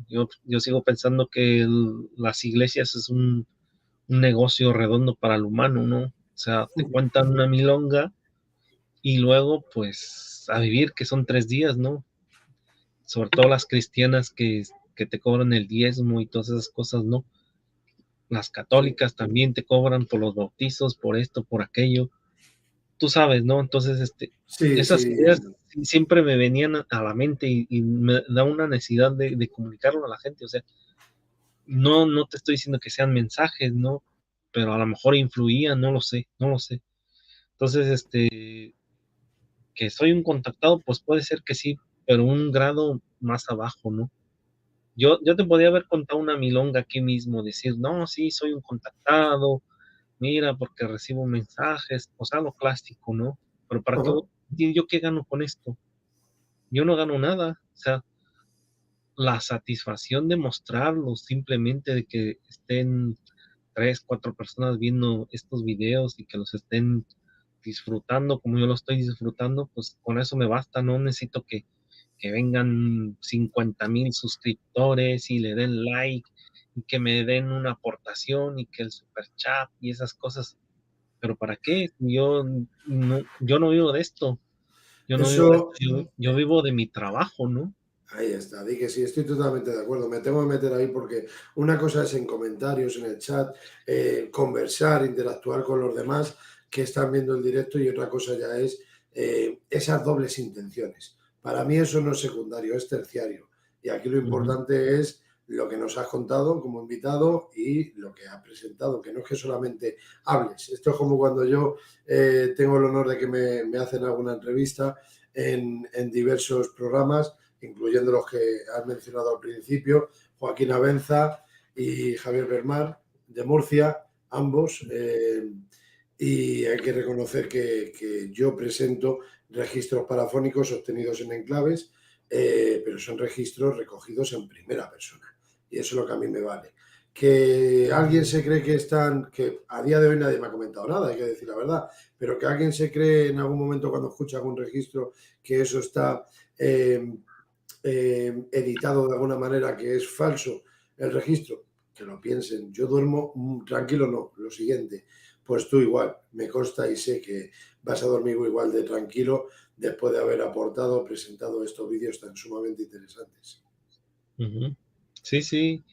Yo sigo pensando que las iglesias es un negocio redondo para el humano, ¿no? O sea, te cuentan una milonga y luego, pues, a vivir, que son 3 días, ¿no? Sobre todo las cristianas que te cobran el diezmo y todas esas cosas, ¿no? Las católicas también te cobran por los bautizos, por esto, por aquello. Tú sabes, ¿no? Entonces, esas ideas siempre me venían a la mente y me da una necesidad de comunicarlo a la gente. O sea, no te estoy diciendo que sean mensajes, ¿no? Pero a lo mejor influían, no lo sé, no lo sé. Entonces, que soy un contactado, pues puede ser que sí, pero un grado más abajo, ¿no? Yo te podía haber contado una milonga aquí mismo, decir, no, sí, soy un contactado, mira, porque recibo mensajes, o sea, lo clásico, ¿no? Pero ¿para qué voy Ajá. a decir yo qué gano con esto? Yo no gano nada, o sea, la satisfacción de mostrarlo, simplemente de que estén 3, 4 personas viendo estos videos y que los estén disfrutando como yo lo estoy disfrutando, pues con eso me basta, no necesito que vengan 50,000 suscriptores y le den like y que me den una aportación y que el super chat y esas cosas. Pero ¿para qué? Yo no vivo de esto, yo no vivo de esto, Eso, yo vivo de mi trabajo, ¿no? ahí está, di que sí, estoy totalmente de acuerdo. Me tengo que meter ahí porque una cosa es en comentarios, en el chat, conversar, interactuar con los demás que están viendo el directo y otra cosa ya es esas dobles intenciones. Para mí eso no es secundario, es terciario. Y aquí lo Ujú. importante es lo que nos has contado como invitado y lo que has presentado, que no es que solamente hables. Esto es como cuando yo tengo el honor de que me hacen alguna entrevista en diversos programas incluyendo los que has mencionado al principio, Joaquín Abenza y Javier Bermar, de Murcia, ambos. Y hay que reconocer que yo presento registros parafónicos obtenidos en enclaves, pero son registros recogidos en primera persona. Y eso es lo que a mí me vale. Que alguien se cree que están, que a día de hoy nadie me ha comentado nada, hay que decir la verdad, pero que alguien se cree en algún momento cuando escucha algún registro que eso está editado de alguna manera que es falso el registro, que lo piensen. Yo duermo tranquilo, no. Lo siguiente, pues tú igual, me consta y sé que vas a dormir igual de tranquilo después de haber aportado, presentado estos vídeos tan sumamente interesantes. Ujú. Sí, sí,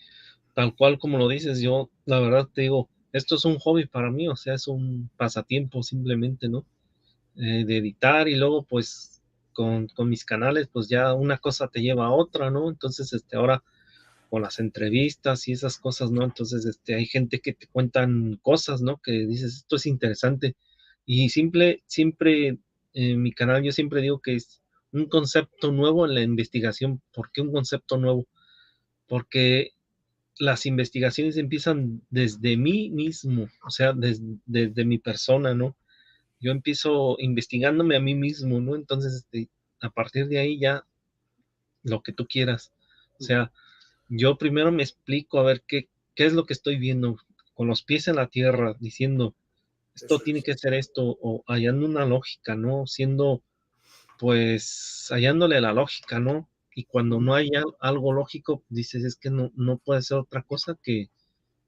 tal cual como lo dices, yo la verdad te digo, esto es un hobby para mí, o sea, es un pasatiempo simplemente, ¿no? De editar y luego pues con mis canales pues ya una cosa te lleva a otra, ¿no? Entonces, ahora con las entrevistas y esas cosas, ¿no? Entonces, hay gente que te cuentan cosas, ¿no? Que dices, esto es interesante. Y siempre, en mi canal yo siempre digo que es un concepto nuevo en la investigación. ¿Por qué un concepto nuevo? Porque las investigaciones empiezan desde mí mismo, o sea, desde mi persona, ¿no? Yo empiezo investigándome a mí mismo, ¿no? Entonces, a partir de ahí ya lo que tú quieras. O sea, yo primero me explico a ver qué es lo que estoy viendo, con los pies en la tierra, diciendo, esto Eso tiene es. que ser esto, o hallando una lógica, ¿no? Siendo, pues, hallándole la lógica, ¿no? Y cuando no hay algo lógico, dices, es que no puede ser otra cosa que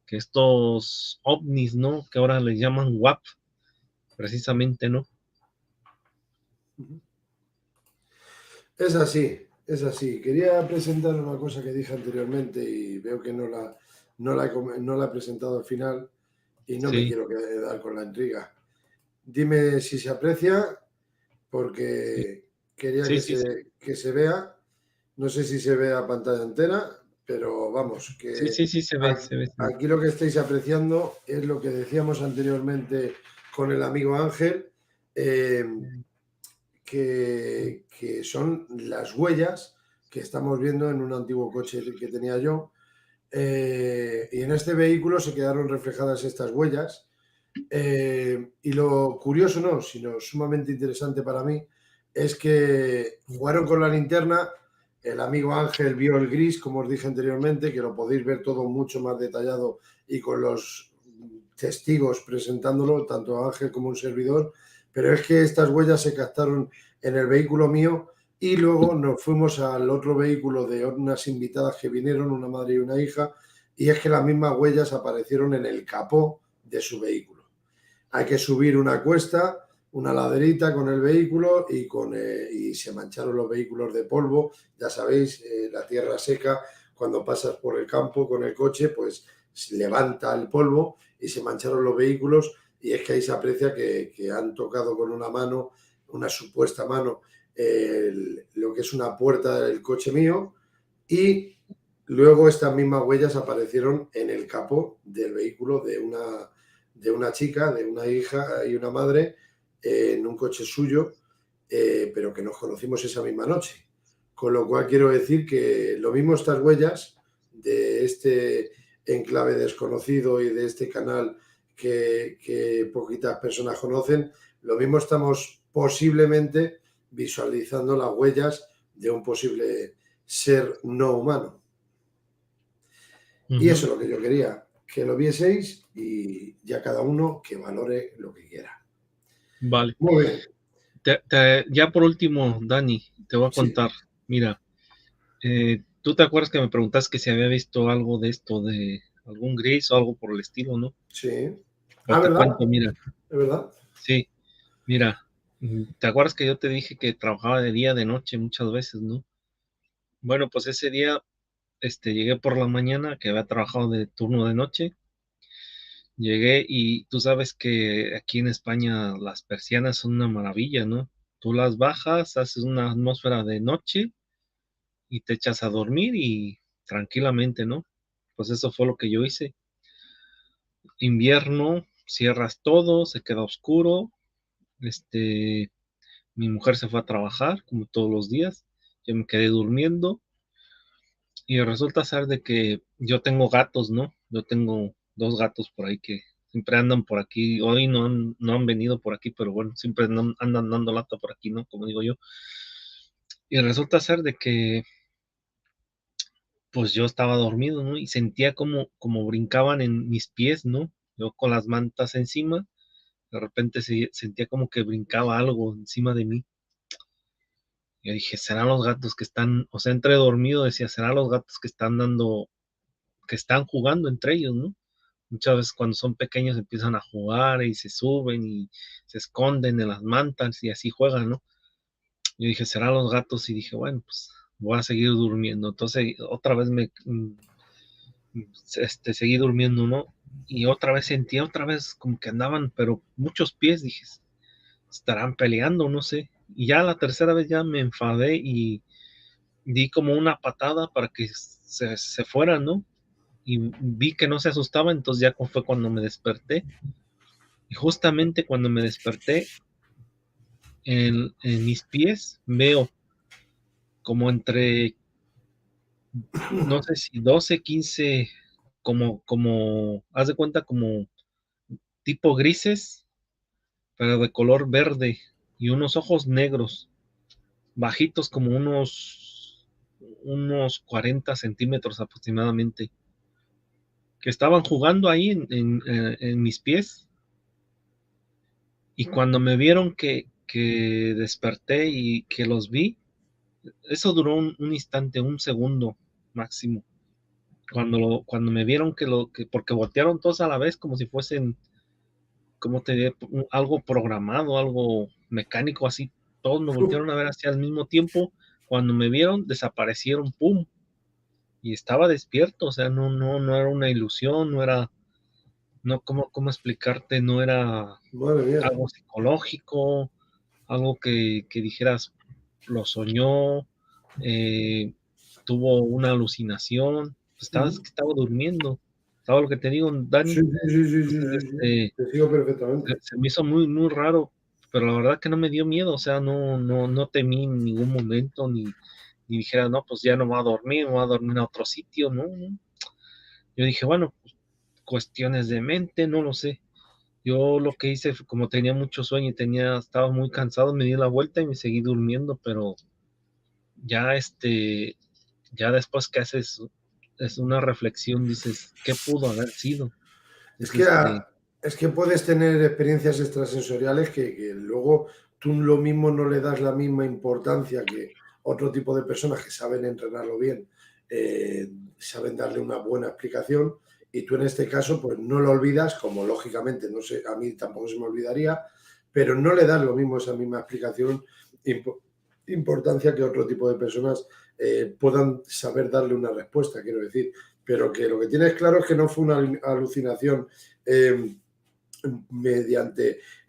estos ovnis, ¿no? Que ahora les llaman WAP, precisamente, ¿no? Es así, es así. Quería presentar una cosa que dije anteriormente y veo que no la he presentado al final y no me Sí, quiero quedar con la intriga. Dime si se aprecia, sí, porque quería sí, sí, sí, que se vea. No sé si se ve a pantalla entera, pero vamos, sí, que sí, sí, se ve, se ve, se ve. aquí lo que estáis apreciando es lo que decíamos anteriormente con el amigo Ángel, eh, que son las huellas que estamos viendo en un antiguo coche que tenía yo. Y en este vehículo se quedaron reflejadas estas huellas. Y lo curioso no, sino sumamente interesante para mí, es que jugaron con la linterna, el amigo Ángel vio el gris, como os dije anteriormente, que lo podéis ver todo mucho más detallado y con los testigos presentándolo, tanto Ángel como un servidor, pero es que estas huellas se captaron en el vehículo mío y luego nos fuimos al otro vehículo de unas invitadas que vinieron, una madre y una hija, y es que las mismas huellas aparecieron en el capó de su vehículo. Hay que subir una cuesta, una laderita con el vehículo y se mancharon los vehículos de polvo. Ya sabéis, la tierra seca, cuando pasas por el campo con el coche, pues se levanta el polvo y se mancharon los vehículos y es que ahí se aprecia que han tocado con una mano, una supuesta mano, lo que es una puerta del coche mío y luego estas mismas huellas aparecieron en el capó del vehículo de una chica, de una hija y una madre, en un coche suyo, pero que nos conocimos esa misma noche. Con lo cual quiero decir que lo mismo estas huellas de este enclave desconocido y de este canal que poquitas personas conocen, lo mismo estamos posiblemente visualizando las huellas de un posible ser no humano. Y eso es lo que yo quería, que lo vieseis y ya cada uno que valore lo que quiera. Vale. Muy bien. Ya por último, Dani, te voy a contar. Sí. Mira, ¿tú te acuerdas que me preguntaste que si había visto algo de esto, de algún gris o algo por el estilo, no? Sí. Pero te ¿verdad? cuento, mira. ¿Es verdad? Sí, mira, ¿te acuerdas que yo te dije que trabajaba de día, de noche muchas veces, no? Bueno, pues ese día llegué por la mañana, que había trabajado de turno de noche. Llegué y tú sabes que aquí en España las persianas son una maravilla, ¿no? Tú las bajas, haces una atmósfera de noche y te echas a dormir y tranquilamente, ¿no? Pues eso fue lo que yo hice. Invierno, cierras todo, se queda oscuro. Mi mujer se fue a trabajar como todos los días. Yo me quedé durmiendo y resulta ser de que yo tengo gatos, ¿no? Yo tengo 2 gatos por ahí que siempre andan por aquí. Hoy no han venido por aquí, pero bueno, siempre andan dando lata por aquí, ¿no? Como digo yo. Y resulta ser de que pues yo estaba dormido, ¿no? Y sentía como brincaban en mis pies, ¿no? Yo con las mantas encima, de repente sentía como que brincaba algo encima de mí. Yo dije, ¿serán los gatos que están, o sea, entre dormido decía, serán los gatos que están jugando entre ellos, ¿no? Muchas veces cuando son pequeños empiezan a jugar y se suben y se esconden en las mantas y así juegan, ¿no? Yo dije, serán los gatos y dije, bueno, pues voy a seguir durmiendo. Entonces otra vez seguí durmiendo, ¿no? Y otra vez sentía otra vez como que andaban, pero muchos pies, dije, estarán peleando, no sé. Y ya la tercera vez ya me enfadé y di como una patada para que se fueran, ¿no? Y vi que no se asustaba, entonces ya fue cuando me desperté. Y justamente cuando me desperté, en mis pies veo como entre, no sé si 12, 15, haz de cuenta como tipo grises, pero de color verde y unos ojos negros, bajitos como unos 40 centímetros aproximadamente, que estaban jugando ahí en mis pies. Y cuando me vieron que desperté y que los vi, eso duró un instante, un segundo máximo. Cuando me vieron porque voltearon todos a la vez como si fuesen, como te diré, algo programado, algo mecánico así, todos me voltearon a ver hacia el mismo tiempo. Cuando me vieron, desaparecieron, pum, y estaba despierto, o sea, no era una ilusión, no era, no, ¿cómo explicarte? No era algo psicológico, algo que dijeras, lo soñó, tuvo una alucinación, estaba durmiendo, estaba lo que te digo, Dani. Sí. Te sigo perfectamente. Se me hizo muy, muy raro, pero la verdad que no me dio miedo, o sea, no temí en ningún momento, ni dijera, no, pues ya no me voy a dormir, me voy a dormir a otro sitio, no. Yo dije, bueno, pues, cuestiones de mente, no lo sé. Yo lo que hice, como tenía mucho sueño y estaba muy cansado, me di la vuelta y me seguí durmiendo, pero ya ya después que haces es una reflexión, dices, ¿qué pudo haber sido? Es que puedes tener experiencias extrasensoriales que luego tú lo mismo no le das la misma importancia que otro tipo de personas que saben entrenarlo bien, saben darle una buena explicación, y tú en este caso pues no lo olvidas, como lógicamente, no sé, a mí tampoco se me olvidaría, pero no le das lo mismo, esa misma explicación, importancia que otro tipo de personas puedan saber darle una respuesta, quiero decir. Pero que lo que tienes claro es que no fue una alucinación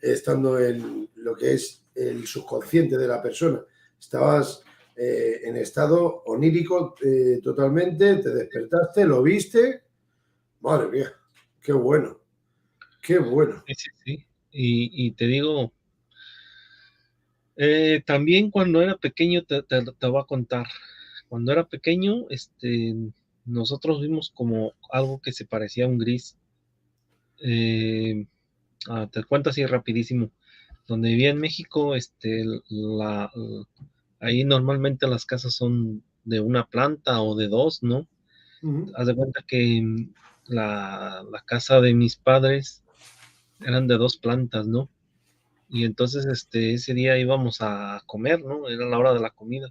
estando en lo que es el subconsciente de la persona. Estabas en estado onírico totalmente, te despertaste, lo viste. Madre mía, qué bueno, qué bueno. Sí, sí, sí. Y te digo, también cuando era pequeño, te voy a contar, cuando era pequeño, nosotros vimos como algo que se parecía a un gris. Eh, Te cuento así rapidísimo. Donde vivía en México, ahí normalmente las casas son de una planta o de dos, ¿no? Haz de cuenta que la casa de mis padres eran de dos plantas, ¿no? Y entonces ese día íbamos a comer, ¿no? Era la hora de la comida,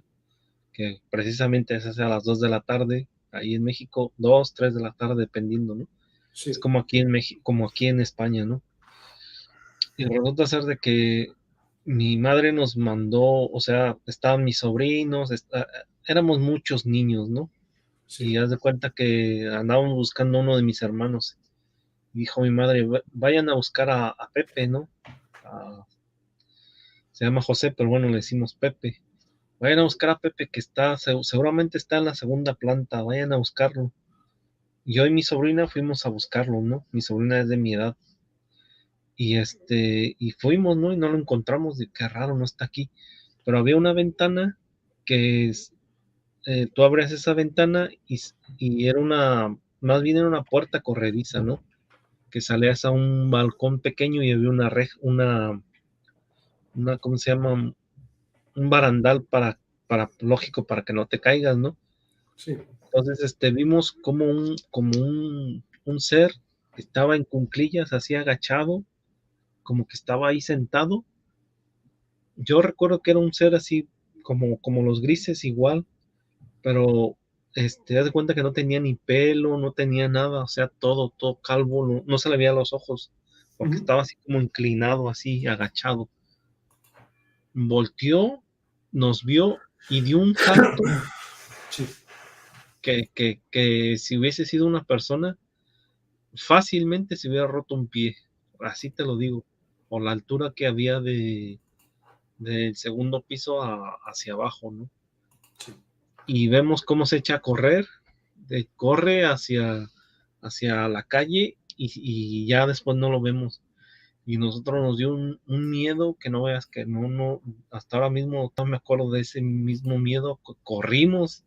que precisamente es a las 2 de la tarde, ahí en México, 2, 3 de la tarde, dependiendo, ¿no? Sí. Es como aquí en México, como aquí en España, ¿no? Y resulta ser de que mi madre nos mandó, o sea, estaban mis sobrinos, éramos muchos niños, ¿no? Sí. Y haz de cuenta que andábamos buscando a uno de mis hermanos. Y dijo mi madre, vayan a buscar a Pepe, ¿no? Se llama José, pero bueno, le decimos Pepe. Vayan a buscar a Pepe que está, seguramente está en la segunda planta, vayan a buscarlo. Y yo y mi sobrina fuimos a buscarlo, ¿no? Mi sobrina es de mi edad. Y fuimos, ¿no? Y no lo encontramos, de qué raro, no está aquí. Pero había una ventana que tú abres esa ventana y era más bien era una puerta corrediza, ¿no? Que salías a un balcón pequeño y había ¿cómo se llama? Un barandal lógico, para que no te caigas, ¿no? Sí. Entonces, vimos como un ser que estaba en cuclillas, así agachado, como que estaba ahí sentado. Yo recuerdo que era un ser así como los grises igual, pero haz de cuenta que no tenía ni pelo, no tenía nada, o sea, todo calvo, no se le veía los ojos, porque estaba así como inclinado, así agachado. Volteó, nos vio y dio un salto Sí. que si hubiese sido una persona, fácilmente se hubiera roto un pie, así te lo digo, por la altura que había del segundo piso hacia abajo, ¿no? Sí. Y vemos cómo se echa a correr, corre hacia la calle y ya después no lo vemos. Y nosotros nos dio un miedo que no veas, que no, hasta ahora mismo no me acuerdo de ese mismo miedo. Corrimos,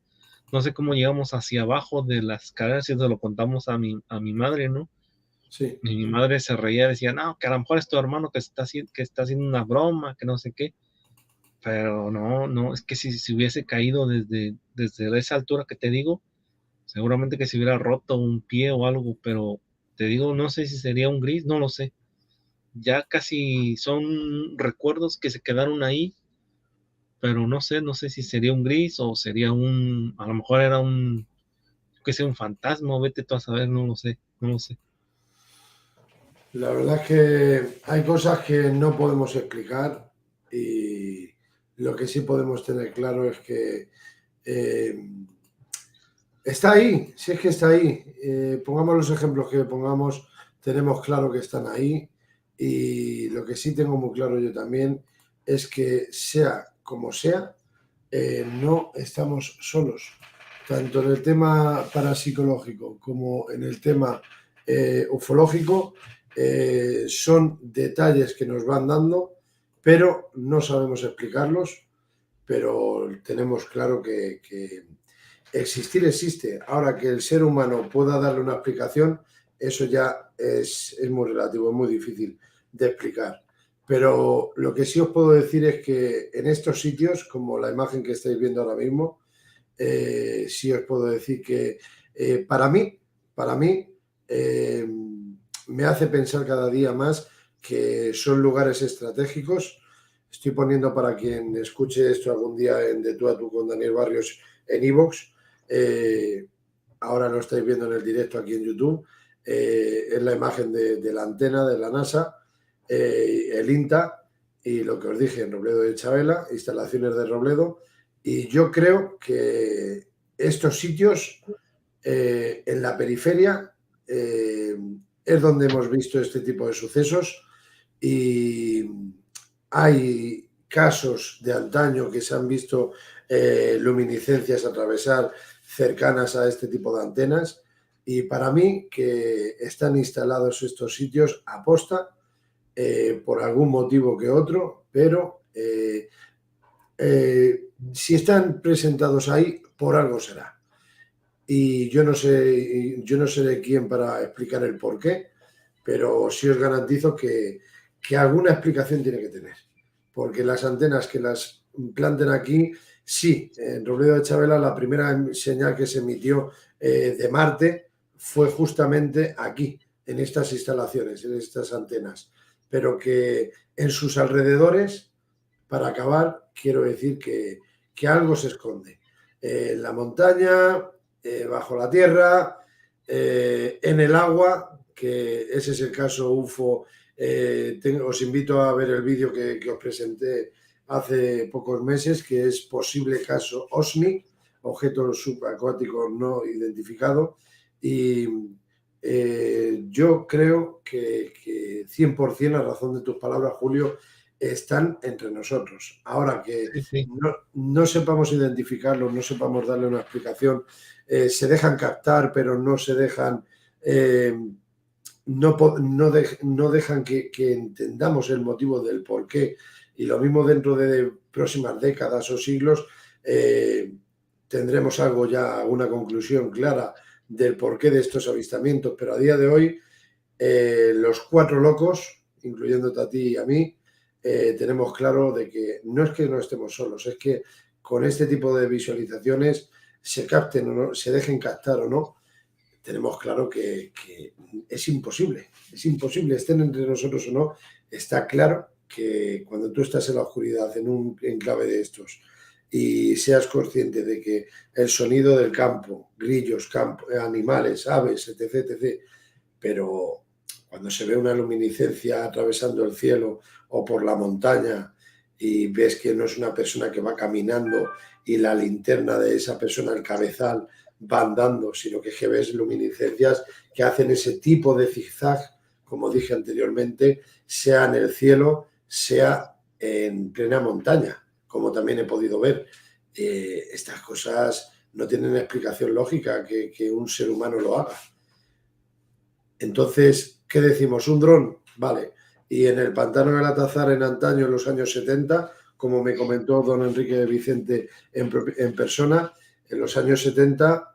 no sé cómo llegamos hacia abajo de las escaleras y se lo contamos a mi madre, ¿no? Sí. Y mi madre se reía, decía, no, que a lo mejor es tu hermano que está haciendo una broma, que no sé qué. Pero no, es que si hubiese caído desde esa altura que te digo, seguramente que se hubiera roto un pie o algo, pero te digo, no sé si sería un gris, no lo sé. Ya casi son recuerdos que se quedaron ahí, pero no sé si sería un gris o sería a lo mejor era que sea un fantasma, vete tú a saber, no lo sé. La verdad es que hay cosas que no podemos explicar y lo que sí podemos tener claro es que está ahí, si es que está ahí. Pongamos los ejemplos que pongamos, tenemos claro que están ahí y lo que sí tengo muy claro yo también es que sea como sea, no estamos solos. Tanto en el tema parapsicológico como en el tema ufológico, son detalles que nos van dando, pero no sabemos explicarlos, pero tenemos claro que existir existe. Ahora que el ser humano pueda darle una explicación, eso ya es muy relativo, es muy difícil de explicar. Pero lo que sí os puedo decir es que en estos sitios, como la imagen que estáis viendo ahora mismo, sí os puedo decir que para mí, me hace pensar cada día más que son lugares estratégicos. Estoy poniendo para quien escuche esto algún día en De Tú a Tú con Daniel Barrios en iVoox. Ahora lo estáis viendo en el directo aquí en YouTube. Es la imagen de la antena de la NASA, el INTA y lo que os dije en Robledo de Chavela, instalaciones de Robledo. Y yo creo que estos sitios en la periferia es donde hemos visto este tipo de sucesos y hay casos de antaño que se han visto luminiscencias a atravesar cercanas a este tipo de antenas. Y para mí que están instalados estos sitios aposta, por algún motivo que otro, pero si están presentados ahí, por algo será. Y yo no seré quién para explicar el por qué, pero sí os garantizo que alguna explicación tiene que tener. Porque las antenas que las planten aquí, sí, en Robledo de Chabela la primera señal que se emitió de Marte fue justamente aquí, en estas instalaciones, en estas antenas. Pero que en sus alrededores, para acabar, quiero decir que algo se esconde. En la montaña, bajo la tierra, en el agua, que ese es el caso UFO. Os invito a ver el vídeo que os presenté hace pocos meses, que es posible caso OSNI, objeto subacuático no identificado, y yo creo que 100% a razón de tus palabras, Julio, están entre nosotros. Ahora que Sí. no sepamos identificarlos, no sepamos darle una explicación, se dejan captar, pero no se dejan, no dejan que entendamos el motivo del por qué. Y lo mismo dentro de próximas décadas o siglos, tendremos algo ya, una conclusión clara del porqué de estos avistamientos. Pero a día de hoy, los cuatro locos, incluyéndote a ti y a mí, tenemos claro de que no es que no estemos solos, es que con este tipo de visualizaciones, se capten o no, se dejen captar o no, tenemos claro que es imposible, estén entre nosotros o no. Está claro que cuando tú estás en la oscuridad, en un enclave de estos, y seas consciente de que el sonido del campo, grillos, animales, aves, etc., etc., pero cuando se ve una luminiscencia atravesando el cielo o por la montaña y ves que no es una persona que va caminando y la linterna de esa persona, el cabezal, va andando, sino que ves luminiscencias que hacen ese tipo de zigzag, como dije anteriormente, sea en el cielo, sea en plena montaña, como también he podido ver. Estas cosas no tienen explicación lógica que un ser humano lo haga. Entonces, ¿qué decimos? ¿Un dron? Vale. Y en el pantano del Atazar, en antaño, en los años 70, como me comentó don Enrique Vicente en persona, en los años 70,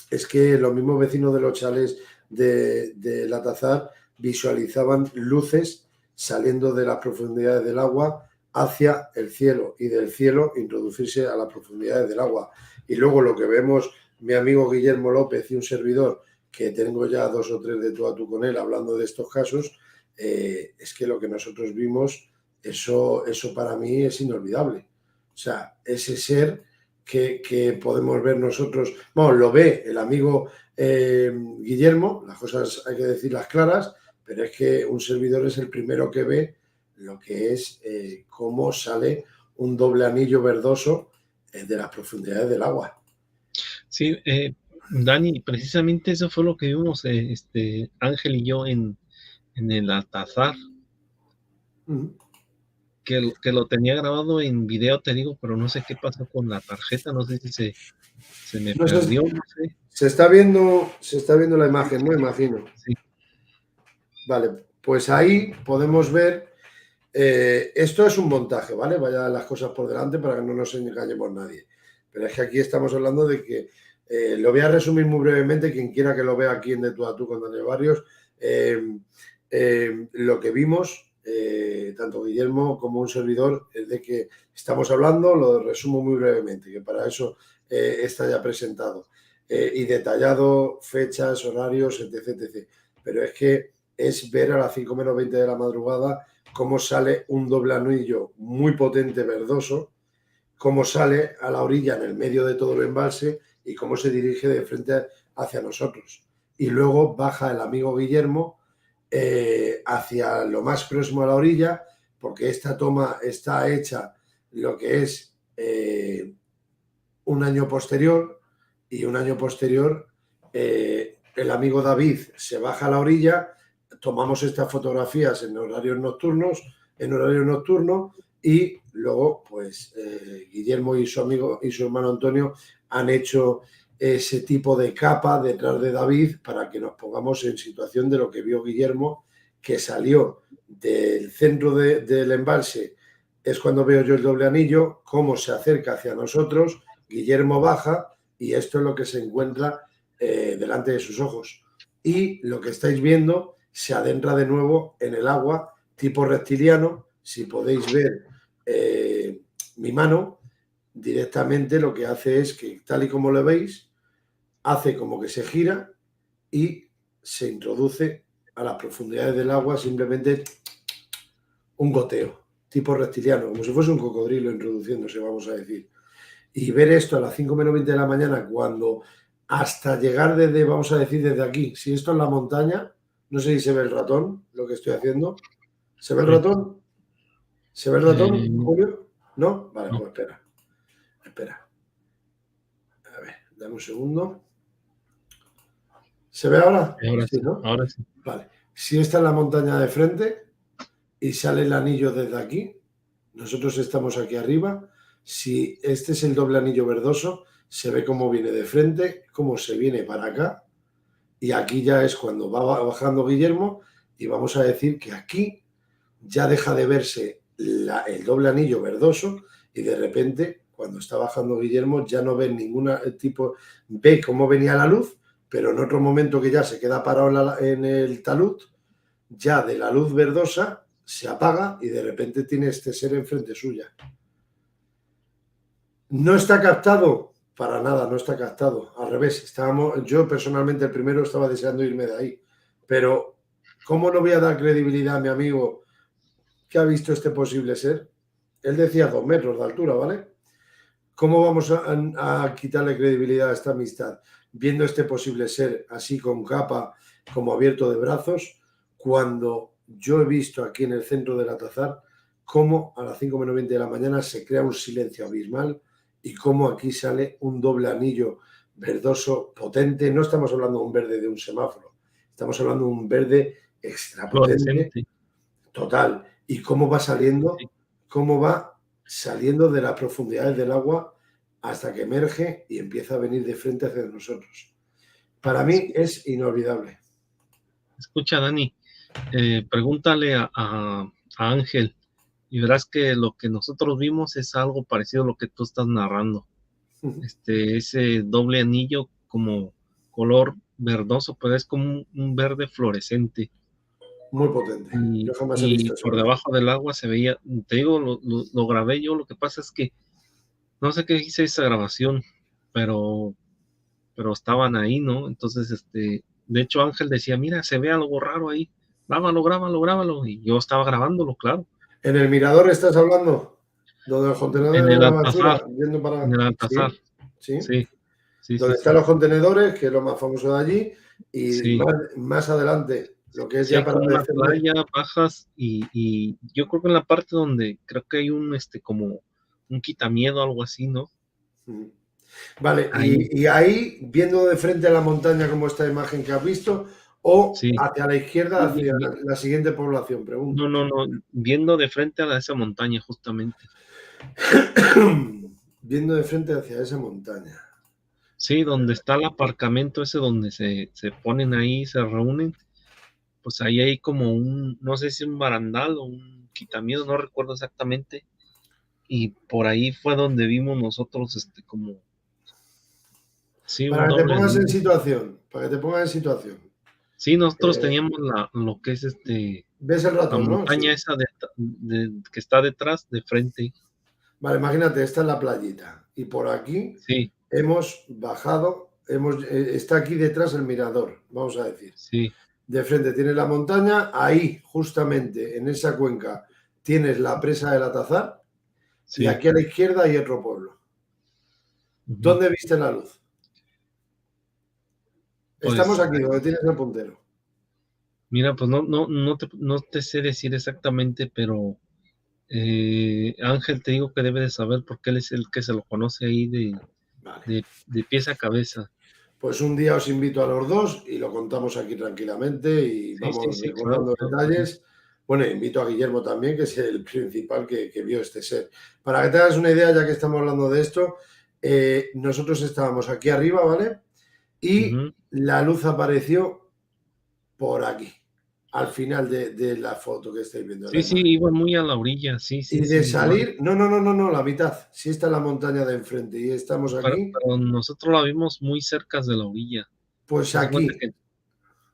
es que los mismos vecinos de los chalés del Atazar visualizaban luces saliendo de las profundidades del agua hacia el cielo y del cielo introducirse a las profundidades del agua. Y luego lo que vemos mi amigo Guillermo López y un servidor, que tengo ya 2 o 3 de tú a tú con él hablando de estos casos, es que lo que nosotros vimos, eso para mí es inolvidable. O sea, ese ser que podemos ver nosotros, bueno, lo ve el amigo Guillermo, las cosas hay que decirlas claras, pero es que un servidor es el primero que ve lo que es cómo sale un doble anillo verdoso de las profundidades del agua. Sí, Dani, precisamente eso fue lo que vimos Ángel y yo en el Atazar, que lo tenía grabado en video, te digo, pero no sé qué pasó con la tarjeta, no sé si se me perdió, no sé. Se está viendo la imagen, ¿no? Imagino. Sí. Vale, pues ahí podemos ver, esto es un montaje, ¿vale? Vaya las cosas por delante para que no nos engañemos nadie. Pero es que aquí estamos hablando de que, lo voy a resumir muy brevemente, quien quiera que lo vea aquí en De Tú a Tú con Daniel Barrios, lo que vimos, tanto Guillermo como un servidor, es de que estamos hablando, lo resumo muy brevemente, que para eso está ya presentado, y detallado fechas, horarios, etc., etc. Pero es que es ver a las 5 menos 20 de la madrugada cómo sale un doble anillo muy potente, verdoso, cómo sale a la orilla en el medio de todo el embalse y cómo se dirige de frente hacia nosotros. Y luego baja el amigo Guillermo hacia lo más próximo a la orilla, porque esta toma está hecha lo que es un año posterior, y un año posterior el amigo David se baja a la orilla, tomamos estas fotografías en horario nocturno Y luego, pues, Guillermo y su amigo y su hermano Antonio han hecho ese tipo de capa detrás de David para que nos pongamos en situación de lo que vio Guillermo, que salió del centro del embalse. Es cuando veo yo el doble anillo, cómo se acerca hacia nosotros, Guillermo baja y esto es lo que se encuentra delante de sus ojos. Y lo que estáis viendo se adentra de nuevo en el agua, tipo reptiliano. Si podéis ver mi mano, directamente lo que hace es que, tal y como lo veis, hace como que se gira y se introduce a las profundidades del agua, simplemente un goteo, tipo reptiliano, como si fuese un cocodrilo introduciéndose, vamos a decir. Y ver esto a las 5 menos 20 de la mañana, cuando hasta llegar desde, vamos a decir, desde aquí, si esto es la montaña, no sé si se ve el ratón, lo que estoy haciendo. ¿Se ve el ratón? ¿Se ve el ratón, Julio? ¿No? Vale, pues espera. Espera. A ver, dame un segundo. ¿Se ve ahora? Ahora Sí, sí, ¿no? ahora sí. Vale. Si esta es la montaña de frente y sale el anillo desde aquí, nosotros estamos aquí arriba. Si este es el doble anillo verdoso, se ve cómo viene de frente, cómo se viene para acá. Y aquí ya es cuando va bajando Guillermo y vamos a decir que aquí ya deja de verse el doble anillo verdoso y de repente, cuando está bajando Guillermo, ya no ve ningún tipo, ve cómo venía la luz, pero en otro momento que ya se queda parado en el talud, ya de la luz verdosa se apaga y de repente tiene este ser enfrente suya. No está captado, para nada, no está captado. Al revés, yo personalmente el primero estaba deseando irme de ahí, pero ¿cómo no voy a dar credibilidad a mi amigo que ha visto este posible ser? Él decía 2 metros de altura, ¿vale? ¿Cómo vamos a quitarle credibilidad a esta amistad viendo este posible ser así con capa, como abierto de brazos, cuando yo he visto aquí en el centro del Atazar cómo a las 5 menos 20 de la mañana se crea un silencio abismal y cómo aquí sale un doble anillo verdoso potente? No estamos hablando de un verde de un semáforo, estamos hablando de un verde extra potente, total. ¿Y cómo va saliendo? ¿Cómo va saliendo de las profundidades del agua hasta que emerge y empieza a venir de frente hacia nosotros? Para mí es inolvidable. Escucha, Dani, pregúntale a Ángel y verás que lo que nosotros vimos es algo parecido a lo que tú estás narrando. Ese doble anillo como color verdoso, pero es como un verde fluorescente. Muy potente. Y, Yo jamás he visto eso. por debajo del agua se veía, te digo, lo grabé yo. Lo que pasa es que no sé qué hice esa grabación, pero estaban ahí, ¿no? Entonces, de hecho Ángel decía, mira, se ve algo raro ahí, grábalo, y yo estaba grabándolo, claro. ¿En el mirador estás hablando? ¿Donde los contenedores En el de la Alcazar, basura? Yendo para... en el Alcazar. Sí. Sí, donde están los contenedores, que es lo más famoso de allí, y sí. más adelante, lo que es Sí, ya hay para como una descender. playa, bajas, y yo creo que en la parte donde creo que hay un como un quitamiedo, algo así, ¿no? Vale, Ahí. y ahí, viendo de frente a la montaña como esta imagen que has visto, o Sí. hacia la izquierda, hacia la siguiente población, pregunto. No, viendo de frente a esa montaña, justamente. Viendo de frente hacia esa montaña. Sí, donde está el aparcamiento ese donde se ponen ahí, se reúnen, pues ahí hay como no sé si un barandal o un quitamiento, no recuerdo exactamente, y por ahí fue donde vimos nosotros como... Sí, para un que te doble pongas en anillo. situación. Sí, nosotros teníamos lo que es ¿Ves el la ratón, no? montaña Sí. esa que está detrás, de frente. Vale, imagínate, esta es la playita, y por aquí Sí, hemos bajado, está aquí detrás el mirador, vamos a decir. sí, De frente tienes la montaña, ahí justamente en esa cuenca tienes la presa del Atazar, y sí. aquí a la izquierda hay otro pueblo. ¿Dónde viste la luz? Pues, Estamos aquí, donde tienes el puntero. mira, pues no te sé decir exactamente, pero Ángel te digo que debe de saber porque él es el que se lo conoce ahí Vale. de pies a cabeza. Pues un día os invito a los dos y lo contamos aquí tranquilamente y vamos Sí, recordando claro. detalles, Bueno, invito a Guillermo también, que es el principal que vio este ser. Para que te hagas una idea, ya que estamos hablando de esto, nosotros estábamos aquí arriba, ¿vale? Y la luz apareció por aquí, al final de la foto que estáis viendo. Sí, sí, iba muy a la orilla, sí, sí. Y de salir, no, la mitad. Sí está la montaña de enfrente y estamos aquí. Pero nosotros la vimos muy cerca de la orilla. Pues aquí.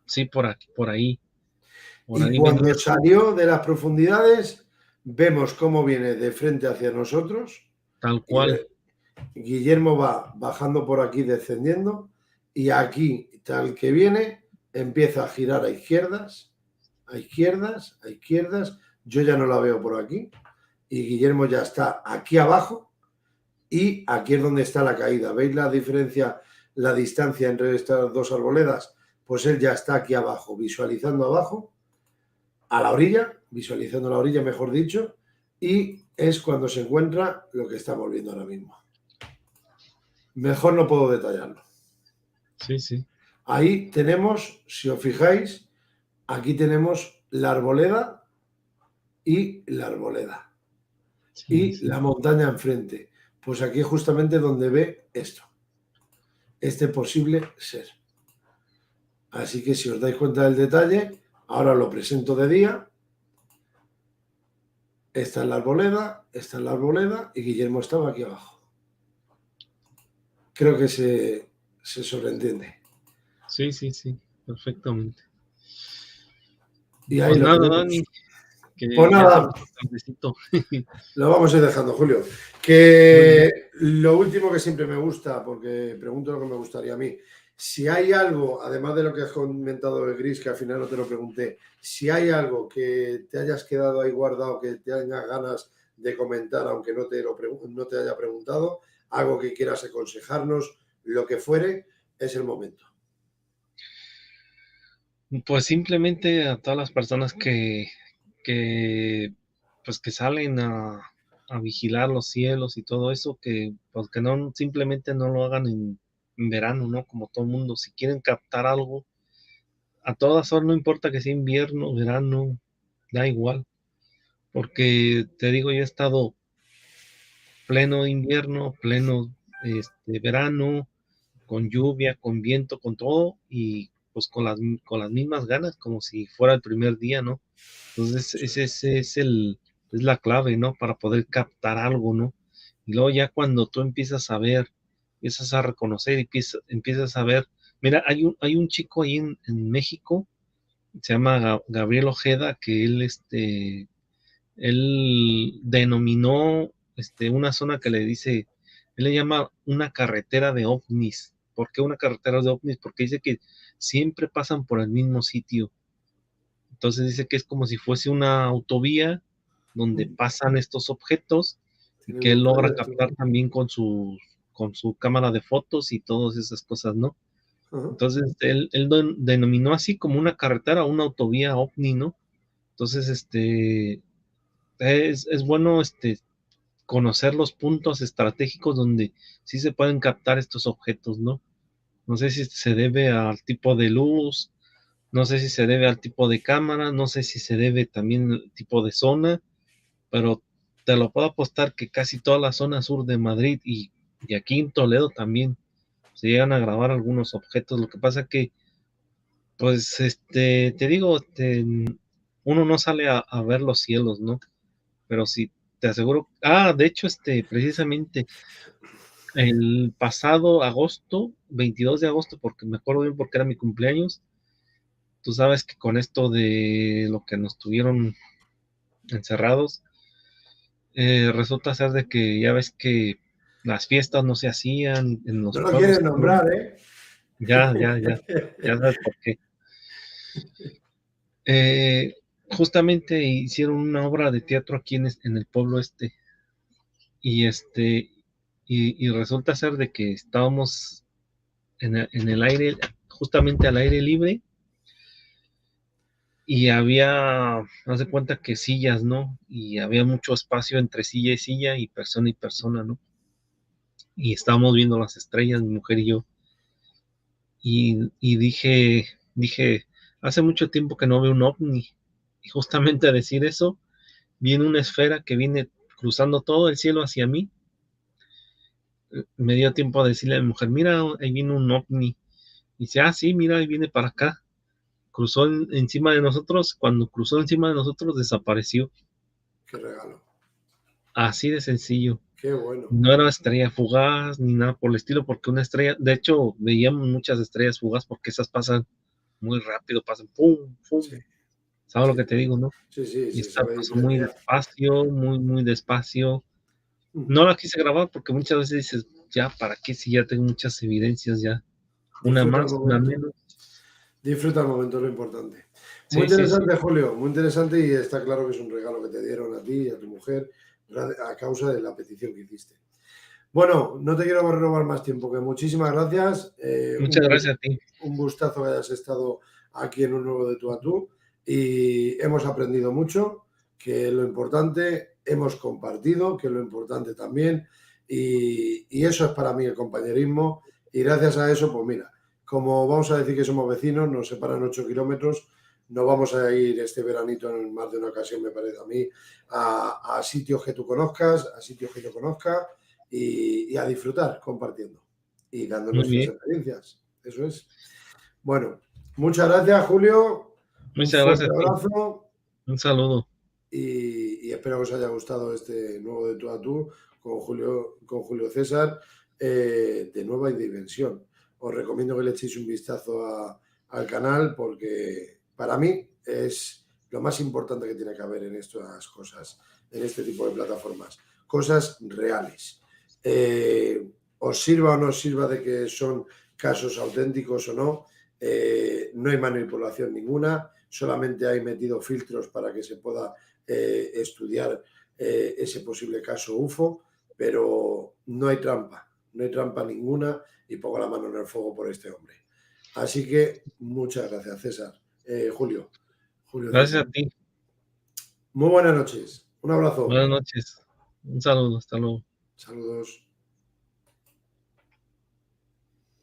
Sí, por aquí, por ahí. Y cuando salió de las profundidades, vemos cómo viene de frente hacia nosotros. Tal cual. Guillermo va bajando por aquí, descendiendo, y aquí, tal que viene, empieza a girar a izquierdas, a izquierdas, a izquierdas. Yo ya no la veo por aquí. Y Guillermo ya está aquí abajo, y aquí es donde está la caída. ¿Veis la diferencia, la distancia entre estas dos arboledas? Pues él ya está aquí abajo, visualizando abajo, a la orilla, visualizando la orilla, mejor dicho, y es cuando se encuentra lo que estamos viendo ahora mismo. Mejor no puedo detallarlo. Sí, sí. Ahí tenemos, si os fijáis, aquí tenemos la arboleda y la arboleda. Sí, y sí, la montaña enfrente. Pues aquí es justamente donde ve esto. Este posible ser. Así que si os dais cuenta del detalle, ahora lo presento de día. Esta es la arboleda y Guillermo estaba aquí abajo. Creo que se sobreentiende. Sí, sí, sí, perfectamente. Y ahí pues lo nada, tenemos. Dani. Pues nada, lo vamos a ir dejando, Julio. Que lo último que siempre me gusta, porque pregunto lo que me gustaría a mí, si hay algo, además de lo que has comentado de Gris, que al final no te lo pregunté, si hay algo que te hayas quedado ahí guardado, que te tengas ganas de comentar, aunque no te haya preguntado, algo que quieras aconsejarnos, lo que fuere, es el momento. Pues simplemente a todas las personas que salen a vigilar los cielos y todo eso, que pues que no, simplemente no lo hagan en verano, ¿no? Como todo el mundo, si quieren captar algo, a todas horas, no importa que sea invierno, verano, da igual, porque te digo, yo he estado pleno invierno, pleno verano, con lluvia, con viento, con todo, y pues con las mismas ganas, como si fuera el primer día, ¿no? Entonces, ese es la clave, ¿no? Para poder captar algo, ¿no? Y luego ya cuando tú empiezas a ver, empiezas a reconocer, empiezas a ver, mira, hay un chico ahí en México, se llama Gabriel Ojeda, que él denominó una zona que le dice, él le llama una carretera de ovnis. ¿Por qué una carretera de ovnis? Porque dice que siempre pasan por el mismo sitio. Entonces dice que es como si fuese una autovía donde pasan estos objetos y que él logra captar también con su cámara de fotos y todas esas cosas, ¿no? Entonces él denominó así como una carretera, una autovía ovni, ¿no? Entonces, es bueno conocer los puntos estratégicos donde sí se pueden captar estos objetos, ¿no? No sé si se debe al tipo de luz, no sé si se debe al tipo de cámara, no sé si se debe también al tipo de zona, pero te lo puedo apostar que casi toda la zona sur de Madrid y aquí en Toledo también se llegan a grabar algunos objetos. Lo que pasa que, pues, te digo, uno no sale a ver los cielos, ¿no? Pero sí, te aseguro. De hecho, precisamente el pasado agosto, 22 de agosto, porque me acuerdo bien porque era mi cumpleaños, tú sabes que con esto de lo que nos tuvieron encerrados, resulta ser de que ya ves que las fiestas no se hacían en los pueblos. No lo pueblos. quieres nombrar, ¿eh? Ya sabes por qué. Justamente hicieron una obra de teatro aquí en el pueblo y y resulta ser de que estábamos en el aire, justamente al aire libre, y haz de cuenta que sillas, ¿no? Y había mucho espacio entre silla y persona, ¿no? Y estábamos viendo las estrellas, mi mujer y yo, y dije, hace mucho tiempo que no veo un ovni, Y justamente a decir eso, viene una esfera que viene cruzando todo el cielo hacia mí. Me dio tiempo a decirle a mi mujer, mira, ahí viene un ovni. Y dice, ah, sí, mira, ahí viene para acá. Cruzó encima de nosotros, cuando cruzó encima de nosotros desapareció. Qué regalo. Así de sencillo. Qué bueno. No era estrella fugaz ni nada por el estilo, porque una estrella, de hecho, veíamos muchas estrellas fugaz porque esas pasan muy rápido, pasan pum, pum. Sí, ¿Sabes sí, lo que te digo, no? sí, sí, Y se esta sabe pasó muy diferenciar. despacio, muy despacio. No la quise grabar porque muchas veces dices, ya, ¿para qué? Si ya tengo muchas evidencias ya. Una Disfruta el más, una momento. menos. Disfruta el momento, es lo importante. Muy Sí, sí, sí. interesante, Julio, muy interesante y está claro que es un regalo que te dieron a ti y a tu mujer a causa de la petición que hiciste. Bueno, no te quiero robar más tiempo, que muchísimas gracias. Muchas gracias a ti. Un gustazo que hayas estado aquí en un nuevo de tú a tú y hemos aprendido mucho, que lo importante, hemos compartido, que lo importante también y eso es para mí el compañerismo y gracias a eso, pues mira, como vamos a decir que somos vecinos, nos separan 8 kilómetros, nos vamos a ir este veranito en más de una ocasión, me parece a mí, a sitios que tú conozcas, a sitios que yo conozca y a disfrutar compartiendo y dando Muy nuestras bien. experiencias. Eso es. Bueno, muchas gracias, Julio. Un Muchas fuerte gracias a ti. abrazo Un saludo. y espero que os haya gustado este nuevo de tú a tú con Julio César de nueva dimensión. Os recomiendo que le echéis un vistazo al canal porque para mí es lo más importante que tiene que haber en estas cosas, en este tipo de plataformas. Cosas reales. Os sirva o no os sirva de que son casos auténticos o no, no hay manipulación ninguna, solamente hay metido filtros para que se pueda estudiar ese posible caso UFO, pero no hay trampa ninguna y pongo la mano en el fuego por este hombre. Así que muchas gracias, César. Julio Gracias César. a ti. Muy buenas noches. Un abrazo. Buenas noches. Un saludo. Hasta luego. Saludos.